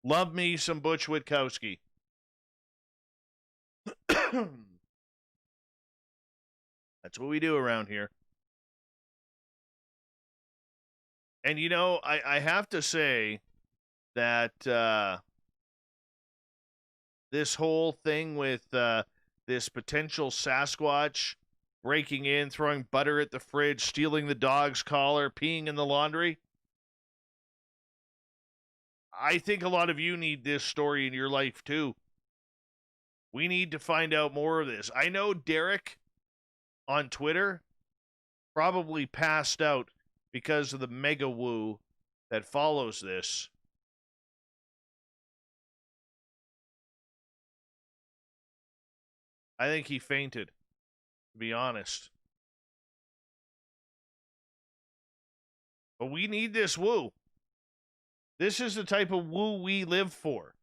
Love me some Butch Witkowski. That's what we do around here. And, you know, I have to say that this whole thing with this potential Sasquatch breaking in, throwing butter at the fridge, stealing the dog's collar, peeing in the laundry, I think a lot of you need this story in your life, too. We need to find out more of this. I know Derek on Twitter probably passed out because of the mega woo that follows this. I think he fainted, to be honest. But we need this woo. This is the type of woo we live for.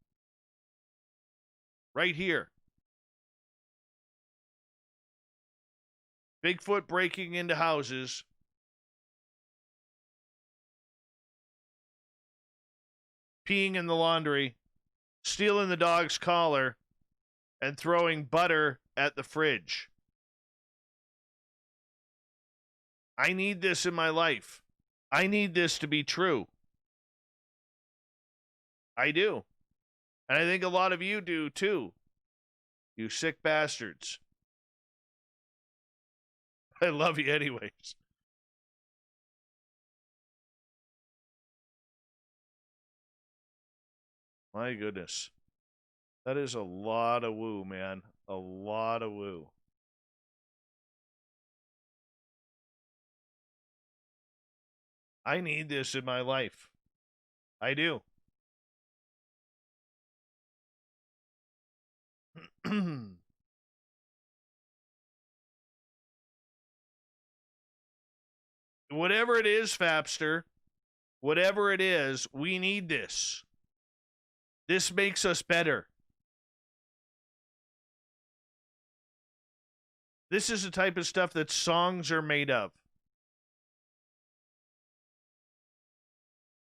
Right here. Bigfoot breaking into houses. Peeing in the laundry. Stealing the dog's collar. And throwing butter at the fridge. I need this in my life. I need this to be true. I do. And I think a lot of you do too. You sick bastards. I love you anyways. My goodness. That is a lot of woo, man. A lot of woo. I need this in my life. I do. Whatever it is, Fapster, whatever it is, we need this. This makes us better. This is the type of stuff that songs are made of.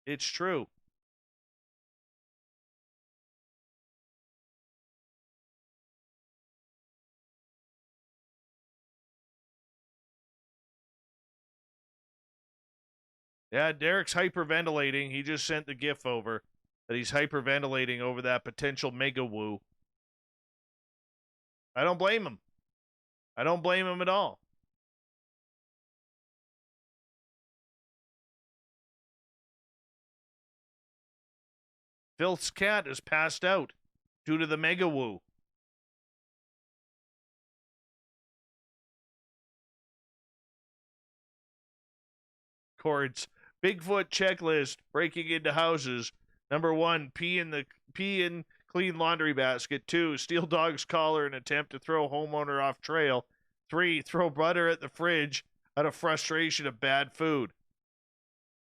It's true. Yeah, Derek's hyperventilating. He just sent the GIF over that he's hyperventilating over that potential mega woo. I don't blame him. I don't blame him at all. Phil's cat is passed out due to the mega woo. Cords Bigfoot checklist, breaking into houses. Number 1, pee in clean laundry basket. 2, steal dog's collar and attempt to throw homeowner off trail. 3, throw butter at the fridge out of frustration of bad food.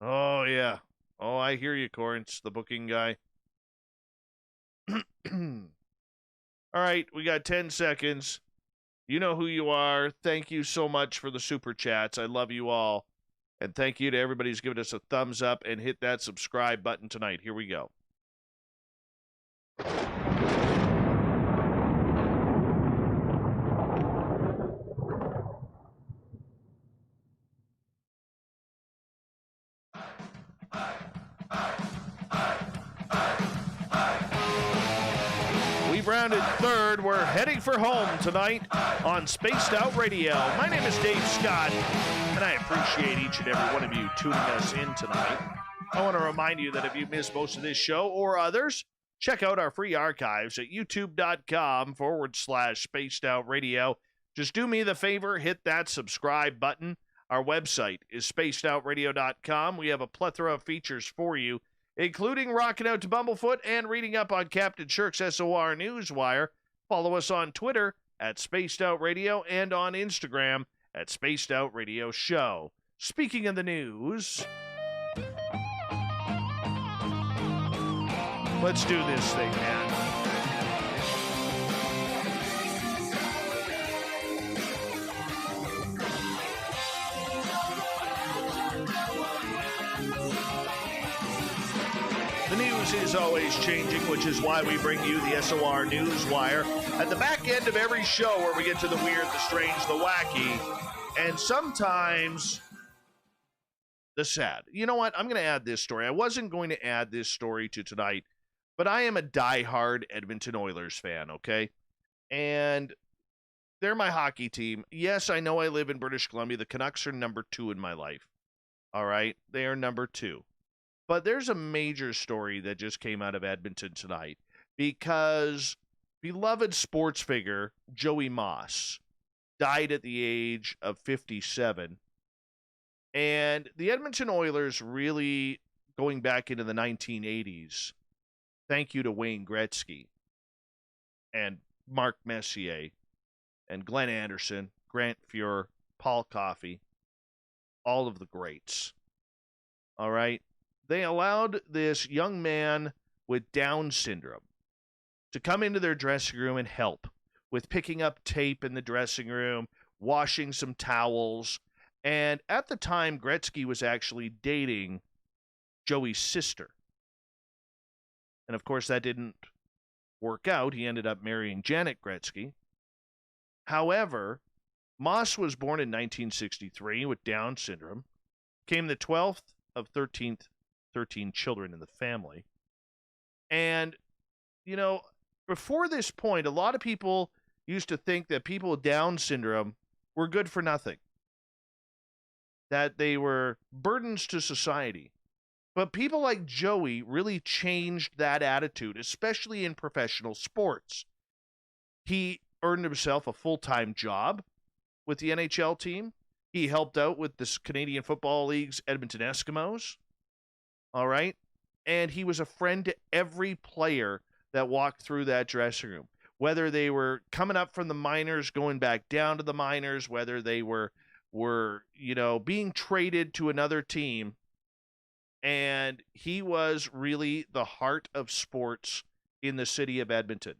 Oh, yeah. Oh, I hear you, Corrance, the booking guy. All right, we got 10 seconds. You know who you are. Thank you so much for the super chats. I love you all. And thank you to everybody who's given us a thumbs up and hit that subscribe button tonight. Here we go. We've rounded third. We're heading for home tonight on Spaced Out Radio. My name is Dave Scott, and I appreciate each and every one of you tuning us in tonight. I want to remind you that if you missed most of this show or others, check out our free archives at youtube.com/Spaced Out Radio. Just do me the favor, hit that subscribe button. Our website is spacedoutradio.com. We have a plethora of features for you, including rocking out to Bumblefoot and reading up on Captain Shirk's SOR Newswire. Follow us on Twitter at Spaced Out Radio and on Instagram at Spaced Out Radio Show. Speaking of the news, let's do this thing, man. The news is always changing, which is why we bring you the SOR Newswire at the back end of every show, where we get to the weird, the strange, the wacky, and sometimes the sad. You know what? I'm going to add this story. I wasn't going to add this story to tonight, but I am a diehard Edmonton Oilers fan, okay? And they're my hockey team. Yes, I know I live in British Columbia. The Canucks are number 2 in my life, all right? They are number 2. But there's a major story that just came out of Edmonton tonight, because beloved sports figure Joey Moss died at the age of 57. And the Edmonton Oilers, really going back into the 1980s, thank you to Wayne Gretzky and Mark Messier and Glenn Anderson, Grant Fuhr, Paul Coffey, all of the greats. All right? They allowed this young man with Down syndrome to come into their dressing room and help with picking up tape in the dressing room, washing some towels. And at the time, Gretzky was actually dating Joey's sister. And of course, that didn't work out. He ended up marrying Janet Gretzky. However, Moss was born in 1963 with Down syndrome, became the 12th of 13 children in the family. And, you know, before this point, a lot of people used to think that people with Down syndrome were good for nothing, that they were burdens to society. But people like Joey really changed that attitude, especially in professional sports. He earned himself a full-time job with the NHL team. He helped out with the Canadian Football League's Edmonton Eskimos. All right? And he was a friend to every player that walked through that dressing room, whether they were coming up from the minors, going back down to the minors, whether they were being traded to another team. And he was really the heart of sports in the city of Edmonton.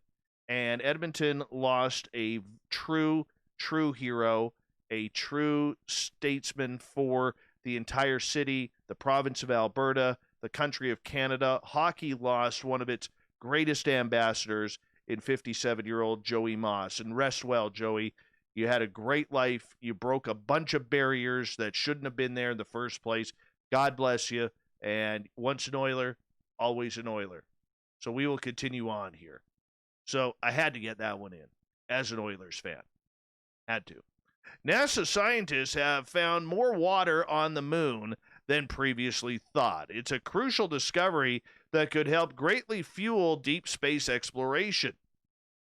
And Edmonton lost a true hero, a true statesman for the entire city, the province of Alberta, the country of Canada. Hockey lost one of its greatest ambassadors in 57-year-old Joey Moss. And rest well, Joey. You had a great life. You broke a bunch of barriers that shouldn't have been there in the first place. God bless you. And once an Oiler, always an Oiler. So we will continue on here. So I had to get that one in as an Oilers fan. Had to. NASA scientists have found more water on the moon than previously thought. It's a crucial discovery that could help greatly fuel deep space exploration.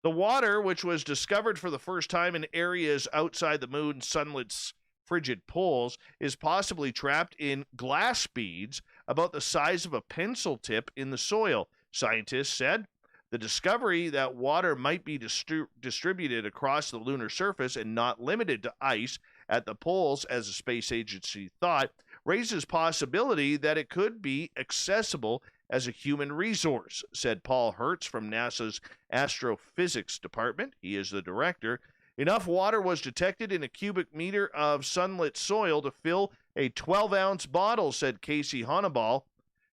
The water, which was discovered for the first time in areas outside the moon's sunlit frigid poles is possibly trapped in glass beads about the size of a pencil tip in the soil, scientists said. The discovery that water might be distributed across the lunar surface and not limited to ice at the poles, as the space agency thought, raises possibility that it could be accessible as a human resource, said Paul Hertz from NASA's Astrophysics Department. He is the director. Enough water was detected in a cubic meter of sunlit soil to fill a 12-ounce bottle, said Casey Honnibal.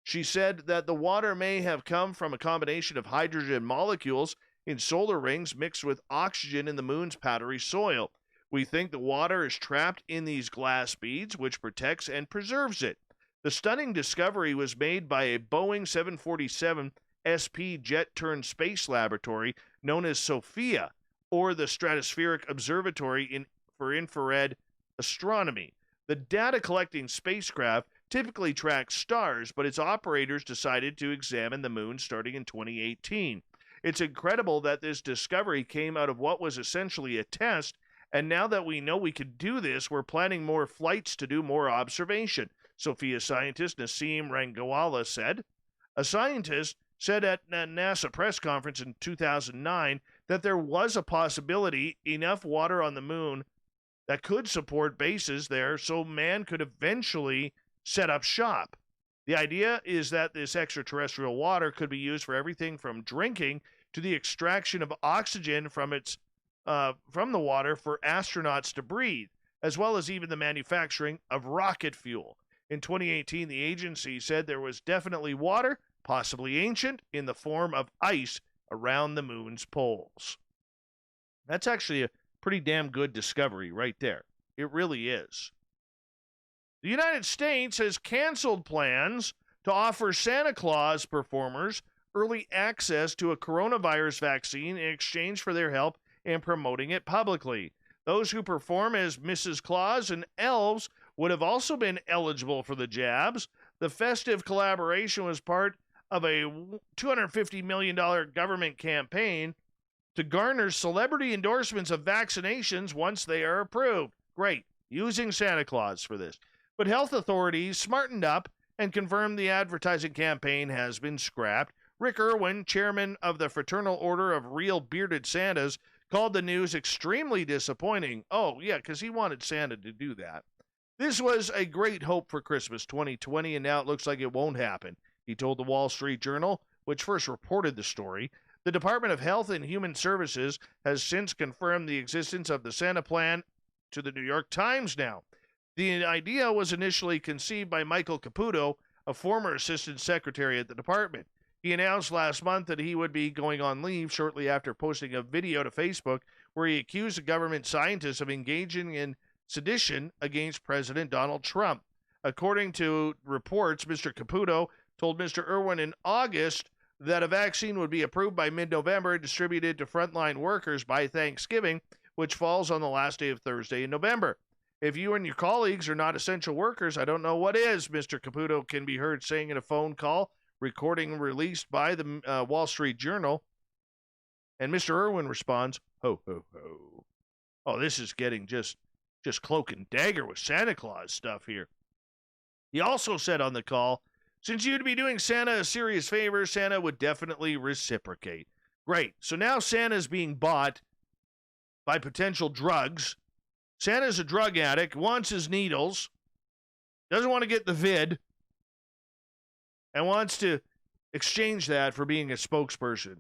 She said that the water may have come from a combination of hydrogen molecules in solar rings mixed with oxygen in the moon's powdery soil. We think the water is trapped in these glass beads, which protects and preserves it. The stunning discovery was made by a Boeing 747 SP jet-turned space laboratory known as SOFIA, or the Stratospheric Observatory for Infrared Astronomy. The data-collecting spacecraft typically tracks stars, but its operators decided to examine the moon starting in 2018. It's incredible that this discovery came out of what was essentially a test, and now that we know we can do this, we're planning more flights to do more observation, SOFIA scientist Nassim Rangawala said. A scientist said at a NASA press conference in 2009 that there was a possibility enough water on the moon that could support bases there so man could eventually set up shop. The idea is that this extraterrestrial water could be used for everything from drinking to the extraction of oxygen from the water for astronauts to breathe, as well as even the manufacturing of rocket fuel. In 2018, the agency said there was definitely water, possibly ancient, in the form of ice around the moon's poles. That's actually a pretty damn good discovery right there. It really is. The United States has canceled plans to offer Santa Claus performers early access to a coronavirus vaccine in exchange for their help in promoting it publicly. Those who perform as Mrs. Claus and elves would have also been eligible for the jabs. The festive collaboration was part of a $250 million government campaign to garner celebrity endorsements of vaccinations once they are approved. Great, using Santa Claus for this. But health authorities smartened up and confirmed the advertising campaign has been scrapped. Rick Irwin, chairman of the Fraternal Order of Real Bearded Santas, called the news extremely disappointing. Oh, yeah, because he wanted Santa to do that. This was a great hope for Christmas 2020, and now it looks like it won't happen, he told the Wall Street Journal, which first reported the story. The Department of Health and Human Services has since confirmed the existence of the Santa plan to the New York Times now. The idea was initially conceived by Michael Caputo, a former assistant secretary at the department. He announced last month that he would be going on leave shortly after posting a video to Facebook where he accused a government scientist of engaging in sedition against President Donald Trump. According to reports, Mr. Caputo told Mr. Irwin in August that a vaccine would be approved by mid-November and distributed to frontline workers by Thanksgiving, which falls on the last day of Thursday in November. If you and your colleagues are not essential workers, I don't know what is, Mr. Caputo can be heard saying in a phone call recording released by the Wall Street Journal. And Mr. Irwin responds, ho, ho, ho. Oh, this is getting just cloak and dagger with Santa Claus stuff here. He also said on the call, since you'd be doing Santa a serious favor, Santa would definitely reciprocate. Great. So now Santa's being bought by potential drugs. Santa's a drug addict, wants his needles, doesn't want to get the vid, and wants to exchange that for being a spokesperson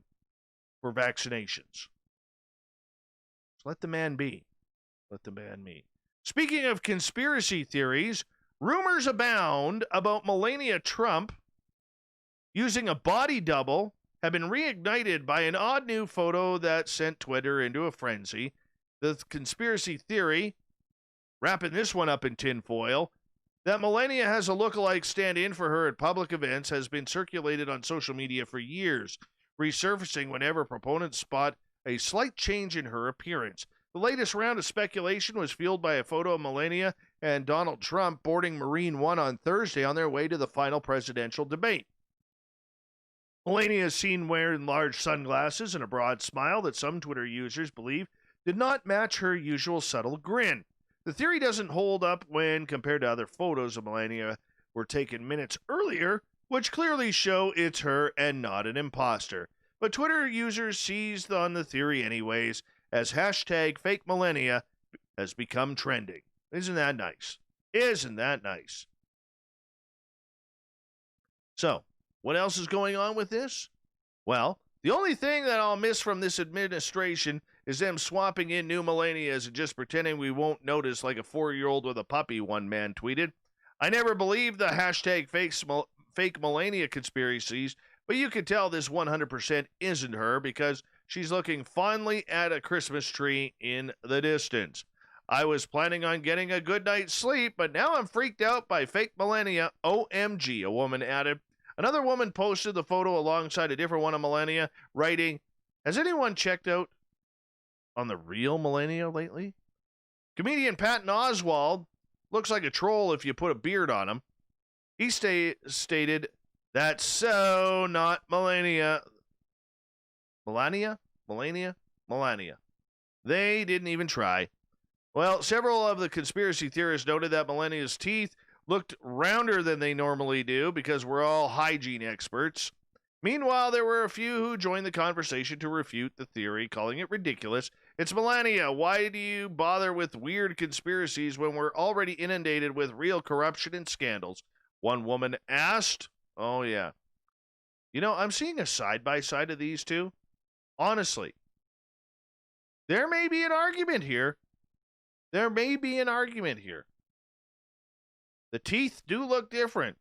for vaccinations. So let the man be. Let the man be. Speaking of conspiracy theories, rumors abound about Melania Trump using a body double have been reignited by an odd new photo that sent Twitter into a frenzy. The conspiracy theory, wrapping this one up in tinfoil, that Melania has a lookalike stand-in for her at public events has been circulated on social media for years, resurfacing whenever proponents spot a slight change in her appearance. The latest round of speculation was fueled by a photo of Melania and Donald Trump boarding Marine One on Thursday on their way to the final presidential debate. Melania is seen wearing large sunglasses and a broad smile that some Twitter users believe did not match her usual subtle grin. The theory doesn't hold up when compared to other photos of Melania were taken minutes earlier, which clearly show it's her and not an imposter. But Twitter users seized on the theory anyways, as hashtag fake millennia has become trending. Isn't that nice? Isn't that nice? So, what else is going on with this? Well, the only thing that I'll miss from this administration is them swapping in new millennias and just pretending we won't notice like a 4-year-old with a puppy, one man tweeted. I never believed the hashtag fake millennia conspiracies, but you can tell this 100% isn't her because she's looking fondly at a Christmas tree in the distance. I was planning on getting a good night's sleep, but now I'm freaked out by fake millennia. OMG, a woman added. Another woman posted the photo alongside a different one of millennia, writing, has anyone checked out on the real millennia lately? Comedian Patton Oswalt looks like a troll if you put a beard on him. He stated, that's so not millennia. Melania? They didn't even try. Well, several of the conspiracy theorists noted that millennia's teeth looked rounder than they normally do because we're all hygiene experts. Meanwhile, there were a few who joined the conversation to refute the theory, calling it ridiculous. It's Melania. Why do you bother with weird conspiracies when we're already inundated with real corruption and scandals? One woman asked. Oh, yeah. You know, I'm seeing a side-by-side of these two. Honestly. There may be an argument here. The teeth do look different.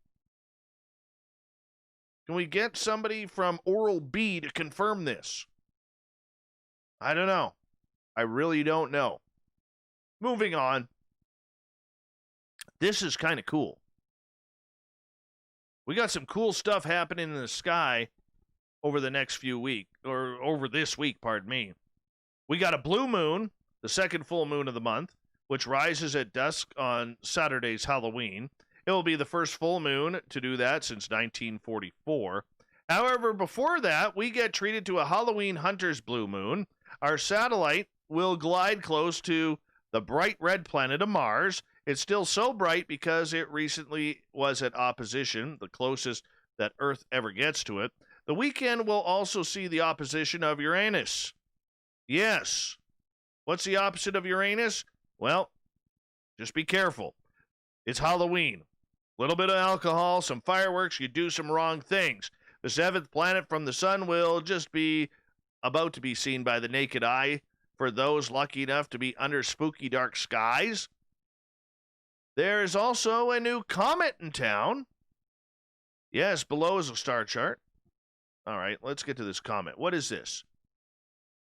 Can we get somebody from Oral B to confirm this? I don't know. I really don't know. Moving on. This is kind of cool. We got some cool stuff happening in the sky over the next few weeks, or over this week, pardon me. We got a blue moon, the second full moon of the month, which rises at dusk on Saturday's Halloween. It will be the first full moon to do that since 1944. However, before that, we get treated to a Halloween hunter's blue moon. Our satellite will glide close to the bright red planet of Mars. It's still so bright because it recently was at opposition, the closest that Earth ever gets to it. The weekend will also see the opposition of Uranus. Yes. What's the opposite of Uranus? Well, just be careful. It's Halloween. A little bit of alcohol, some fireworks, you do some wrong things. The seventh planet from the sun will just be about to be seen by the naked eye for those lucky enough to be under spooky dark skies. There is also a new comet in town. Yes, below is a star chart. All right, let's get to this comet. What is this?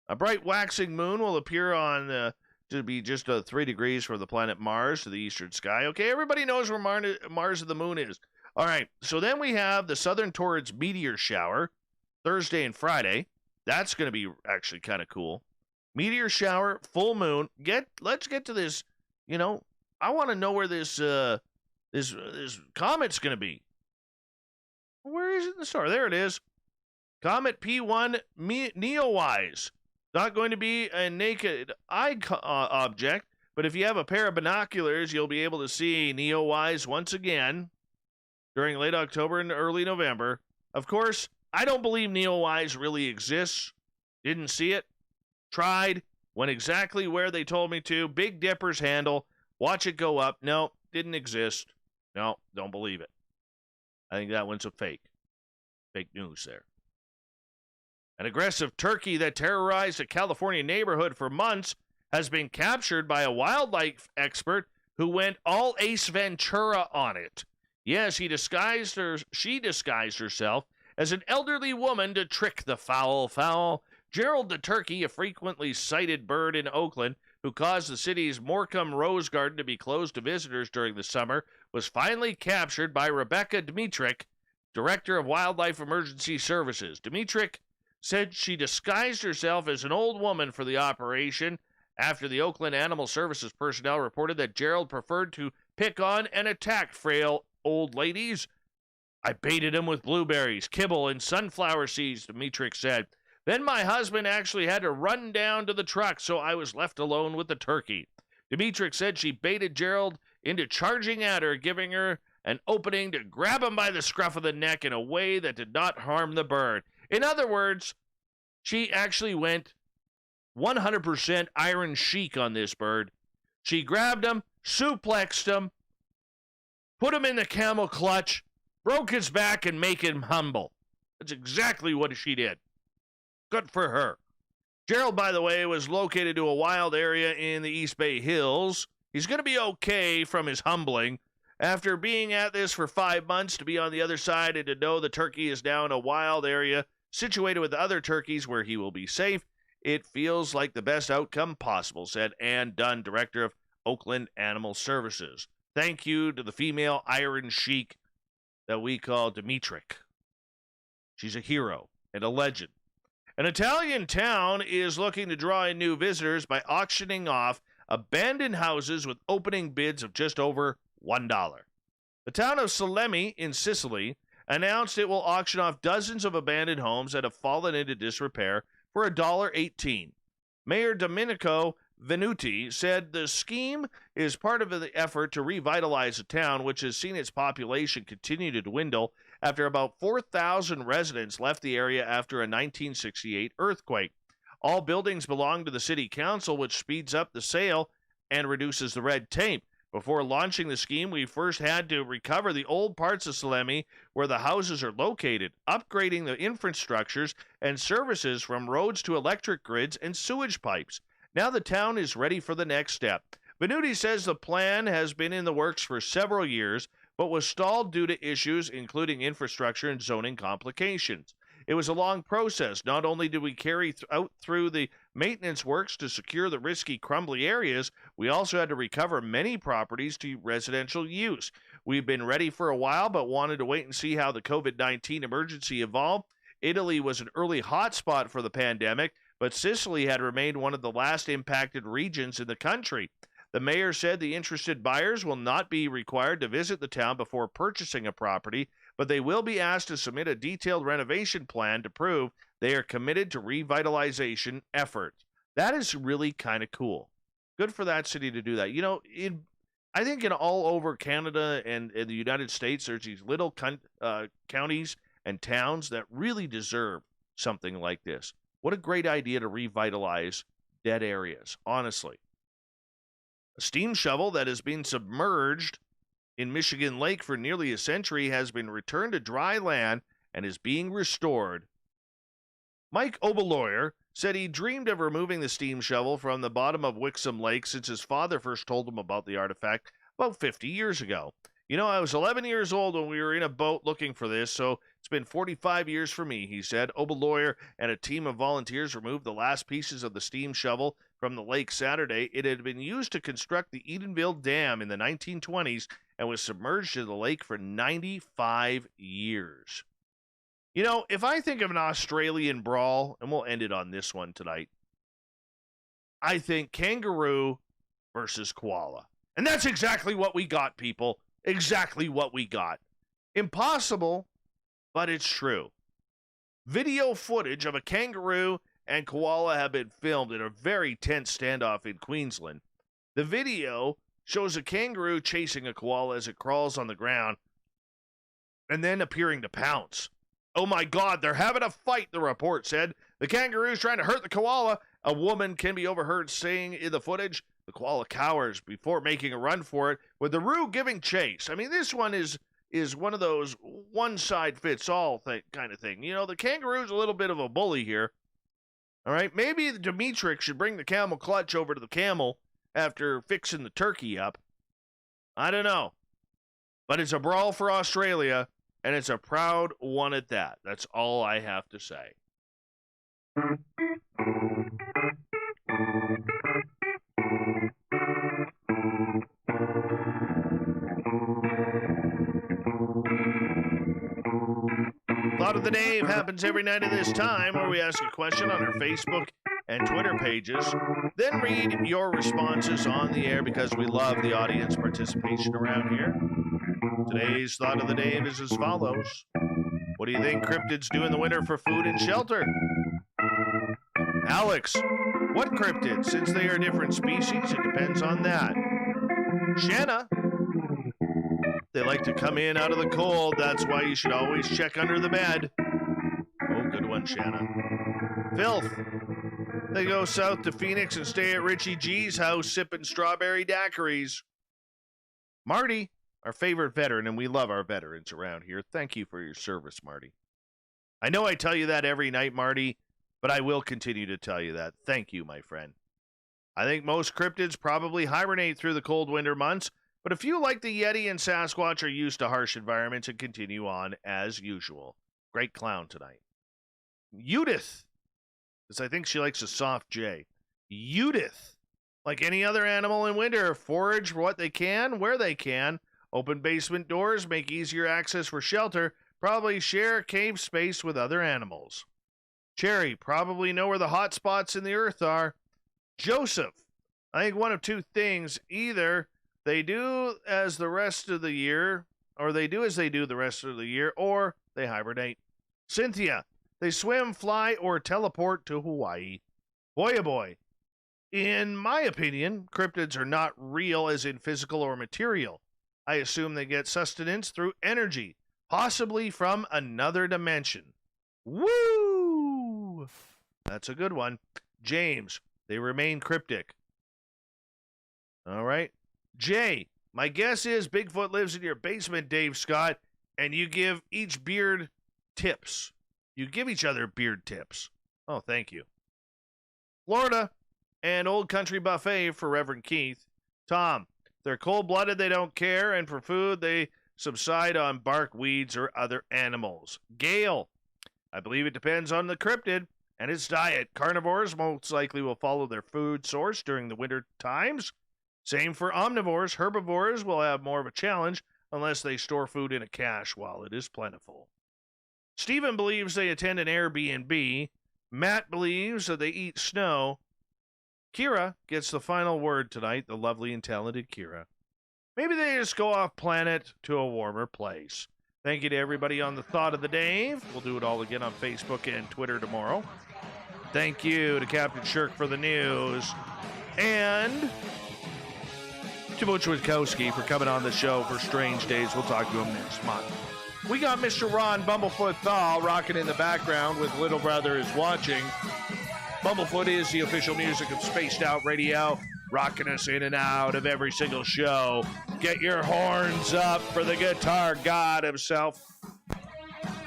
A bright waxing moon will appear on to be just 3 degrees from the planet Mars to the eastern sky. Okay, everybody knows where Mars and the moon is. All right, so then we have the southern Taurus meteor shower, Thursday and Friday. That's going to be actually kind of cool. Meteor shower, full moon. Let's get to this. You know, I want to know where this comet's going to be. Where is it in the star? There it is. Comet P1 Neowise. Not going to be a naked eye object, but if you have a pair of binoculars, you'll be able to see Neowise once again during late October and early November. Of course, I don't believe Neowise really exists. Didn't see it. Tried. Went exactly where they told me to. Big Dipper's handle. Watch it go up. No, didn't exist. No, don't believe it. I think that one's a fake. Fake news there. An aggressive turkey that terrorized a California neighborhood for months has been captured by a wildlife expert who went all Ace Ventura on it. Yes, she disguised herself as an elderly woman to trick the fowl. Gerald the turkey, a frequently sighted bird in Oakland, who caused the city's Morecambe Rose Garden to be closed to visitors during the summer, was finally captured by Rebecca Dimitrick, Director of Wildlife Emergency Services. Dimitrick said she disguised herself as an old woman for the operation after the Oakland Animal Services personnel reported that Gerald preferred to pick on and attack frail old ladies. I baited him with blueberries, kibble, and sunflower seeds, Dimitrick said. Then my husband actually had to run down to the truck, so I was left alone with the turkey. Dimitrich said she baited Gerald into charging at her, giving her an opening to grab him by the scruff of the neck in a way that did not harm the bird. In other words, she actually went 100% Iron Sheik on this bird. She grabbed him, suplexed him, put him in the camel clutch, broke his back, and made him humble. That's exactly what she did. Good for her. Gerald, by the way, was located to a wild area in the East Bay Hills. He's going to be okay from his humbling. After being at this for 5 months, to be on the other side and to know the turkey is now in a wild area situated with other turkeys where he will be safe, it feels like the best outcome possible, said Ann Dunn, director of Oakland Animal Services. Thank you to the female Iron Sheik that we call Dimitrich. She's a hero and a legend. An Italian town is looking to draw in new visitors by auctioning off abandoned houses with opening bids of just over $1. The town of Salemi in Sicily announced it will auction off dozens of abandoned homes that have fallen into disrepair for $1.18. Mayor Domenico Venuti said the scheme is part of the effort to revitalize the town, which has seen its population continue to dwindle after about 4,000 residents left the area after a 1968 earthquake. All buildings belong to the city council, which speeds up the sale and reduces the red tape. Before launching the scheme, we first had to recover the old parts of Salemi where the houses are located, upgrading the infrastructures and services from roads to electric grids and sewage pipes. Now the town is ready for the next step. Venuti says the plan has been in the works for several years, but was stalled due to issues including infrastructure and zoning complications. It was a long process. Not only did we carry out through the maintenance works to secure the risky, crumbly areas, we also had to recover many properties to residential use. We've been ready for a while, but wanted to wait and see how the COVID-19 emergency evolved. Italy was an early hotspot for the pandemic, but Sicily had remained one of the last impacted regions in the country. The mayor said the interested buyers will not be required to visit the town before purchasing a property, but they will be asked to submit a detailed renovation plan to prove they are committed to revitalization efforts. That is really kind of cool. Good for that city to do that. You know, I think in all over Canada and the United States, there's these little counties and towns that really deserve something like this. What a great idea to revitalize dead areas, honestly. A steam shovel that has been submerged in Michigan Lake for nearly a century has been returned to dry land and is being restored. Mike Oberleuer said he dreamed of removing the steam shovel from the bottom of Wixom Lake since his father first told him about the artifact about 50 years ago. You know, I was 11 years old when we were in a boat looking for this, so it's been 45 years for me, he said. Oberleuer and a team of volunteers removed the last pieces of the steam shovel from the lake Saturday. It had been used to construct the Edenville Dam in the 1920s and was submerged in the lake for 95 years. You know, if I think of an Australian brawl, and we'll end it on this one tonight, I think kangaroo versus koala. And that's exactly what we got, people. Exactly what we got. Impossible, but it's true. Video footage of a kangaroo and koala have been filmed in a very tense standoff in Queensland. The video shows a kangaroo chasing a koala as it crawls on the ground and then appearing to pounce. Oh my God, they're having a fight, the report said. The kangaroo's trying to hurt the koala. A woman can be overheard saying in the footage, the koala cowers before making a run for it, with the roo giving chase. I mean, this one is one of those one-size-fits-all kind of thing. You know, the kangaroo's a little bit of a bully here. All right, maybe the Dimitrich should bring the camel clutch over to the camel after fixing the turkey up. I don't know. But it's a brawl for Australia, and it's a proud one at that. That's all I have to say. Thought of the Day happens every night at this time, where we ask a question on our Facebook and Twitter pages, then read your responses on the air because we love the audience participation around here. Today's Thought of the Day is as follows. What do you think cryptids do in the winter for food and shelter? Alex, What cryptids? Since they are different species, it depends on that. Shanna, they like to come in out of the cold. That's why you should always check under the bed. Oh, good one, Shanna. Filth, they go south to Phoenix and stay at Richie G's house sipping strawberry daiquiris. Marty, our favorite veteran, and we love our veterans around here. Thank you for your service, Marty. I know I tell you that every night, Marty, but I will continue to tell you that. Thank you, my friend. I think most cryptids probably hibernate through the cold winter months, but a few like the Yeti and Sasquatch are used to harsh environments and continue on as usual. Great clown tonight. Judith, because I think she likes a soft J. Judith, like any other animal in winter, forage for what they can, where they can, open basement doors, make easier access for shelter, probably share cave space with other animals. Cherry, probably know where the hot spots in the earth are. Joseph, I think one of two things. Either they do as the rest of the year, or they do as they do the rest of the year, or they hibernate. Cynthia, they swim, fly, or teleport to Hawaii. Boy, oh boy. In my opinion, cryptids are not real as in physical or material. I assume they get sustenance through energy, possibly from another dimension. Woo! That's a good one. James, they remain cryptic. All right. Jay, my guess is Bigfoot lives in your basement, Dave Scott, and you give each beard tips. You give each other beard tips. Oh, thank you. Florida and Old Country Buffet for Reverend Keith. Tom, they're cold-blooded, they don't care, and for food, they subside on bark, weeds, or other animals. Gail, I believe it depends on the cryptid and its diet. Carnivores most likely will follow their food source during the winter times. Same for omnivores. Herbivores will have more of a challenge unless they store food in a cache while it is plentiful. Stephen believes they attend an Airbnb. Matt believes that they eat snow. Kira gets the final word tonight, the lovely and talented Kira. Maybe they just go off planet to a warmer place. Thank you to everybody on the Thought of the Dave. We'll do it all again on Facebook and Twitter tomorrow. Thank you to Captain Shirk for the news. And to Butch Witkowski for coming on the show for Strange Days. We'll talk to him next month. We got Mr. Ron Bumblefoot Thal rocking in the background with Little Brother is Watching. Bumblefoot is the official music of Spaced Out Radio, rocking us in and out of every single show. Get your horns up for the guitar god himself.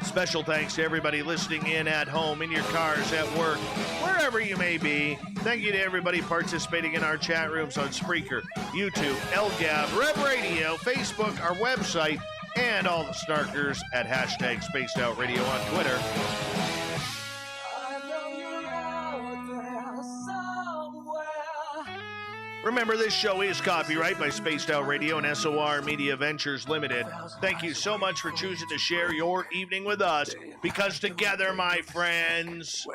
Special thanks to everybody listening in at home, in your cars, at work, wherever you may be. Thank you to everybody participating in our chat rooms on Spreaker, YouTube, LGAB, Rev Radio, Facebook, our website, and all the snarkers at hashtag Spaced Out Radio on Twitter. Remember, this show is copyright by Spaced Out Radio and SOR Media Ventures Limited. Thank you so much for choosing to share your evening with us, because together, my friends,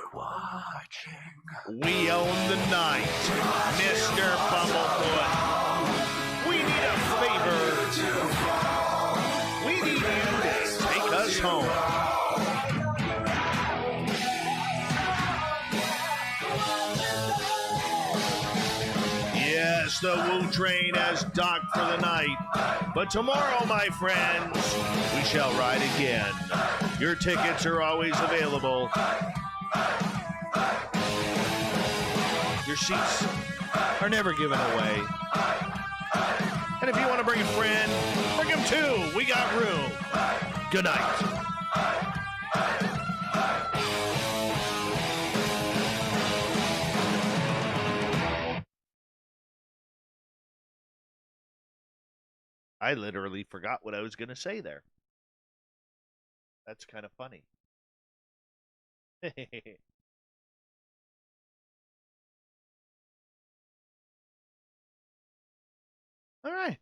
we own the night. Mr. Bumblefoot, we need a favor. We need you to take us home. Yes, the Woo train has docked for the night. But tomorrow, my friends, we shall ride again. Your tickets are always available. Your seats are never given away. And if you want to bring a friend, bring him too. We got room. Good night. I literally forgot what I was going to say there. That's kind of funny. All right.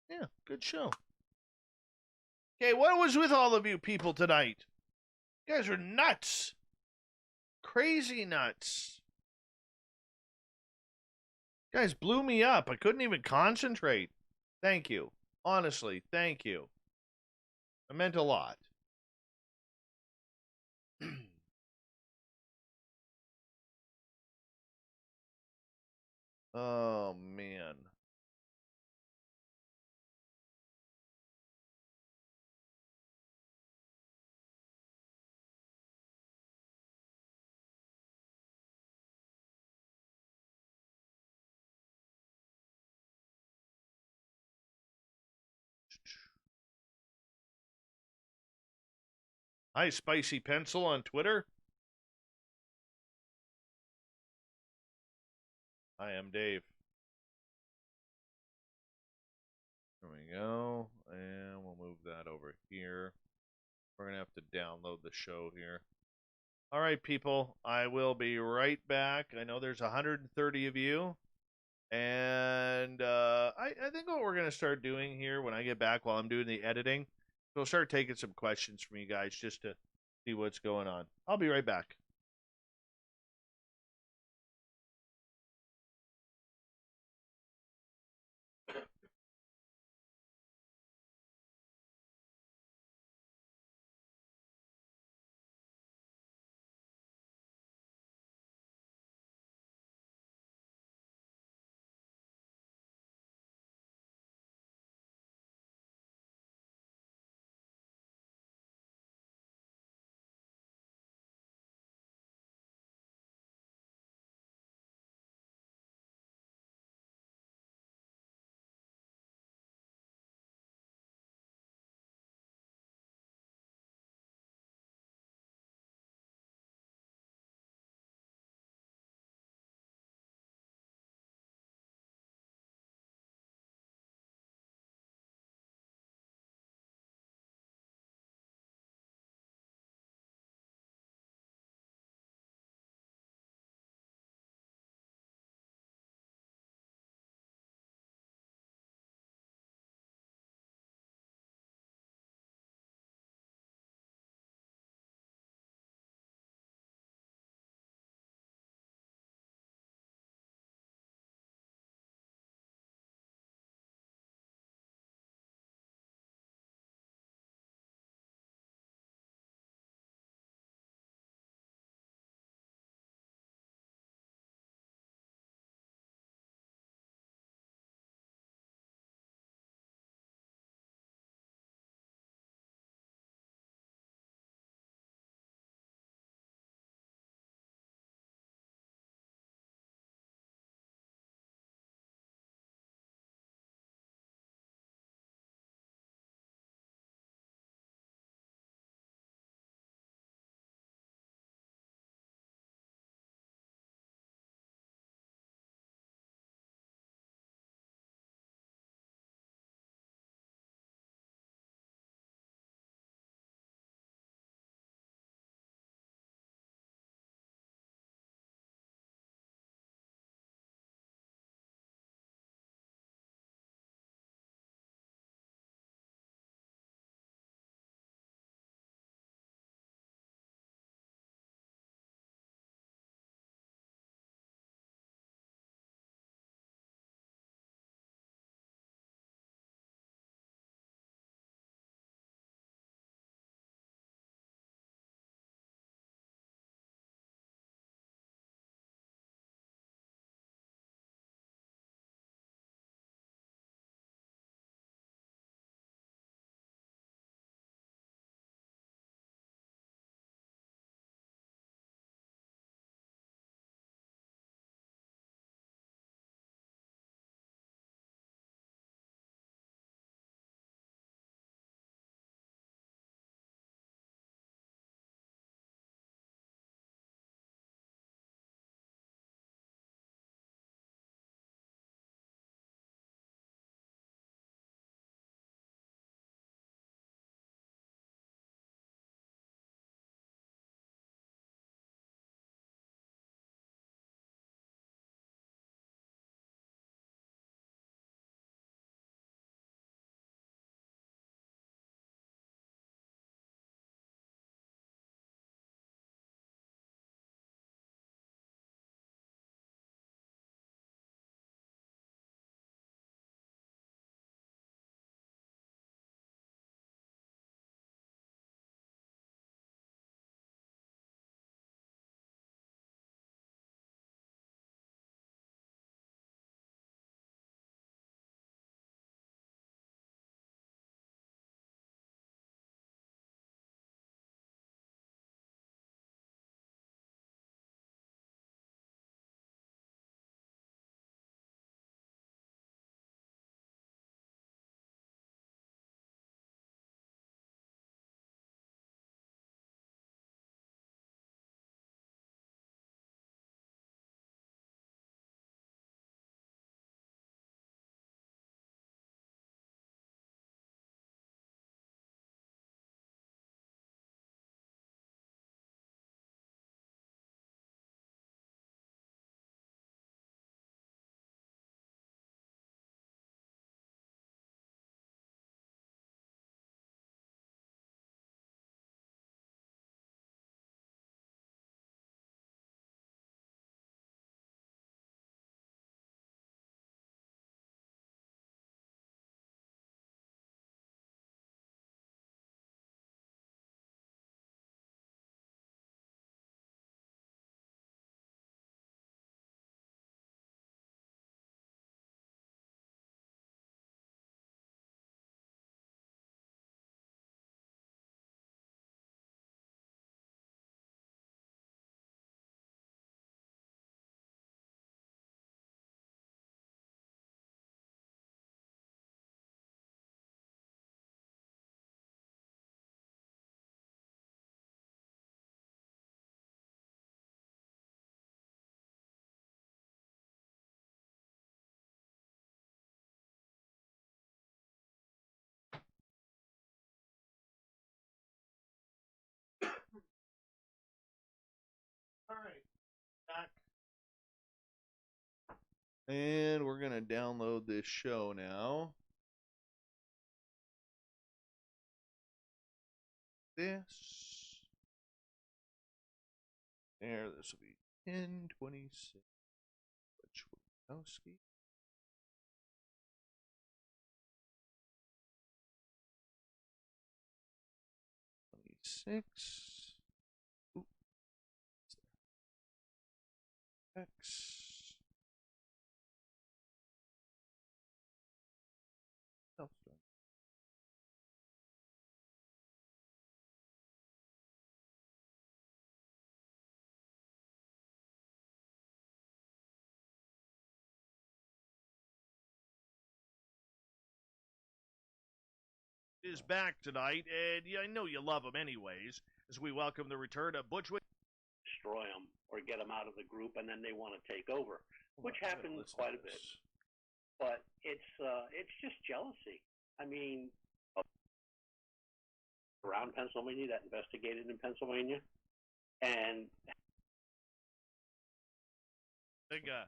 Yeah, good show. Okay, what was with all of you people tonight? You guys are nuts. Crazy nuts. You guys blew me up. I couldn't even concentrate. Thank you. Honestly, thank you. It meant a lot. Oh, man. Hi, Spicy Pencil on Twitter. I am Dave. There we go. And we'll move that over here. We're going to have to download the show here. All right, people. I will be right back. I know there's 130 of you. And I think what we're going to start doing here when I get back while I'm doing the editing, we'll start taking some questions from you guys just to see what's going on. I'll be right back. And we're going to download this show now. This. There, this will be 1026. Butch Witkowski. 26. Ooh. X. Is back tonight, and yeah, I know you love him anyways, as we welcome the return of Butch Witkowski. Destroy them or get them out of the group, and then they want to take over, which happens quite a bit. But it's just jealousy. I mean, around Pennsylvania, that investigated in Pennsylvania, and Big guy.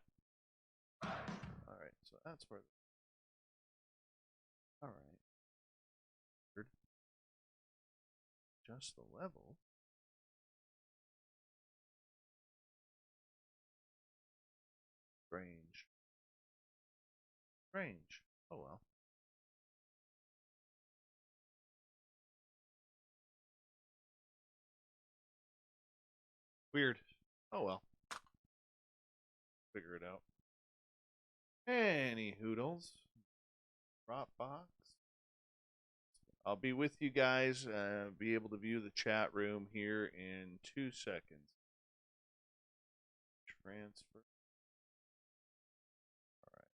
All right, so that's where. All right. Just the level. Strange. Strange. Oh well. Weird. Oh well. Figure it out. Any hoodles. Dropbox. I'll be with you guys. Be able to view the chat room here in 2 seconds. Transfer. All right.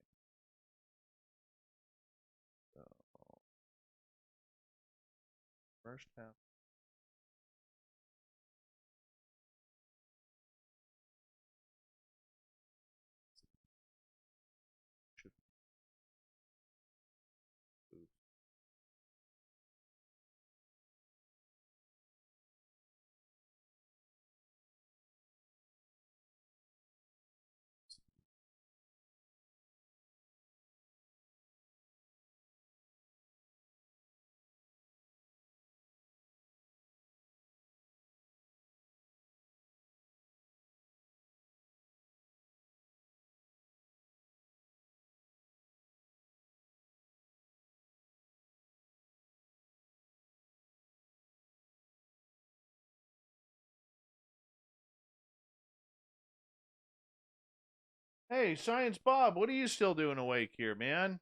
So first half. Hey, Science Bob, what are you still doing awake here, man?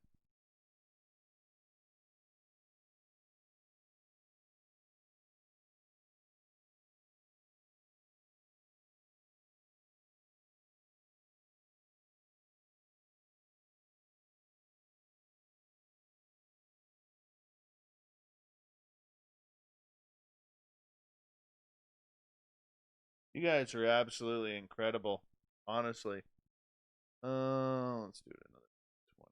You guys are absolutely incredible, honestly. Let's do it another 20.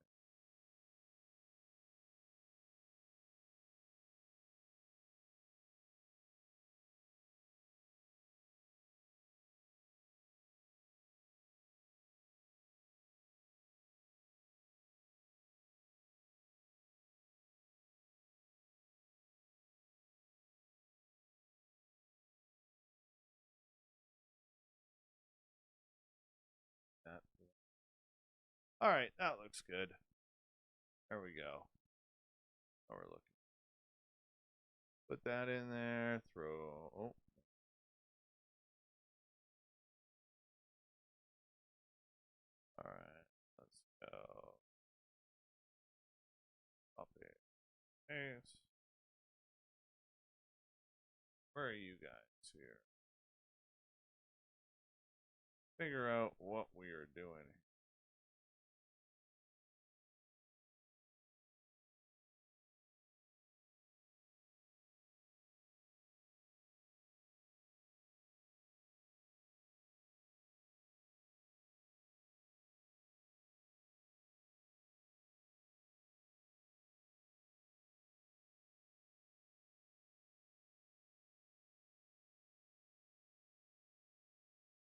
That. All right, that looks good. There we go. How we're looking. Put that in there. Throw. Oh. All right, let's go. Copy. Paste. Where are you guys here? Figure out what we are doing.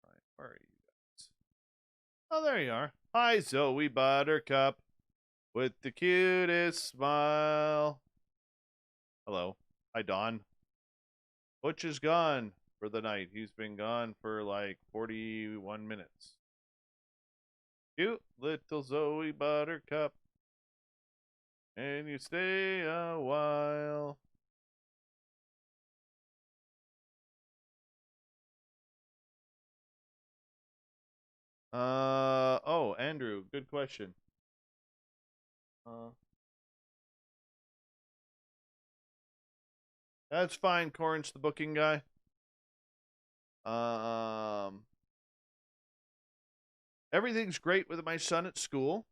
All right, where are you guys? Oh, there you are. Hi, Zoe Buttercup, with the cutest smile. Hello. Hi, Don. Butch is gone for the night. He's been gone for like 41 minutes. Cute little Zoe Buttercup. And you stay a while. Oh, Andrew, good question. That's fine, Corn's the booking guy. Everything's great with my son at school.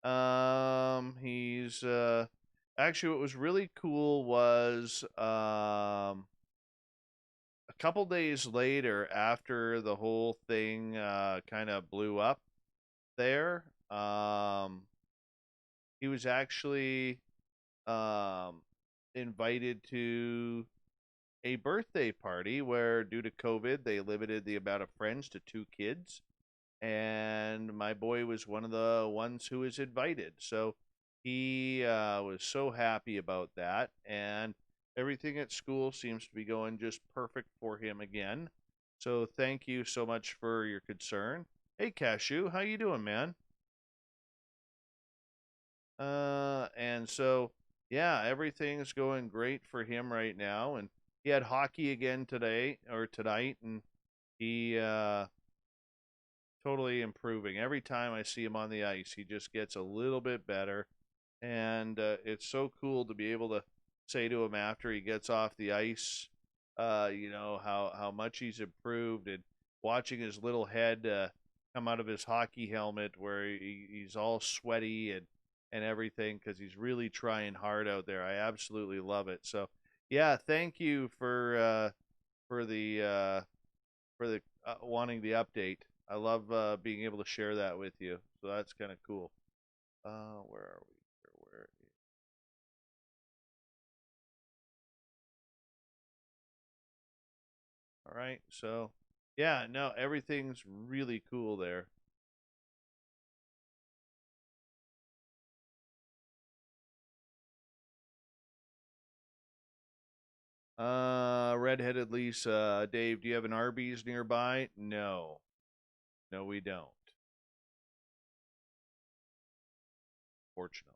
He's actually what was really cool was a couple days later after the whole thing kind of blew up there, he was actually invited to a birthday party where, due to COVID, they limited the amount of friends to 2 kids. And my boy was one of the ones who was invited. So he was so happy about that. And everything at school seems to be going just perfect for him again. So thank you so much for your concern. Hey, Cashew, how you doing, man? And so, yeah, everything's going great for him right now. And he had hockey again today or tonight, and he totally improving. Every time I see him on the ice, he just gets a little bit better. And it's so cool to be able to say to him after he gets off the ice, how much he's improved, and watching his little head come out of his hockey helmet where he's all sweaty and everything, because he's really trying hard out there. I absolutely love it. So, yeah, thank you for the wanting the update. I love being able to share that with you. So that's kind of cool. Where are we? Where? All right. So, yeah, no, everything's really cool there. Redheaded Lisa, Dave, do you have an Arby's nearby? No. No, we don't. Fortunately.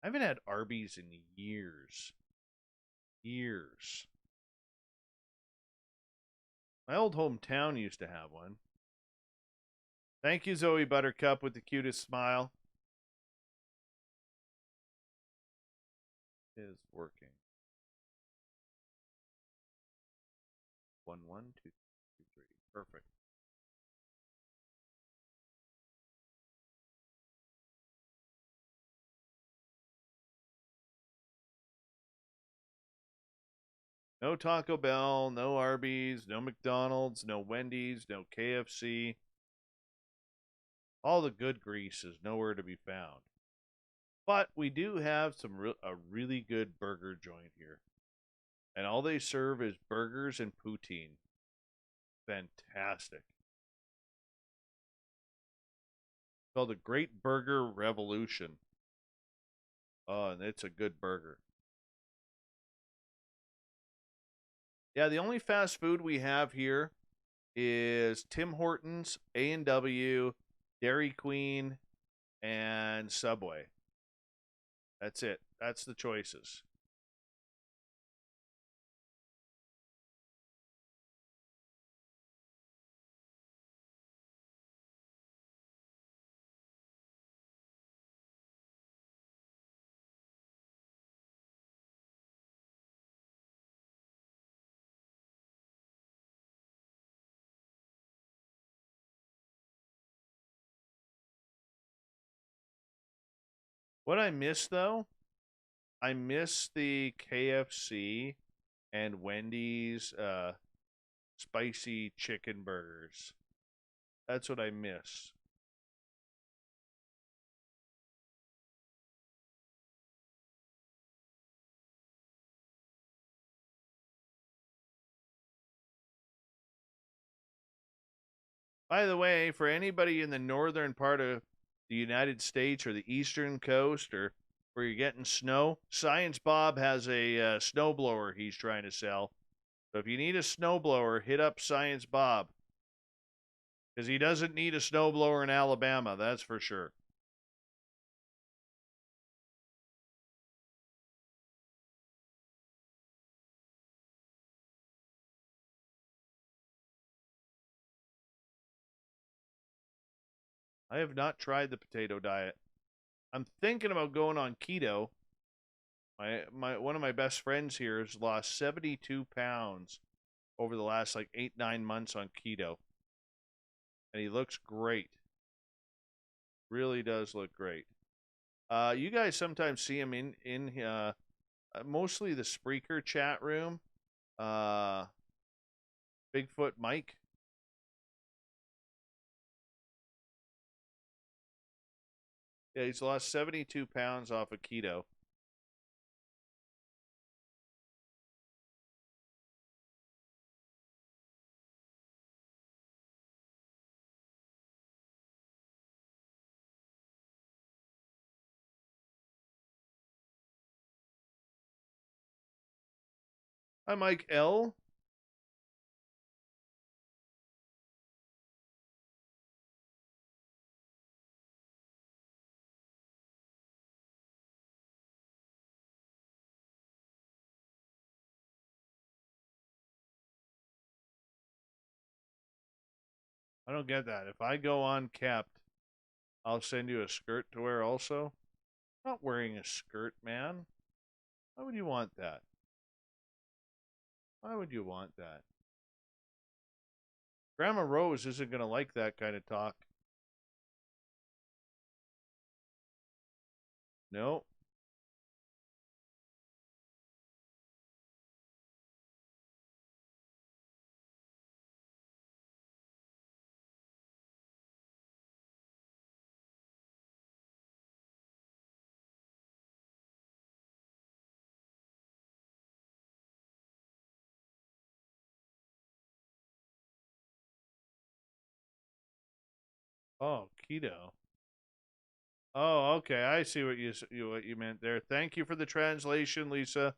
I haven't had Arby's in years. Years. My old hometown used to have one. Thank you, Zoe Buttercup, with the cutest smile. Is working. 1 1 2 2 3. Perfect. No Taco Bell, no Arby's, no McDonald's, no Wendy's, no KFC. All the good grease is nowhere to be found. But we do have a really good burger joint here. And all they serve is burgers and poutine. Fantastic. It's called the Great Burger Revolution. Oh, and it's a good burger. Yeah, the only fast food we have here is Tim Hortons, A&W, Dairy Queen, and Subway. That's it. That's the choices. What I miss, though, I miss the KFC and Wendy's spicy chicken burgers. That's what I miss. By the way, for anybody in the northern part of the United States or the eastern coast or where you're getting snow, Science Bob has a snowblower he's trying to sell. So if you need a snowblower, hit up Science Bob. Because he doesn't need a snowblower in Alabama, that's for sure. I have not tried the potato diet. I'm thinking about going on keto. One of my best friends here has lost 72 pounds over the last like 8-9 months on keto. And he looks great. Really does look great. You guys sometimes see him in mostly the Spreaker chat room. Bigfoot Mike. Yeah, he's lost 72 pounds off of keto. Hi, Mike L. I don't get that. If I go on kept, I'll send you a skirt to wear also. I'm not wearing a skirt, man. Why would you want that? Why would you want that? Grandma Rose isn't going to like that kind of talk. No. Oh, keto. Oh, okay. I see what you meant there. Thank you for the translation, Lisa.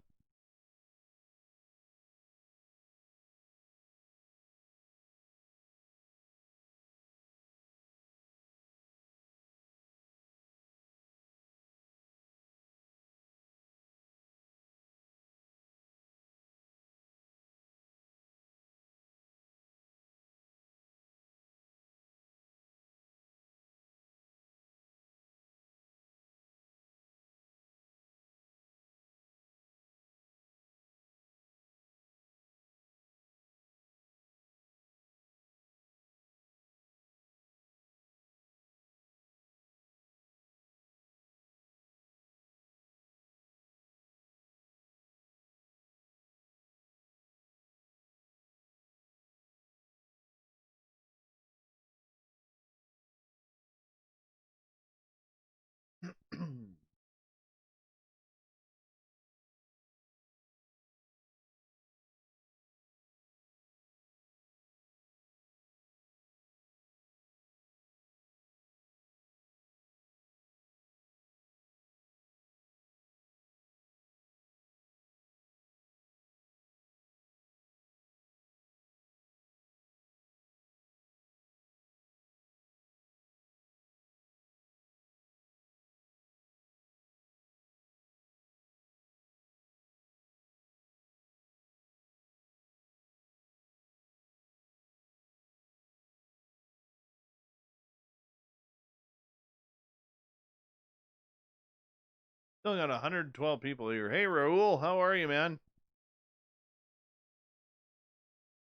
Still got 112 people here. Hey, Raul, how are you, man?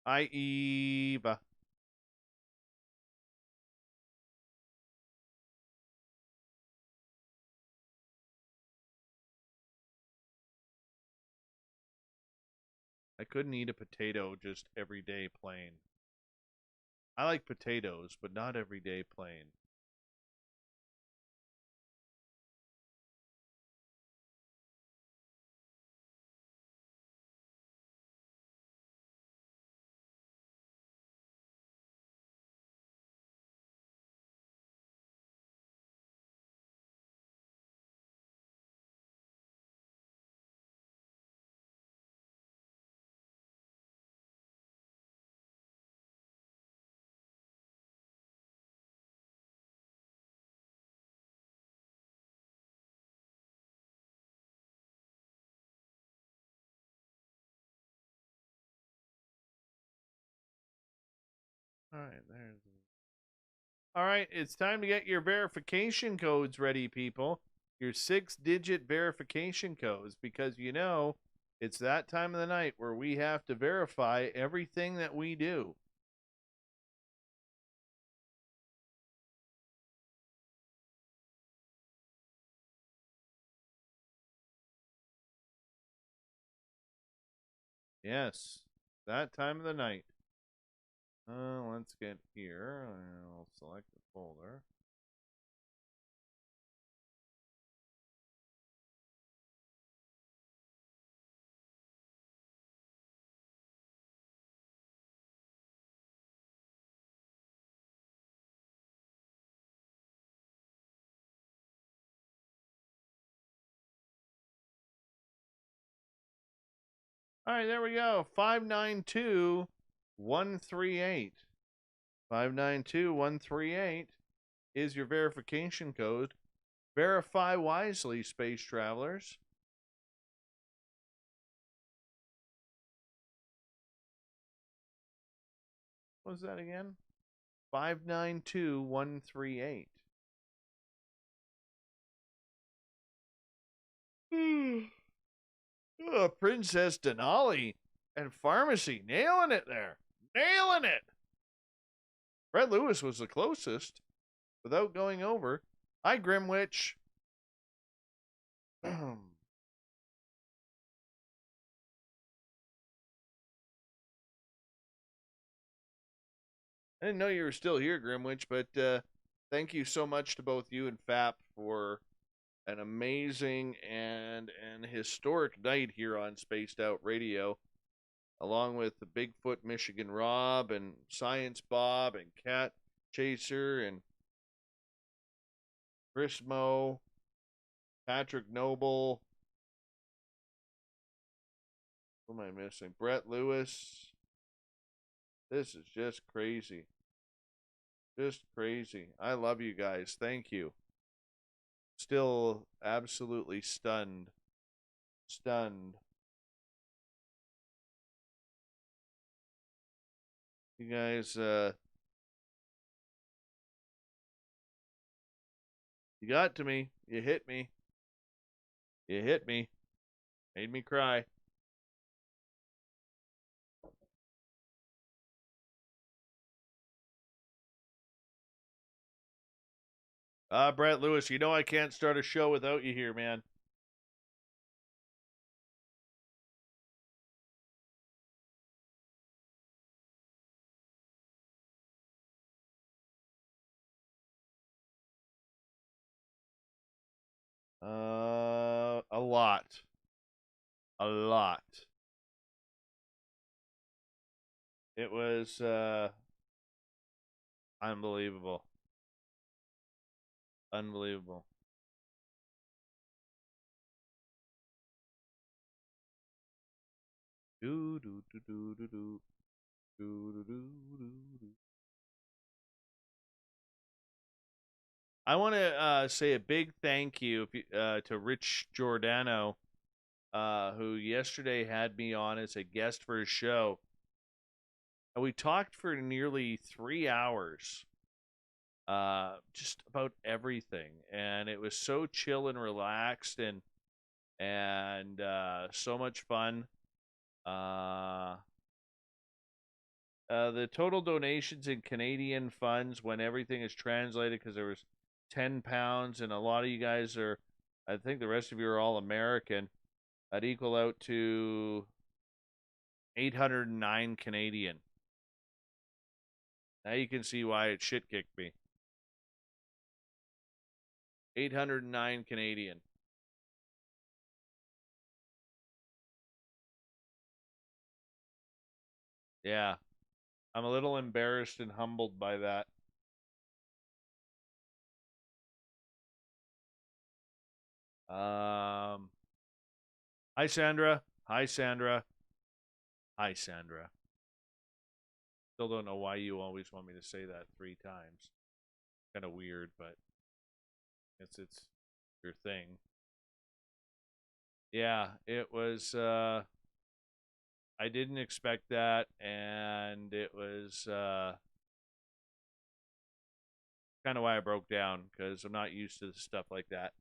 Hi, Eva. I couldn't eat a potato just every day plain. I like potatoes, but not every day plain. All right, there's. All right, it's time to get your verification codes ready, people. Your 6-digit verification codes, because you know it's that time of the night where we have to verify everything that we do. Yes, that time of the night. Let's get here. I'll select the folder. All right, there we go. 592138. 592138 is your verification code. Verify wisely, space travelers. What was that again? 592138. Oh, Princess Denali and Pharmacy. Nailing it there. Nailing it. Fred Lewis was the closest without going over. Hi, Grimwitch. I didn't know you were still here, Grimwitch, but thank you so much to both you and FAP for an amazing and an historic night here on Spaced Out Radio, along with the Bigfoot Michigan Rob and Science Bob and Cat Chaser and Chris Moe, Patrick Noble. What am I missing? Brett Lewis. This is just crazy. Just crazy. I love you guys. Thank you. Still absolutely stunned. Stunned. You guys, you got to me. You hit me. You hit me. Made me cry. Brett Lewis, you know I can't start a show without you here, man. A lot. A lot. It was, unbelievable. Unbelievable. Do do do do do do do do do do. I want to say a big thank you to Rich Giordano, who yesterday had me on as a guest for his show. And we talked for nearly 3 hours, just about everything, and it was so chill and relaxed and so much fun. The total donations in Canadian funds, when everything is translated, because there was 10 pounds, and a lot of you guys are, I think the rest of you are all American, that equal out to 809 Canadian. Now you can see why it shit kicked me. 809 Canadian. Yeah. I'm a little embarrassed and humbled by that. Hi, Sandra. Hi, Sandra. Hi, Sandra. Still don't know why you always want me to say that 3 times. Kind of weird, but it's your thing. Yeah, it was, I didn't expect that, and it was, kind of why I broke down, because I'm not used to stuff like that.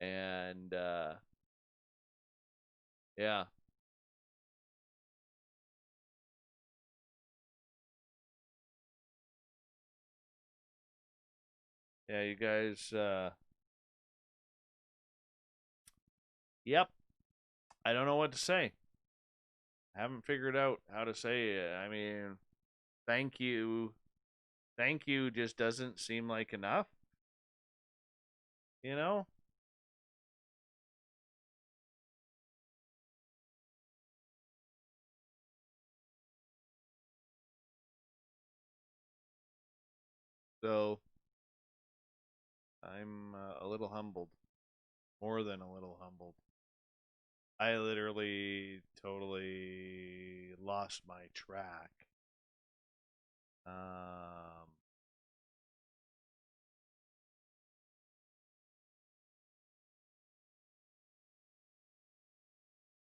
And yeah. Yeah, you guys, yep. I don't know what to say. I haven't figured out how to say it. I mean, thank you. Thank you just doesn't seem like enough. You know? So, I'm a little humbled. More than a little humbled. I literally totally lost my track.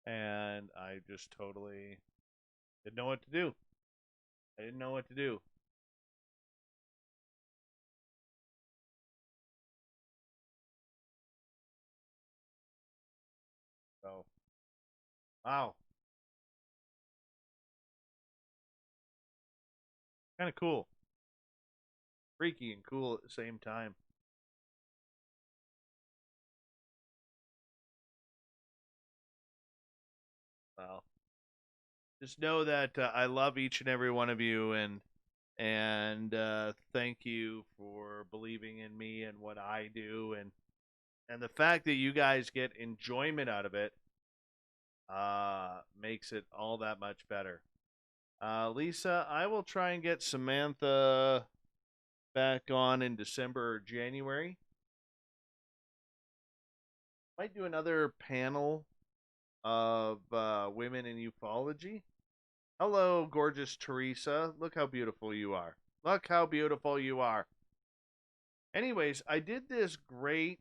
And I just totally didn't know what to do. I didn't know what to do. So, wow. Kind of cool. Freaky and cool at the same time. Well, just know that I love each and every one of you, and thank you for believing in me and what I do, and the fact that you guys get enjoyment out of it makes it all that much better. Lisa, I will try and get Samantha back on in December or January. Might do another panel of women in ufology. Hello, gorgeous Teresa. Look how beautiful you are. Look how beautiful you are. Anyways, I did this great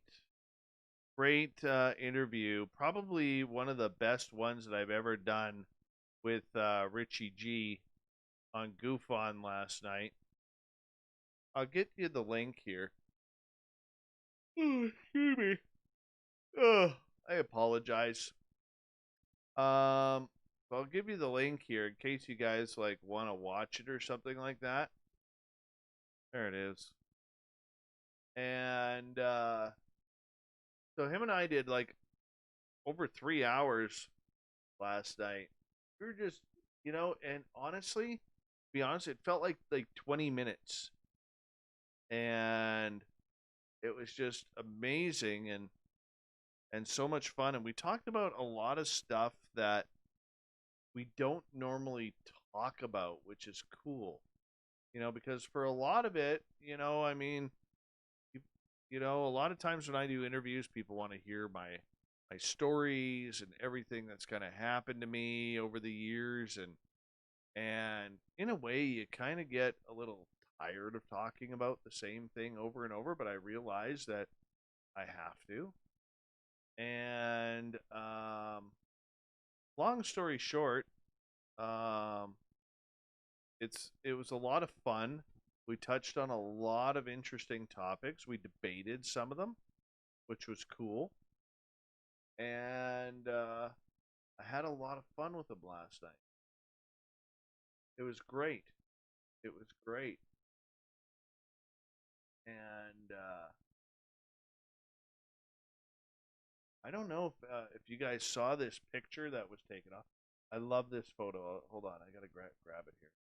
interview. Probably one of the best ones that I've ever done with Richie G on GoofOn last night. I'll get you the link here. Oh, excuse me. Oh, I apologize. I'll give you the link here in case you guys like want to watch it or something like that. There it is. And so him and I did like over 3 hours last night. We were just, and honestly, to be honest, it felt like 20 minutes. And it was just amazing and so much fun. And we talked about a lot of stuff that we don't normally talk about, which is cool. Because for a lot of it, I mean, a lot of times when I do interviews, people want to hear my stories and everything that's kind of happened to me over the years, and in a way, you kind of get a little tired of talking about the same thing over and over. But I realize that I have to. And long story short, it was a lot of fun. We touched on a lot of interesting topics. We debated some of them, which was cool. And I had a lot of fun with them last night. It was great. It was great. And I don't know if you guys saw this picture that was taken off. I love this photo. Hold on, I gotta grab it here.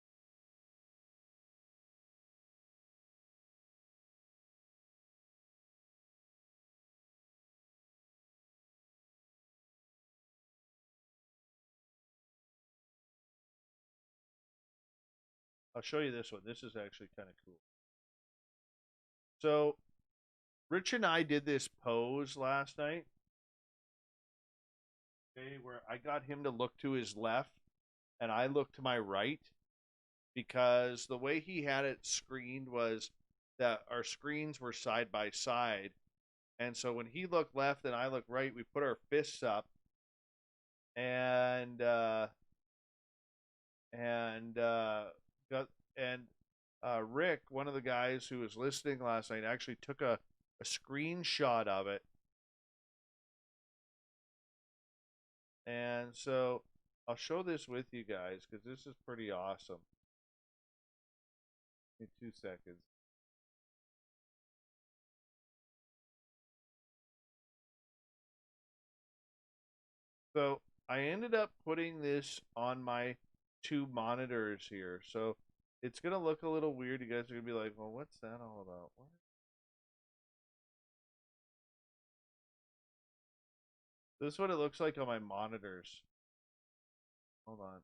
I'll show you this one. This is actually kind of cool. So, Rich and I did this pose last night. Okay, where I got him to look to his left and I looked to my right, because the way he had it screened was that our screens were side by side. And so when he looked left and I looked right, we put our fists up and Rick, one of the guys who was listening last night, actually took a screenshot of it. And so I'll show this with you guys because this is pretty awesome. Give me 2 seconds. So I ended up putting this on my 2 monitors here. So it's going to look a little weird. You guys are going to be like, well, what's that all about? What? This is what it looks like on my monitors. Hold on.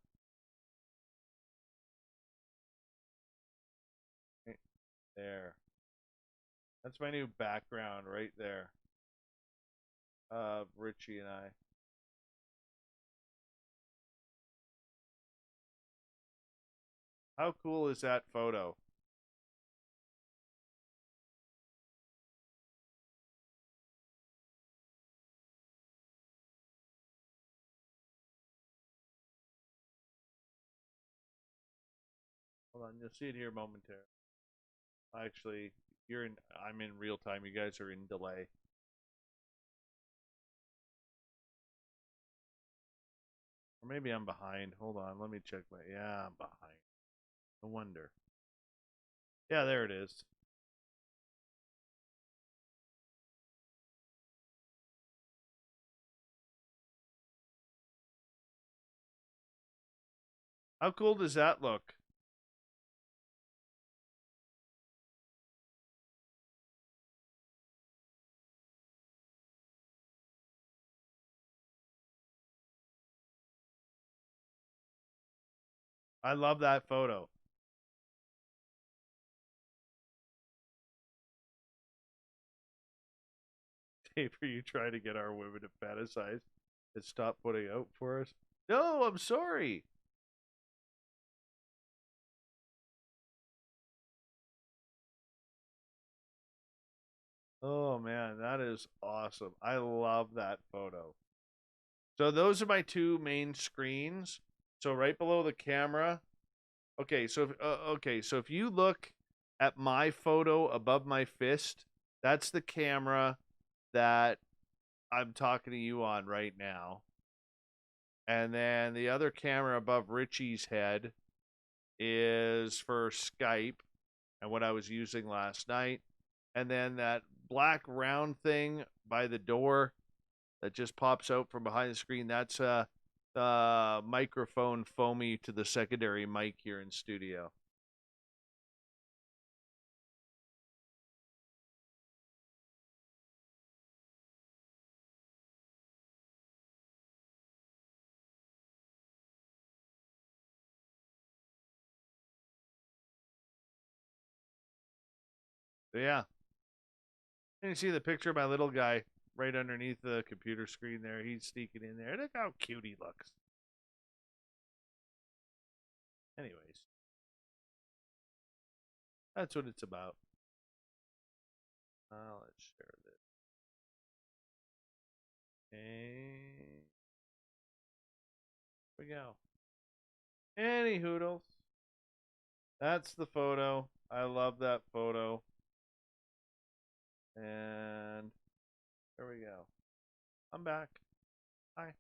There. That's my new background right there. Richie and I. How cool is that photo? Hold on, you'll see it here momentarily. Actually, I'm in real time. You guys are in delay. Or maybe I'm behind. Hold on, let me check yeah, I'm behind. No wonder. Yeah, there it is. How cool does that look? I love that photo. Dave, are you trying to get our women to fantasize and stop putting out for us? No, I'm sorry. Oh man, that is awesome. I love that photo. So those are my 2 main screens. So right below the camera. Okay, so if you look at my photo above my fist, that's the camera that I'm talking to you on right now. And then the other camera above Richie's head is for Skype and what I was using last night. And then that black round thing by the door that just pops out from behind the screen, that's the microphone foamy to the secondary mic here in studio. So yeah. And you see the picture of my little guy right underneath the computer screen there. He's sneaking in there. Look how cute he looks. Anyways. That's what it's about. Let's share this. Okay. Here we go. Any hoodles. That's the photo. I love that photo. And there we go. I'm back. Hi.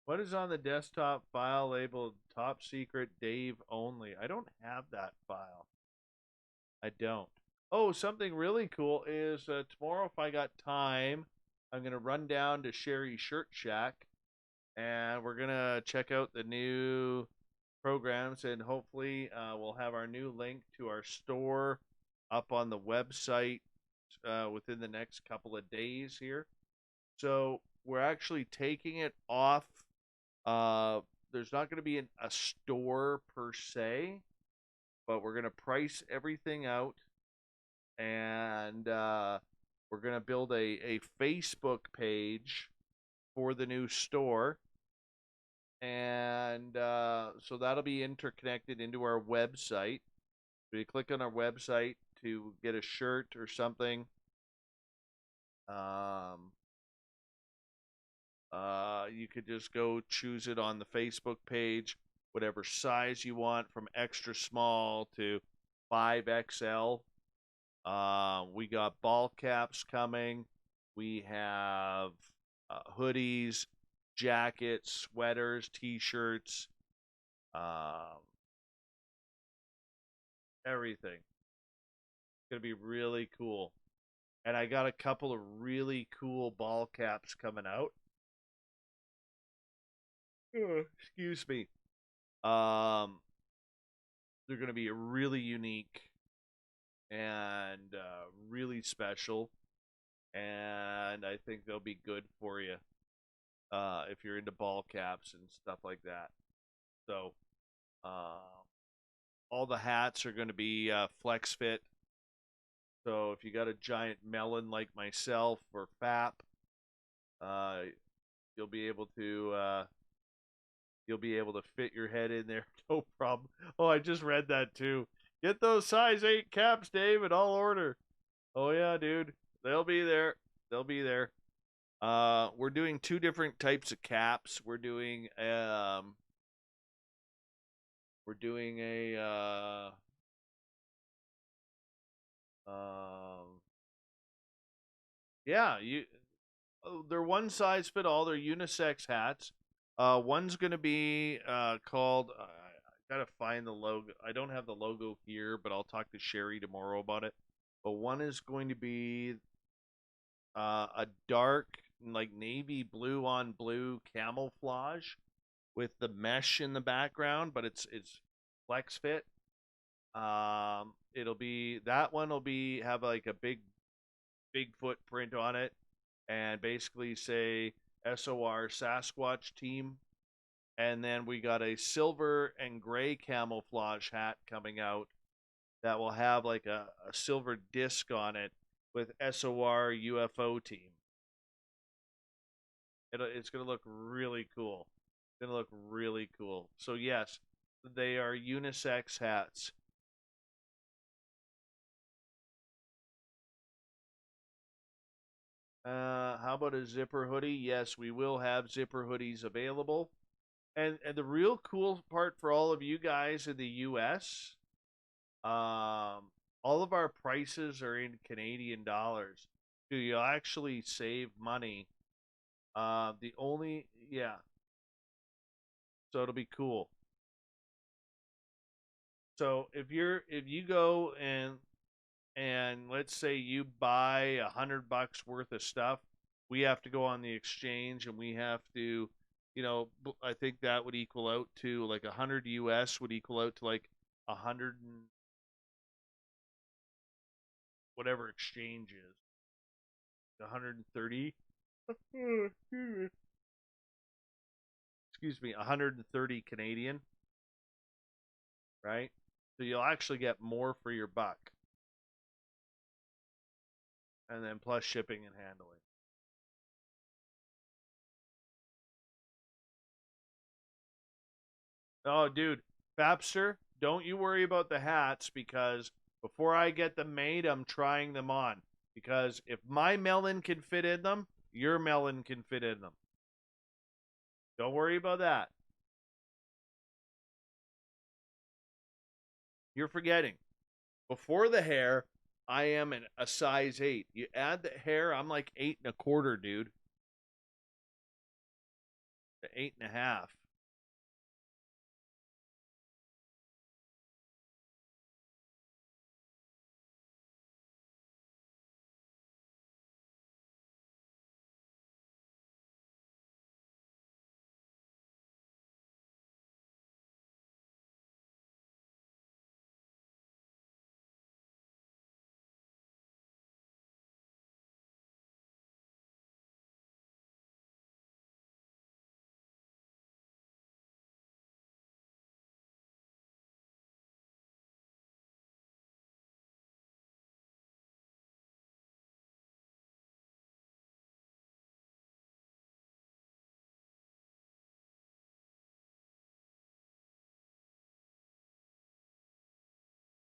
What is on the desktop file labeled top secret Dave only? I don't have that file. I don't. Oh, something really cool is tomorrow, if I got time, I'm going to run down to Sherry's Shirt Shack and we're going to check out the new programs, and hopefully we'll have our new link to our store up on the website within the next couple of days here. So we're actually taking it off. There's not going to be a store per se, but we're going to price everything out, and we're going to build a Facebook page for the new store. And so that'll be interconnected into our website. So you click on our website to get a shirt or something. You could just go choose it on the Facebook page, whatever size you want, from extra small to 5XL. We got ball caps coming. We have hoodies, jackets, sweaters, t-shirts, everything. It's going to be really cool. And I got a couple of really cool ball caps coming out. Excuse me. They're going to be really unique and really special. And I think they'll be good for you if you're into ball caps and stuff like that. So, all the hats are going to be flex fit. So if you got a giant melon like myself or FAP, you'll be able to fit your head in there, no problem. Oh, I just read that too. Get those size 8 caps, Dave, in all order. Oh yeah, dude, they'll be there. They'll be there. We're doing 2 different types of caps. We're doing a yeah, they're one size fit all. They're unisex hats. One's gonna be called. I gotta find the logo. I don't have the logo here, but I'll talk to Sherry tomorrow about it. But one is going to be a dark, like navy blue on blue camouflage with the mesh in the background, but it's flex fit. It'll be that one will be have like a Bigfoot print on it, and basically say SOR Sasquatch team. And then we got a silver and gray camouflage hat coming out that will have like a silver disc on it with SOR UFO team. It's going to look really cool. It's going to look really cool. So yes, they are unisex hats. How about a zipper hoodie? Yes, we will have zipper hoodies available. And the real cool part for all of you guys in the U.S., all of our prices are in Canadian dollars. So you'll actually save money. So it'll be cool. So if you go and let's say you buy $100 worth of stuff, we have to go on the exchange and we have to, I think that would equal out to like 100 US would equal out to like 100 and whatever exchange is. 130. Excuse me, 130 Canadian. Right? So you'll actually get more for your buck. And then plus shipping and handling. Oh, dude, Fapster, don't you worry about the hats because before I get them made, I'm trying them on. Because if my melon can fit in them, your melon can fit in them. Don't worry about that. You're forgetting. Before the hair, I am a size 8. You add the hair, I'm like 8 1/4, dude. To 8 1/2.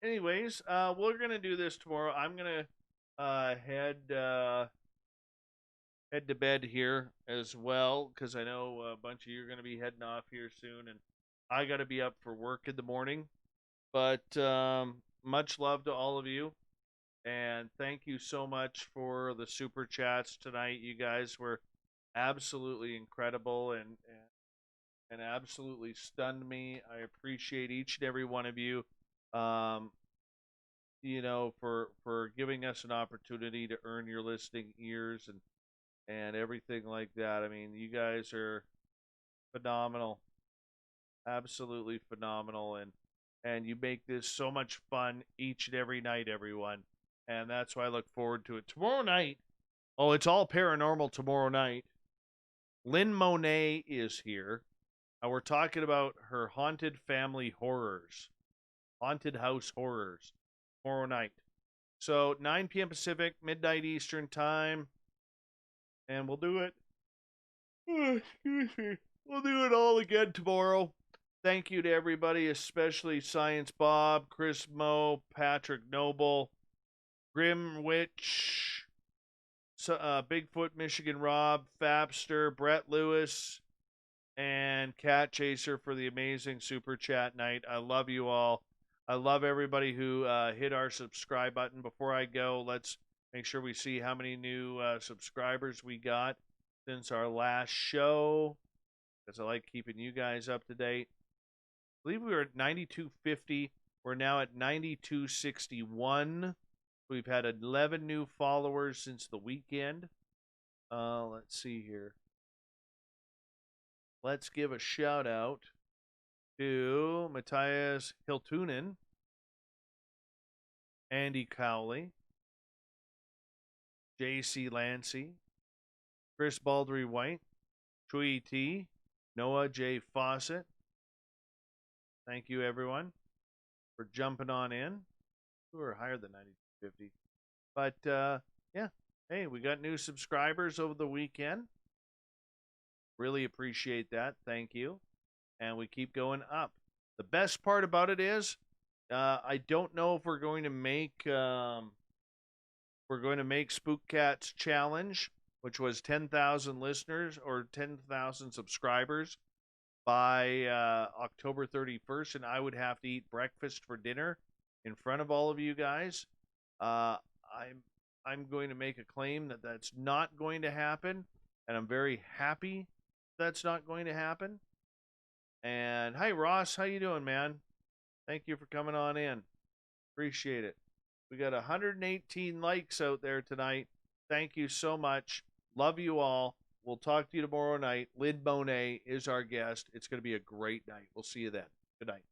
Anyways, we're gonna do this tomorrow. I'm gonna head head to bed here as well, because I know a bunch of you are going to be heading off here soon, and I got to be up for work in the morning. But much love to all of you, and thank you so much for the super chats tonight. You guys were absolutely incredible and absolutely stunned me. I appreciate each and every one of you. For giving us an opportunity to earn your listening ears and everything like that. I mean, you guys are phenomenal, absolutely phenomenal, and you make this so much fun each and every night, everyone. And that's why I look forward to it. Tomorrow night, oh, it's all paranormal tomorrow night. Lynn Monet is here. We're talking about her haunted family horrors, haunted house horrors, tomorrow night. So 9 p.m. Pacific, midnight Eastern time, and we'll do it. Excuse me. We'll do it all again tomorrow. Thank you to everybody, especially Science Bob, Chris Moe, Patrick Noble, Grim Witch, Bigfoot Michigan Rob, Fabster, Brett Lewis, and Cat Chaser for the amazing super chat night. I love you all. I love everybody who hit our subscribe button. Before I go, let's make sure we see how many new subscribers we got since our last show, because I like keeping you guys up to date. I believe we were at 9250. We're now at 9261. We've had 11 new followers since the weekend. Let's see here. Let's give a shout out to Matthias Hiltunen, Andy Cowley, J.C. Lancy, Chris Baldry White, Chui T, Noah J. Fawcett. Thank you, everyone, for jumping on in. We were higher than 9250. But, yeah. Hey, we got new subscribers over the weekend. Really appreciate that. Thank you. And we keep going up. The best part about it is, I don't know if we're going to make Spook Cat's challenge, which was 10,000 listeners or 10,000 subscribers by October 31st, and I would have to eat breakfast for dinner in front of all of you guys. I'm going to make a claim that that's not going to happen, and I'm very happy that's not going to happen. And hi, Ross, how you doing, man? Thank you for coming on in. Appreciate it. We got 118 likes out there tonight. Thank you so much. Love you all. We'll talk to you tomorrow night. Lynn Monet is our guest. It's going to be a great night. We'll see you then. Good night.